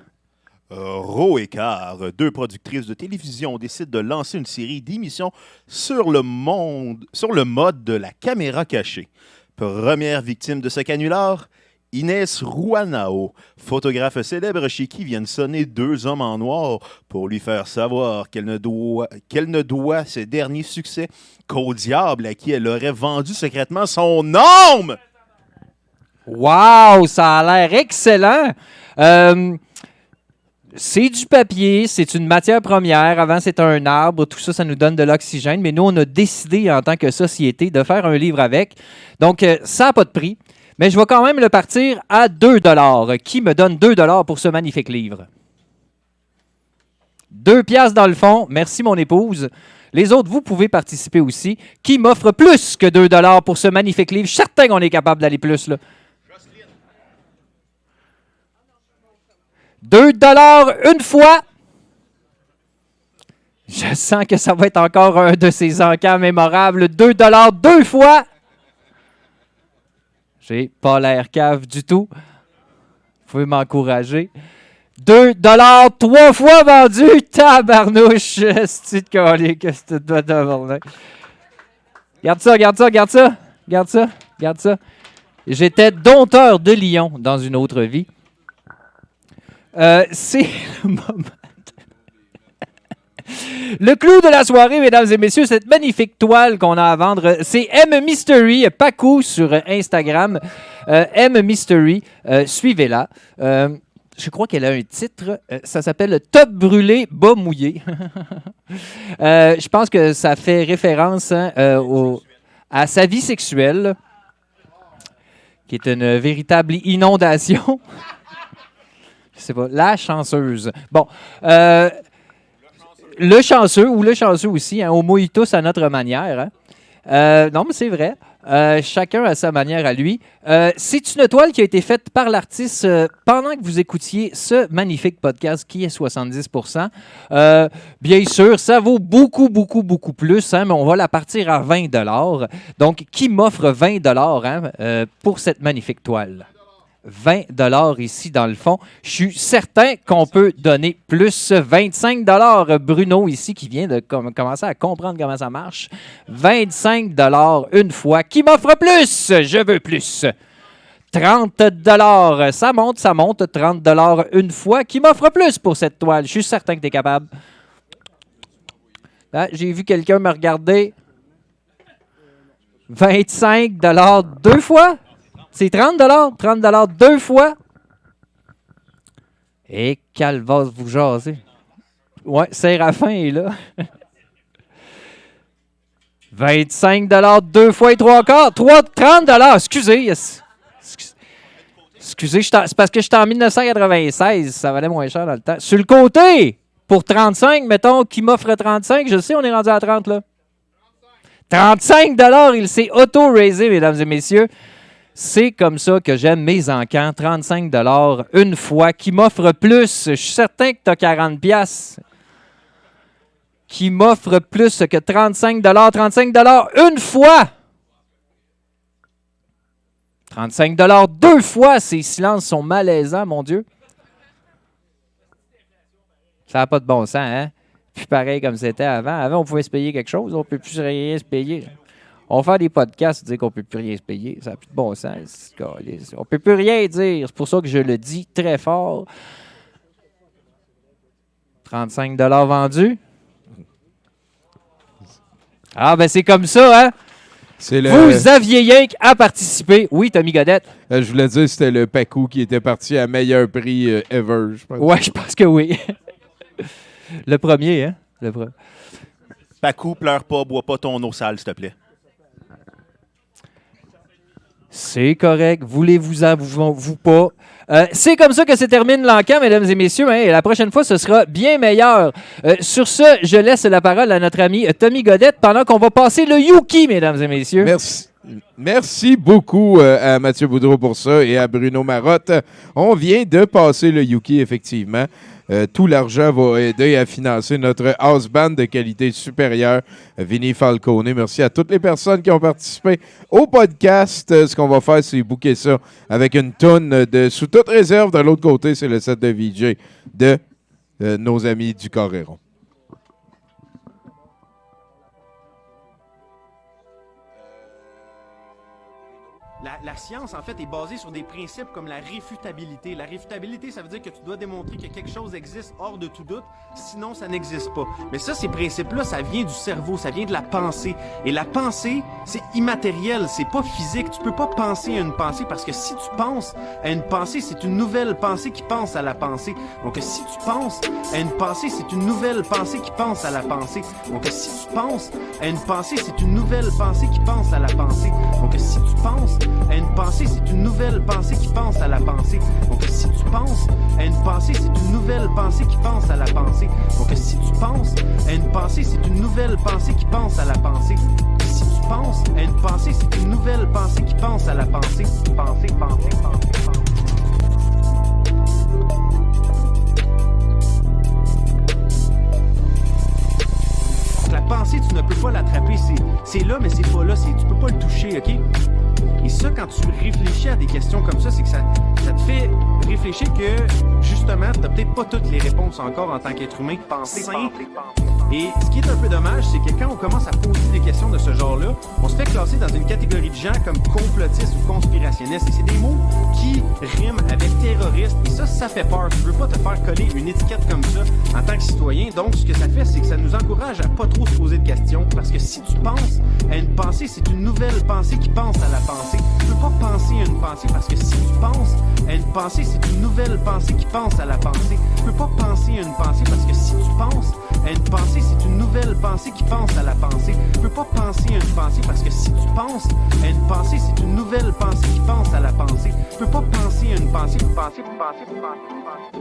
Ro et Car, deux productrices de télévision, décident de lancer une série d'émissions sur le mode de la caméra cachée. Première victime de ce canular, Inès Ruanao, photographe célèbre chez qui viennent sonner deux hommes en noir pour lui faire savoir qu'elle ne doit ses derniers succès qu'au diable à qui elle aurait vendu secrètement son âme. Wow, ça a l'air excellent! C'est du papier, c'est une matière première. Avant, c'était un arbre. Tout ça, ça nous donne de l'oxygène. Mais nous, on a décidé, en tant que société, de faire un livre avec. Donc, ça n'a pas de prix. Mais je vais quand même le partir à 2 $. Qui me donne 2 $ pour ce magnifique livre? 2 piastres dans le fond. Merci, mon épouse. Les autres, vous pouvez participer aussi. Qui m'offre plus que 2 $ pour ce magnifique livre? Je suis certain qu'on est capable d'aller plus, là. 2 $ une fois. Je sens que ça va être encore un de ces encans mémorables. 2 $ deux fois. J'ai pas l'air cave du tout. Vous pouvez m'encourager. 2 $ 3 fois vendu. Tabarnouche. C'est de coller que c'est de tabarnak. Garde ça, garde ça, garde ça. Garde ça, garde ça. J'étais dompteur de lion dans une autre vie. C'est le moment. Le clou de la soirée, mesdames et messieurs, cette magnifique toile qu'on a à vendre, c'est M Mystery, Pacou sur Instagram. M Mystery, suivez-la. Je crois qu'elle a un titre, ça s'appelle « Top brûlé, bas mouillé ». Je pense que ça fait référence hein, à sa vie sexuelle, qui est une véritable inondation. Je sais pas, la chanceuse. Bon, le chanceux ou le chanceux aussi, hein, on mouille tous à notre manière. Hein. Non, mais c'est vrai. chacun à sa manière à lui. C'est une toile qui a été faite par l'artiste pendant que vous écoutiez ce magnifique podcast qui est 70%. Bien sûr, ça vaut beaucoup, beaucoup, beaucoup plus, hein, mais on va la partir à 20 $. Donc, qui m'offre 20 $ pour cette magnifique toile? 20 $ ici dans le fond. Je suis certain qu'on peut donner plus 25 $. Bruno ici qui vient de commencer à comprendre comment ça marche. 25 $ une fois. Qui m'offre plus? Je veux plus. 30 $. Ça monte. 30 $ une fois. Qui m'offre plus pour cette toile? Je suis certain que tu es capable. Ah, j'ai vu quelqu'un me regarder. 25 $ deux fois? C'est 30 $. 30 $ deux fois. Et calvasse, vous jasez. Ouais, Séraphin est là. 25 $ deux fois et trois quarts. 30 $. Excusez. Excusez, c'est parce que j'étais en 1996. Ça valait moins cher dans le temps. Sur le côté, pour 35, mettons, qui m'offre 35, je sais, on est rendu à 30 là. 35 $, il s'est auto-raisé, mesdames et messieurs. C'est comme ça que j'aime mes encans. 35 $ une fois. Qui m'offre plus? Je suis certain que tu as 40 $. Qui m'offre plus que 35 $? 35 $ une fois. 35 $ deux fois. Ces silences sont malaisants, mon Dieu. Ça n'a pas de bon sens, hein? Plus pareil comme c'était avant. Avant, on pouvait se payer quelque chose. On ne peut plus rien se payer. On va faire des podcasts et dire qu'on ne peut plus rien se payer. Ça n'a plus de bon sens. On ne peut plus rien dire. C'est pour ça que je le dis très fort. 35 $ vendus. Ah, ben c'est comme ça, hein? Vous aviez rien qu'à participer. Oui, Tommy Godette. Je voulais dire que c'était le Pacou qui était parti à meilleur prix ever. Ouais, je pense que oui. Le premier, hein? Pacou, pleure pas, bois pas ton eau sale, s'il te plaît. C'est correct. Voulez-vous pas? C'est comme ça que se termine l'encan, mesdames et messieurs. Hein, et la prochaine fois, ce sera bien meilleur. Sur ce, je laisse la parole à notre ami Tommy Godette pendant qu'on va passer le Yuki, mesdames et messieurs. Merci beaucoup à Mathieu Boudreau pour ça et à Bruno Marotte. On vient de passer le Yuki, effectivement. Tout l'argent va aider à financer notre house band de qualité supérieure, Vinny Falcone. Merci à toutes les personnes qui ont participé au podcast. Ce qu'on va faire, c'est booker ça avec une toune de Sous toute réserve. De l'autre côté, c'est le set de VJ de nos amis du Coréron. La science, en fait, est basée sur des principes comme la réfutabilité. La réfutabilité, ça veut dire que tu dois démontrer que quelque chose existe hors de tout doute, sinon ça n'existe pas. Mais ça, ces principes-là, ça vient du cerveau, ça vient de la pensée. Et la pensée, c'est immatériel, c'est pas physique. Tu peux pas penser à une pensée parce que si tu penses à une pensée, c'est une nouvelle pensée qui pense à la pensée. Donc si tu penses à une pensée, c'est une nouvelle pensée qui pense à la pensée. Donc si tu penses à une pensée, c'est une nouvelle pensée qui pense à la pensée. Donc si tu penses à une pensée, c'est une nouvelle pensée qui pense à la pensée. Donc si tu penses à une pensée, c'est une nouvelle pensée qui pense à la pensée. Donc si tu penses à une pensée, c'est une nouvelle pensée qui pense à la pensée. Si tu penses à une pensée, c'est une nouvelle pensée qui pense à la pensée. Pensée. La pensée, tu ne peux pas l'attraper. C'est là, mais c'est pas là. Tu peux pas le toucher, OK? Et ça, quand tu réfléchis à des questions comme ça, c'est que ça te fait réfléchir que, justement, tu n'as peut-être pas toutes les réponses encore en tant qu'être humain. Penser. Et ce qui est un peu dommage, c'est que quand on commence à poser des questions de ce genre-là, on se fait classer dans une catégorie de gens comme complotistes ou conspirationnistes. Et c'est des mots qui riment avec terroriste. Et ça fait peur. Tu veux pas te faire coller une étiquette comme ça en tant que citoyen. Donc, ce que ça fait, c'est que ça nous encourage à pas trop se poser de questions. Parce que si tu penses à une pensée, c'est une nouvelle pensée qui pense à la pensée. Tu peux pas penser à une pensée parce que si tu penses à une pensée, c'est une nouvelle pensée qui pense à la pensée. Tu peux pas penser à une pensée parce que si tu penses à une pensée, c'est une nouvelle pensée qui pense à la pensée. Tu peux pas penser à une pensée parce que si tu penses à une pensée, c'est une nouvelle pensée qui pense à la pensée. Tu peux pas penser à une pensée.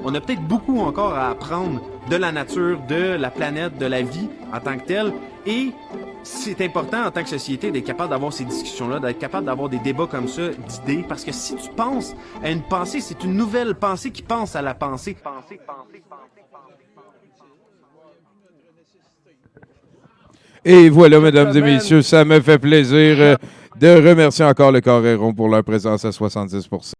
On a peut-être beaucoup encore à apprendre de la nature, de la planète, de la vie en tant que telle. Et c'est important en tant que société d'être capable d'avoir ces discussions-là, d'être capable d'avoir des débats comme ça, d'idées, parce que si tu penses à une pensée, c'est une nouvelle pensée qui pense à la pensée. Et voilà, mesdames et messieurs, ça me fait plaisir de remercier encore le Coréron pour leur présence à 70%.